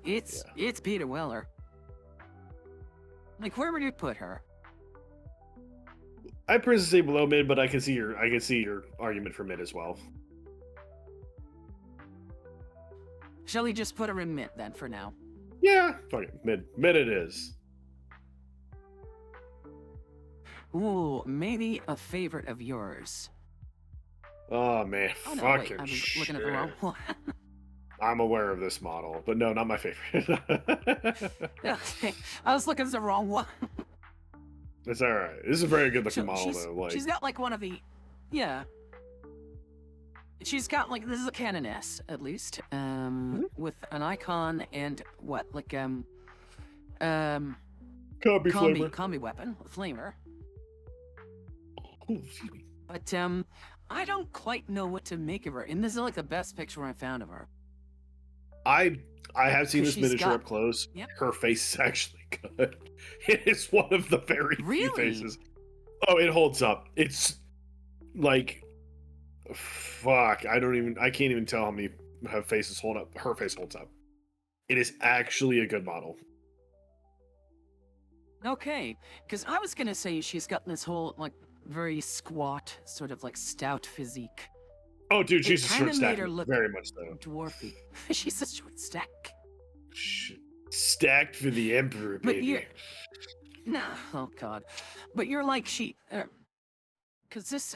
Speaker 1: It's Peter Weller. Like, where would you put her?
Speaker 2: I personally say below mid, but I can see your argument for mid as well.
Speaker 1: Shall we just put her in mid then for now?
Speaker 2: Yeah, fuck it, mid it is.
Speaker 1: Ooh, maybe a favorite of yours.
Speaker 2: Oh man,
Speaker 1: Oh no,
Speaker 2: fucking
Speaker 1: wait, I was
Speaker 2: shit.
Speaker 1: looking at the wrong one.
Speaker 2: I'm aware of this model, but no, not my favorite.
Speaker 1: Okay, I was looking at the wrong one.
Speaker 2: It's all right. This is a very good looking model
Speaker 1: she's,
Speaker 2: though. Like,
Speaker 1: she's got like one of the, yeah. She's got like, this is a canoness at least, with an icon and what, like
Speaker 2: combi flavor.
Speaker 1: combi weapon, flamer.
Speaker 2: Oh, excuse me.
Speaker 1: But I don't quite know what to make of her, and this is like the best picture I found of her.
Speaker 2: I have seen
Speaker 1: 'Cause
Speaker 2: this
Speaker 1: she's
Speaker 2: miniature
Speaker 1: got-
Speaker 2: up close.
Speaker 1: Yep.
Speaker 2: Her face is actually good. It is one of the very few
Speaker 1: Really?
Speaker 2: faces. Oh, it holds up. It's like, fuck. I can't even tell how many her faces hold up. Her face holds up. It is actually a good model.
Speaker 1: Okay, because I was gonna say she's got this whole like very squat, sort of like stout physique.
Speaker 2: Oh, dude,
Speaker 1: It
Speaker 2: she's a
Speaker 1: kind
Speaker 2: short
Speaker 1: of made
Speaker 2: stack,
Speaker 1: her look
Speaker 2: very much so.
Speaker 1: dwarfy. She's a short stack.
Speaker 2: Stacked for the emperor,
Speaker 1: But
Speaker 2: baby.
Speaker 1: you, nah, oh god. But you're like because this,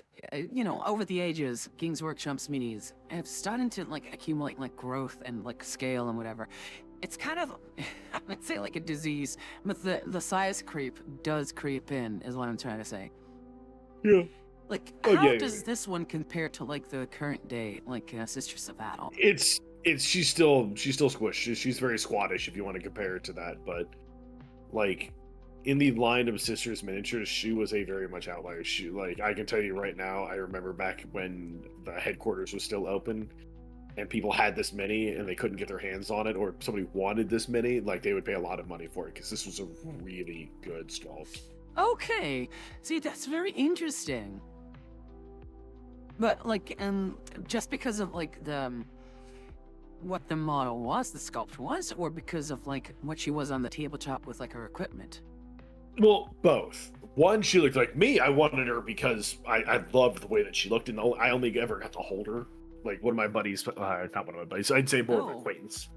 Speaker 1: over the ages, Games Workshop's minis have started to like accumulate like growth and like scale and whatever. It's kind of, I would say like a disease, but the size creep does creep in, is what I'm trying to say.
Speaker 2: Yeah.
Speaker 1: Like,
Speaker 2: Oh,
Speaker 1: how
Speaker 2: yeah,
Speaker 1: does this one compare to like the current day, like Sisters of Battle?
Speaker 2: It's she's still squished. She's very squattish if you want to compare it to that, but like in the line of Sisters miniatures, she was a very much outlier. She, like, I can tell you right now, I remember back when the headquarters was still open and people had this mini and they couldn't get their hands on it, or somebody wanted this mini, like they would pay a lot of money for it because this was a really good sculpt.
Speaker 1: Okay, see, that's very interesting. But like, just because of like what the model was, the sculpt was, or because of like what she was on the tabletop with like her equipment?
Speaker 2: Well, both. One, she looked like me. I wanted her because I loved the way that she looked, and I only ever got to hold her. Like one of my buddies, not one of my buddies, I'd say more of an
Speaker 1: Oh.
Speaker 2: acquaintance,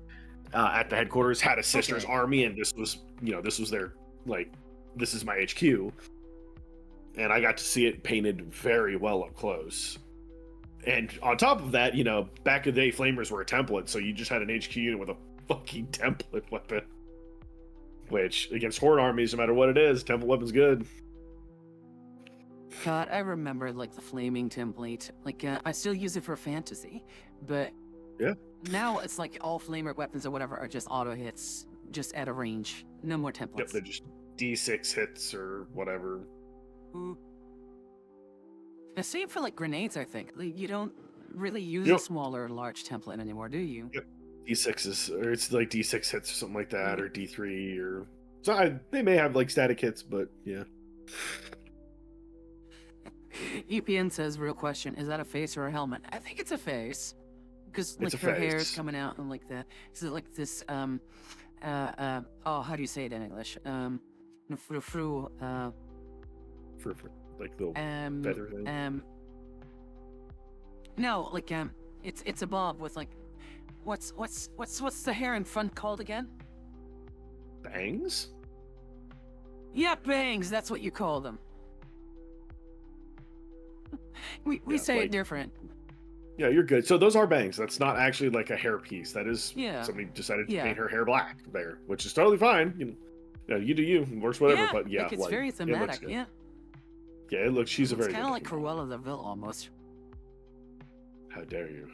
Speaker 2: at the headquarters had a Sisters
Speaker 1: Okay.
Speaker 2: army, and this was their, like, this is my HQ, and I got to see it painted very well up close. And on top of that, back in the day, flamers were a template, so you just had an HQ unit with a fucking template weapon. Which, against horde armies, no matter what it is, template weapon's good.
Speaker 1: God, I remember like the flaming template. Like, I still use it for fantasy, but
Speaker 2: Yeah.
Speaker 1: now it's like all flamer weapons or whatever are just auto hits, just at a range. No more templates.
Speaker 2: Yep, they're just D6 hits or whatever.
Speaker 1: The same for like grenades, I think. Like, you don't really use
Speaker 2: Yep.
Speaker 1: a small or large template anymore, do you?
Speaker 2: Yep. D6s, or it's like D6 hits or something like that, or D3, or so they may have like static hits, but yeah.
Speaker 1: EPN says, real question, is that a face or a helmet? I think it's a face. Because like
Speaker 2: It's a
Speaker 1: her hair is
Speaker 2: face.
Speaker 1: coming out and like that. Is it like this how do you say it in English?
Speaker 2: For like little feather thing.
Speaker 1: No, like it's a bob with like what's the hair in front called again?
Speaker 2: Bangs?
Speaker 1: Yeah, bangs, that's what you call them. We
Speaker 2: Yeah,
Speaker 1: say
Speaker 2: like-
Speaker 1: it different.
Speaker 2: Yeah, you're good. So those are bangs. That's not actually like a hair piece. That is somebody decided to
Speaker 1: Yeah.
Speaker 2: paint her hair black there, which is totally fine. You do you, works whatever. But yeah,
Speaker 1: like it's very
Speaker 2: it looks
Speaker 1: thematic,
Speaker 2: good.
Speaker 1: yeah.
Speaker 2: Yeah, it looks. She's a
Speaker 1: It's
Speaker 2: very
Speaker 1: kind of
Speaker 2: good
Speaker 1: like
Speaker 2: looking model.
Speaker 1: Cruella de Vil almost.
Speaker 2: How dare you?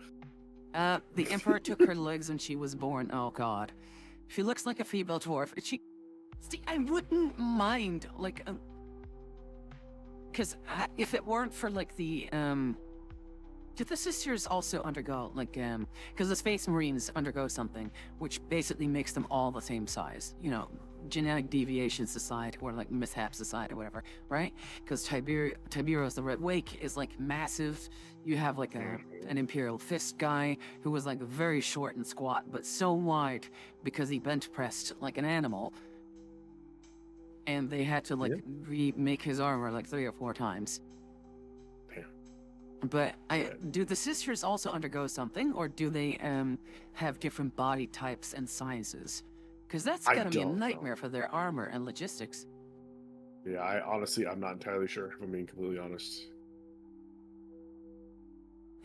Speaker 1: The Emperor took her legs when she was born. Oh God, she looks like a female dwarf. See, I wouldn't mind like, because if it weren't for like the did the sisters also undergo like because the Space Marines undergo something which basically makes them all the same size, genetic deviations aside or like mishaps aside or whatever, right? Because Tiberius the Red Wake is like massive. You have like an Imperial Fist guy who was like very short and squat but so wide because he bench pressed like an animal, and they had to like remake his armor like 3 or 4 times. But do the sisters also undergo something, or do they have different body types and sizes? Because that's
Speaker 2: I
Speaker 1: gonna be a
Speaker 2: don't know.
Speaker 1: nightmare for their armor and logistics.
Speaker 2: Yeah, I'm not entirely sure, if I'm being completely honest.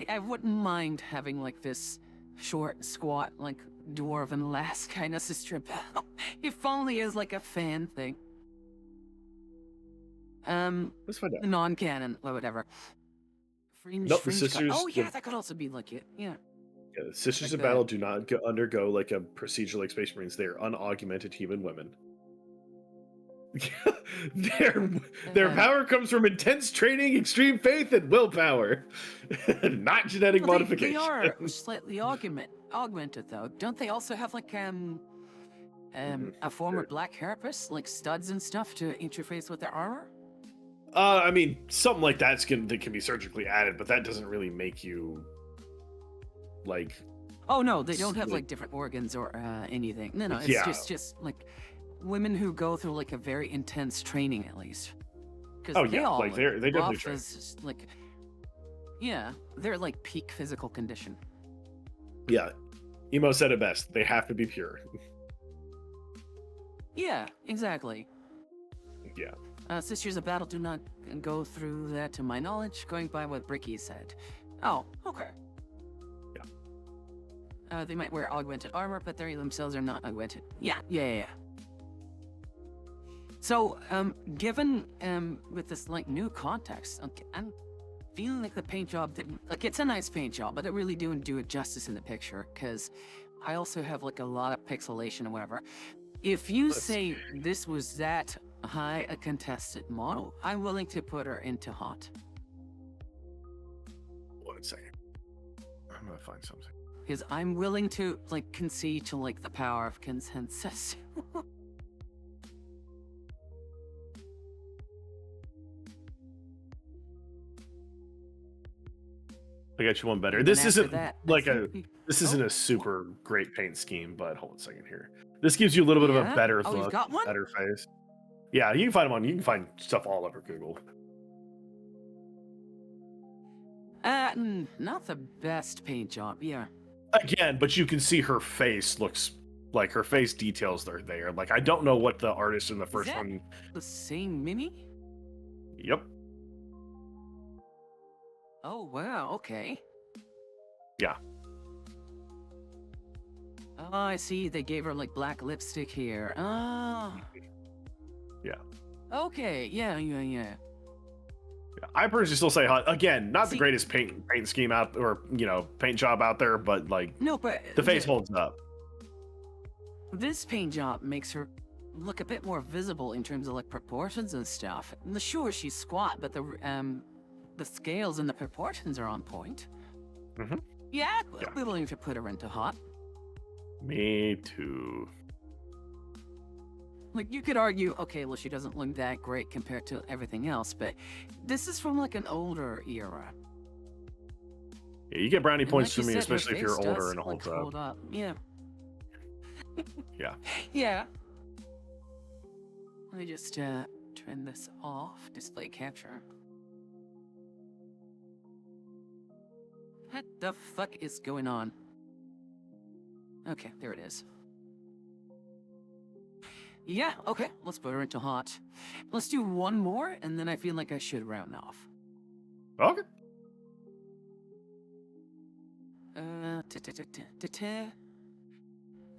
Speaker 1: I wouldn't mind having like this short, squat, like dwarven lass kind of sister battle. If only as like a fan thing.
Speaker 2: Let's find out.
Speaker 1: Non-canon or whatever. Fringe,
Speaker 2: Nope, the
Speaker 1: fringe cut.
Speaker 2: sisters-
Speaker 1: Oh yeah,
Speaker 2: the-
Speaker 1: that could also be like it. Yeah.
Speaker 2: Yeah, the Sisters
Speaker 1: Like
Speaker 2: of Battle do not undergo like a procedure like Space Marines. They are unaugmented human women. Their power comes from intense training, extreme faith, and willpower, not genetic
Speaker 1: Well,
Speaker 2: modification.
Speaker 1: They are slightly augmented though. Don't they also have like a form of black carapace, like studs and stuff to interface with their armor?
Speaker 2: I mean, something like that can be surgically added, but that doesn't really make you like.
Speaker 1: Oh no, they don't have
Speaker 2: Like-
Speaker 1: like different organs or anything. No, it's
Speaker 2: Yeah.
Speaker 1: just like women who go through like a very intense training at least. Because
Speaker 2: Oh
Speaker 1: they
Speaker 2: yeah,
Speaker 1: all
Speaker 2: like they definitely
Speaker 1: rough
Speaker 2: train.
Speaker 1: as, like, yeah, they're like peak physical condition.
Speaker 2: Yeah, Emo said it best. They have to be pure.
Speaker 1: Yeah, exactly.
Speaker 2: Yeah.
Speaker 1: Sisters of Battle do not go through that, to my knowledge, going by what Bricky said. Oh, okay.
Speaker 2: Yeah.
Speaker 1: They might wear augmented armor, but they themselves are not augmented. Yeah. So, given, with this, like, new context, okay, I'm feeling like the paint job didn't, like, it's a nice paint job, but it really didn't do it justice in the picture, because I also have, like, a lot of pixelation and whatever. If you
Speaker 2: Let's
Speaker 1: say this was that high a contested model, I'm willing to put her into hot.
Speaker 2: 1 second. I'm gonna find something.
Speaker 1: Because I'm willing to, like, concede to, like, the power of consensus.
Speaker 2: I got you one better.
Speaker 1: And
Speaker 2: This
Speaker 1: then after
Speaker 2: isn't
Speaker 1: that,
Speaker 2: like
Speaker 1: I
Speaker 2: a.
Speaker 1: think
Speaker 2: This
Speaker 1: oh,
Speaker 2: isn't a super great paint scheme, but hold on a second here. This gives you a little bit of a
Speaker 1: Yeah?
Speaker 2: better
Speaker 1: Oh, you've
Speaker 2: look,
Speaker 1: got one?
Speaker 2: better face. Yeah, you can find them on. You can find stuff all over Google.
Speaker 1: Not the best paint job, yeah.
Speaker 2: Again, but you can see her face looks like her face details are there. Like I don't know what the artist in the first
Speaker 1: that-
Speaker 2: one.
Speaker 1: The same Mimi?
Speaker 2: Yep.
Speaker 1: Oh, wow, okay.
Speaker 2: Yeah.
Speaker 1: Oh, I see. They gave her, like, black lipstick here. Oh.
Speaker 2: Yeah.
Speaker 1: Okay, yeah.
Speaker 2: Yeah. I personally still say hot. Again, not the
Speaker 1: See-
Speaker 2: greatest paint scheme out or paint job out there, but like
Speaker 1: No, but
Speaker 2: the face holds up.
Speaker 1: this paint job makes her look a bit more visible in terms of, like, proportions and stuff. Sure, she's squat, but the scales and the proportions are on point.
Speaker 2: Mhm.
Speaker 1: Yeah,
Speaker 2: Yeah.
Speaker 1: I'd be willing to put her into hot.
Speaker 2: Me too.
Speaker 1: Like, you could argue, okay, well, she doesn't look that great compared to everything else, but this is from, like, an older era.
Speaker 2: Yeah, you get brownie
Speaker 1: And
Speaker 2: points
Speaker 1: like
Speaker 2: from
Speaker 1: you
Speaker 2: me,
Speaker 1: said, her
Speaker 2: especially if you're
Speaker 1: face
Speaker 2: older
Speaker 1: does,
Speaker 2: and it
Speaker 1: like,
Speaker 2: holds up.
Speaker 1: hold up. Yeah.
Speaker 2: Yeah.
Speaker 1: Yeah. Let me just turn this off. Display capture. What the fuck is going on? Okay, there it is. Yeah, okay, let's put her into hot. Let's do one more, and then I feel like I should round off.
Speaker 2: Okay.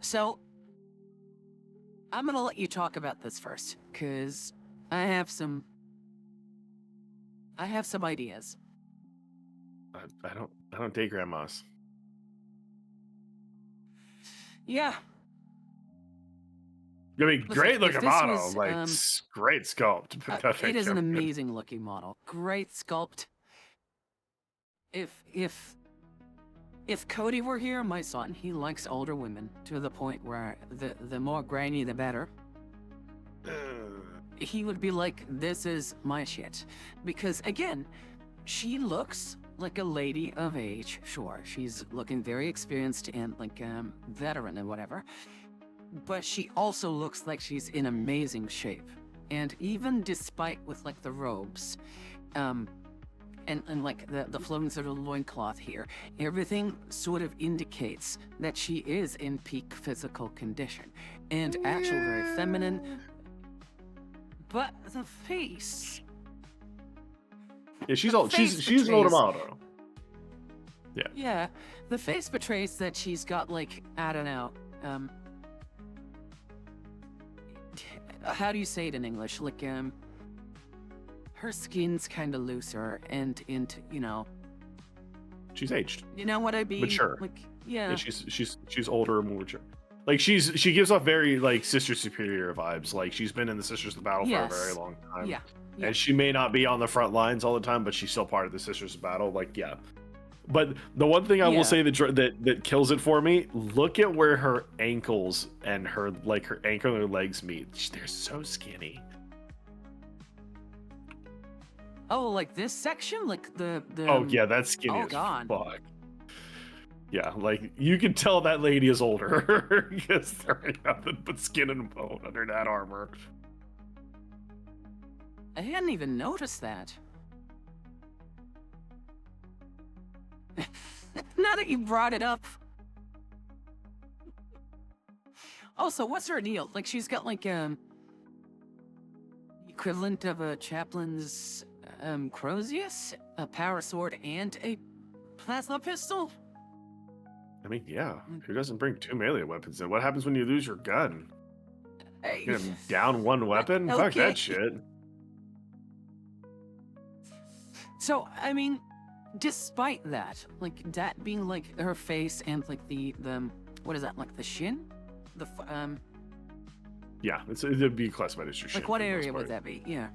Speaker 1: So, I'm gonna let you talk about this first, cause I have some ideas.
Speaker 2: I don't date grandmas.
Speaker 1: Yeah,
Speaker 2: I mean,
Speaker 1: Listen,
Speaker 2: great
Speaker 1: if
Speaker 2: looking
Speaker 1: this
Speaker 2: model,
Speaker 1: was,
Speaker 2: like great sculpt.
Speaker 1: it is an amazing looking model. Great sculpt. If Cody were here, my son, he likes older women to the point where the more grainy the better. He would be like, this is my shit. Because again, she looks like a lady of age. Sure, she's looking very experienced and like veteran and whatever. But she also looks like she's in amazing shape. And even despite with like the robes, and like the floating sort of loincloth here, everything sort of indicates that she is in peak physical condition. And actually very feminine. But the face.
Speaker 2: Yeah, she's
Speaker 1: The
Speaker 2: old.
Speaker 1: face
Speaker 2: She's an older
Speaker 1: betrays-
Speaker 2: model.
Speaker 1: Yeah, the face betrays that she's got like, I don't know, how do you say it in English? Like, her skin's kind of looser and
Speaker 2: She's aged.
Speaker 1: you know what I mean?
Speaker 2: Mature.
Speaker 1: Like, yeah.
Speaker 2: Yeah, she's older and more mature. Like she gives off very like Sister Superior vibes. Like she's been in the Sisters of Battle for a very
Speaker 1: Yes.
Speaker 2: long time.
Speaker 1: Yeah.
Speaker 2: And she may not be on the front lines all the time, but she's still part of the Sisters of Battle. Like, yeah. But the one thing I
Speaker 1: Yeah.
Speaker 2: will say that kills it for me, look at where her ankles and her ankle and her legs meet. They're so skinny.
Speaker 1: Oh, like this section? Like the
Speaker 2: Oh yeah, that's skinny
Speaker 1: oh,
Speaker 2: as
Speaker 1: God.
Speaker 2: fuck. Yeah, like you can tell that lady is older because there ain't nothing but skin and bone under that armor.
Speaker 1: I hadn't even noticed that. Now that you brought it up. Also, what's her deal? Like, she's got like equivalent of a chaplain's Crozius, a power sword, and a plasma pistol.
Speaker 2: I mean, yeah, who doesn't bring 2 melee weapons in? What happens when you lose your gun?
Speaker 1: Hey,
Speaker 2: You're gonna down 1 weapon? Fuck
Speaker 1: Okay.
Speaker 2: that shit.
Speaker 1: So, I mean, despite that, like that being like her face and like the what is that, like the shin? The
Speaker 2: Yeah, it'd be classified as your shit.
Speaker 1: like what
Speaker 2: for the most
Speaker 1: area would
Speaker 2: part.
Speaker 1: that be? Yeah.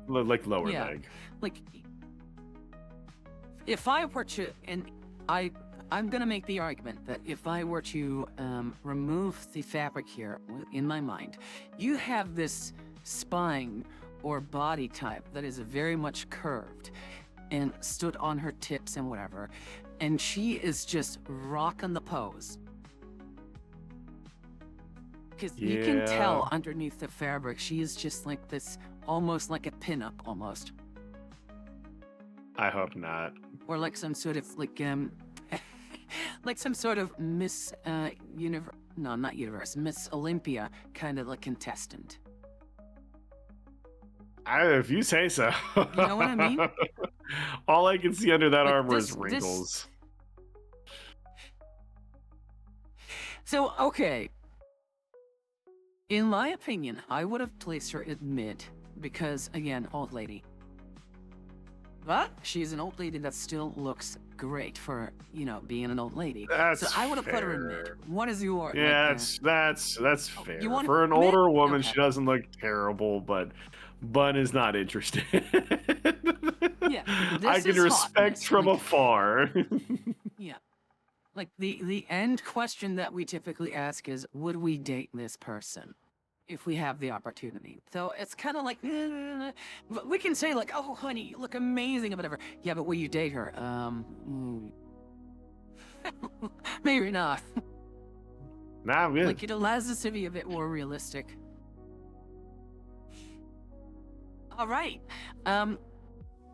Speaker 2: Like lower
Speaker 1: Yeah.
Speaker 2: leg.
Speaker 1: Like if I were to, and I'm gonna make the argument that if I were to remove the fabric here in my mind, you have this spine or body type that is very much curved and stood on her tips and whatever, and she is just rocking the pose. Because you can tell
Speaker 2: Yeah.
Speaker 1: underneath the fabric, she is just like this, almost like a pinup, almost.
Speaker 2: I hope not.
Speaker 1: Or like some sort of like like some sort of Miss Universe, no, not Universe, Miss Olympia kind of like contestant.
Speaker 2: If you say so.
Speaker 1: You know what I mean?
Speaker 2: All I can see under that
Speaker 1: Like
Speaker 2: armor is
Speaker 1: this-
Speaker 2: wrinkles.
Speaker 1: So okay, in my opinion, I would have placed her at mid because again, old lady. But she's an old lady that still looks great for, you know, being an old lady.
Speaker 2: That's
Speaker 1: So I would have put her in
Speaker 2: fair.
Speaker 1: mid. What is your
Speaker 2: Yeah,
Speaker 1: like,
Speaker 2: that's
Speaker 1: Oh,
Speaker 2: fair.
Speaker 1: you want
Speaker 2: For an
Speaker 1: mid?
Speaker 2: older woman,
Speaker 1: Okay.
Speaker 2: she doesn't look terrible, but Bun is not interested.
Speaker 1: Yeah,
Speaker 2: I
Speaker 1: this
Speaker 2: can
Speaker 1: is
Speaker 2: respect
Speaker 1: hotness,
Speaker 2: from
Speaker 1: like-
Speaker 2: afar.
Speaker 1: Yeah. Like the end question that we typically ask is, would we date this person if we have the opportunity? So it's kind of like, but we can say like, oh honey, you look amazing or whatever. Yeah, but will you date her? Maybe not.
Speaker 2: Nah, I'm good.
Speaker 1: Like it allows us to be a bit more realistic. All right.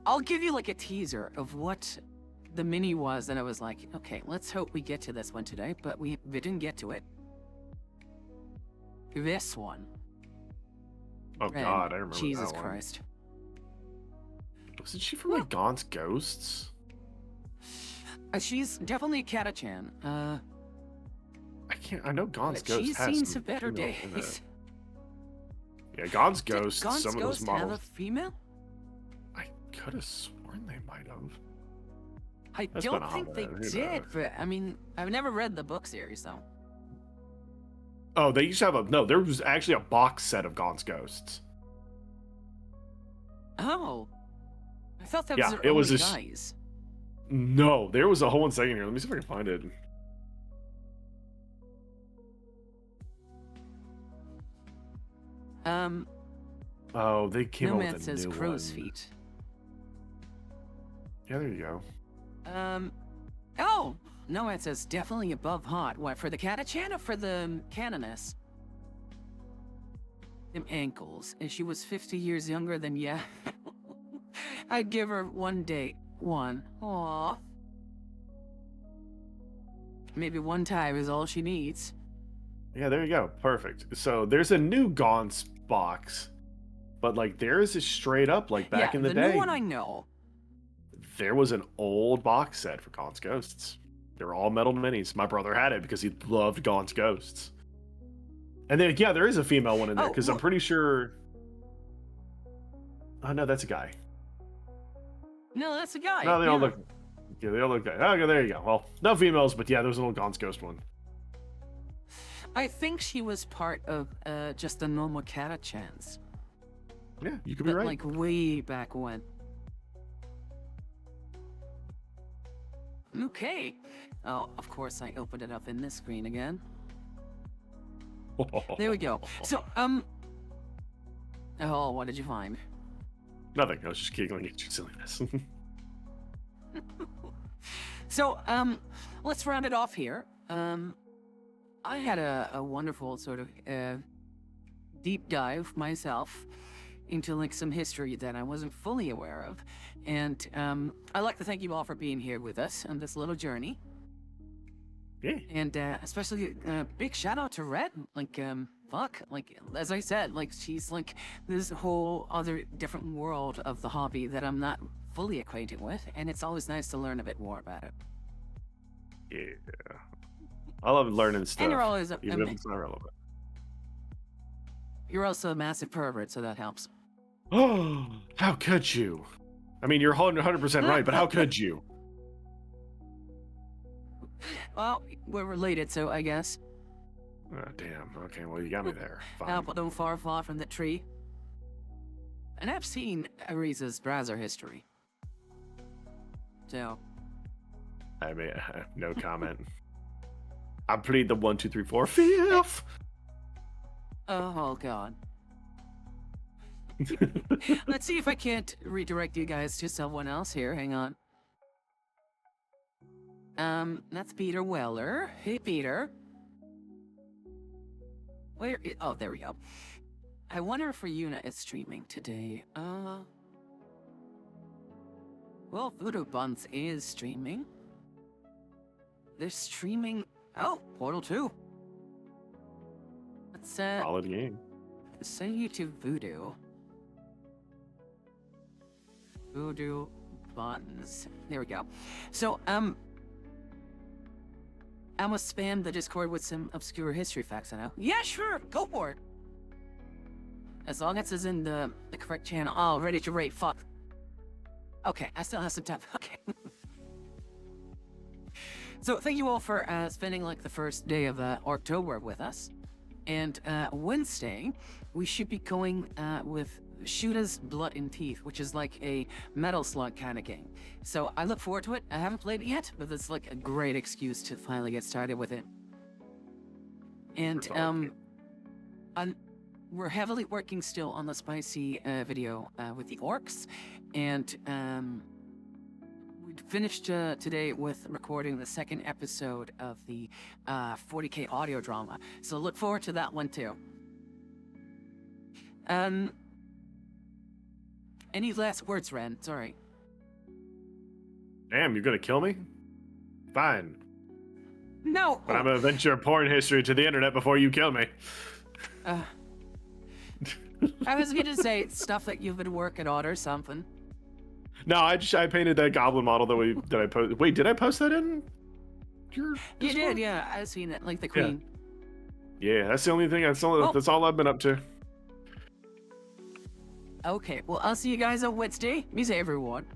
Speaker 1: I'll give you like a teaser of what the mini was, and I was like, okay, let's hope we get to this one today, but we didn't get to it. This one.
Speaker 2: Oh
Speaker 1: And
Speaker 2: god, I remember
Speaker 1: Jesus
Speaker 2: that one.
Speaker 1: Christ.
Speaker 2: Wasn't she from like Gaunt's Ghosts?
Speaker 1: She's definitely a Katachan.
Speaker 2: I know Gaunt's
Speaker 1: But
Speaker 2: Ghosts
Speaker 1: she's
Speaker 2: has
Speaker 1: seen
Speaker 2: some
Speaker 1: some better
Speaker 2: female in it.
Speaker 1: days.
Speaker 2: Yeah, Gaunt's
Speaker 1: Did
Speaker 2: Ghosts,
Speaker 1: Gaunt's
Speaker 2: some of those
Speaker 1: Ghost have a
Speaker 2: models.
Speaker 1: female?
Speaker 2: I could have sworn they might have.
Speaker 1: I
Speaker 2: That's
Speaker 1: don't
Speaker 2: been a
Speaker 1: think
Speaker 2: hot
Speaker 1: they
Speaker 2: minute, who
Speaker 1: did,
Speaker 2: knows?
Speaker 1: but I mean, I've never read the book series though.
Speaker 2: Oh, they used to have no, there was actually a box set of Gaunt's Ghosts.
Speaker 1: Oh. I thought that
Speaker 2: Yeah,
Speaker 1: was their
Speaker 2: it was
Speaker 1: only
Speaker 2: a s-
Speaker 1: guys.
Speaker 2: No, there was a whole one second here. Let me see if I can find it. Oh, they came out
Speaker 1: Nomad
Speaker 2: with a
Speaker 1: says
Speaker 2: new
Speaker 1: crow's
Speaker 2: one.
Speaker 1: feet.
Speaker 2: Yeah, there you go.
Speaker 1: Oh! Nomad says definitely above hot. What, for the Katachan or for the Canoness? Them ankles. And she was 50 years younger than, yeah. I'd give her one date. One. Aww. Maybe one time is all she needs.
Speaker 2: Yeah, there you go. Perfect. So there's a new Gaunt's box, but like theirs is straight up like back
Speaker 1: yeah,
Speaker 2: in the
Speaker 1: the
Speaker 2: day.
Speaker 1: new one I know.
Speaker 2: There was an old box set for Gaunt's Ghosts. They were all metal minis. My brother had it because he loved Gaunt's Ghosts. And then, yeah, there is a female one in there
Speaker 1: Oh,
Speaker 2: because I'm
Speaker 1: look.
Speaker 2: pretty sure. Oh no, that's a guy.
Speaker 1: No, that's a guy.
Speaker 2: No, they all
Speaker 1: yeah.
Speaker 2: look. Yeah, they all look. Okay, there you go. Well, no females, but yeah, there's an old Gaunt's Ghost one.
Speaker 1: I think she was part of just the normal Katachans.
Speaker 2: Yeah, you could be
Speaker 1: But
Speaker 2: right.
Speaker 1: like way back when. Okay. Oh, of course I opened it up in this screen again. There we go. So, oh, what did you find?
Speaker 2: Nothing. I was just giggling at your silliness.
Speaker 1: So, let's round it off here. I had a wonderful sort of deep dive myself into like some history that I wasn't fully aware of, and I'd like to thank you all for being here with us on this little journey.
Speaker 2: Yeah.
Speaker 1: And especially big shout out to Red. Like, fuck, like as I said, like she's like this whole other different world of the hobby that I'm not fully acquainted with, and it's always nice to learn a bit more about it.
Speaker 2: Yeah. I love learning stuff.
Speaker 1: And you're always
Speaker 2: even if it's not relevant.
Speaker 1: you're also a massive pervert, so that helps.
Speaker 2: Oh, how could you? I mean, you're 100% right, but how could you?
Speaker 1: Well, we're related, so I guess.
Speaker 2: Oh, damn. Okay, well, you got me there. Fine.
Speaker 1: Apple don't far fall from the tree. And I've seen Ariza's browser history. So,
Speaker 2: I mean, no comment. I plead the 1, 2, 3, 4, 5th.
Speaker 1: oh god. Let's see if I can't redirect you guys to someone else here. Hang on. That's Peter Weller. Hey, Peter. Where? Oh, there we go. I wonder if Reuna is streaming today. Well, Voodoo Buns is streaming. They're streaming. Oh, Portal 2. Let's
Speaker 2: Solid game.
Speaker 1: send you to Voodoo. Voodoo Buns. There we go. So, I'm gonna spam the Discord with some obscure history facts I know. Yeah, sure, go for it. As long as it's in the correct channel. Oh, ready to rate, fuck. Okay, I still have some time, okay. So, thank you all for spending like the first day of October with us. And Wednesday, we should be going with Shoota's Blood and Teeth, which is like a Metal Slug kind of game. So I look forward to it. I haven't played it yet, but it's like a great excuse to finally get started with it. And we're heavily working still on the spicy video with the orcs, and we finished today with recording the second episode of the 40K audio drama. So look forward to that one too. Any last words, Ren? Sorry.
Speaker 2: Damn, you're gonna kill me? Fine.
Speaker 1: No!
Speaker 2: But I'm gonna venture porn history to the internet before you kill me.
Speaker 1: I was gonna say stuff that you've been working on or something.
Speaker 2: No, I painted that goblin model that I posted. Wait, did I post that in your
Speaker 1: You
Speaker 2: Discord?
Speaker 1: did, yeah. I've seen it, like the queen.
Speaker 2: Yeah, that's the only thing. That's all I've been up to.
Speaker 1: Okay, well, I'll see you guys on Wednesday. Be safe, everyone.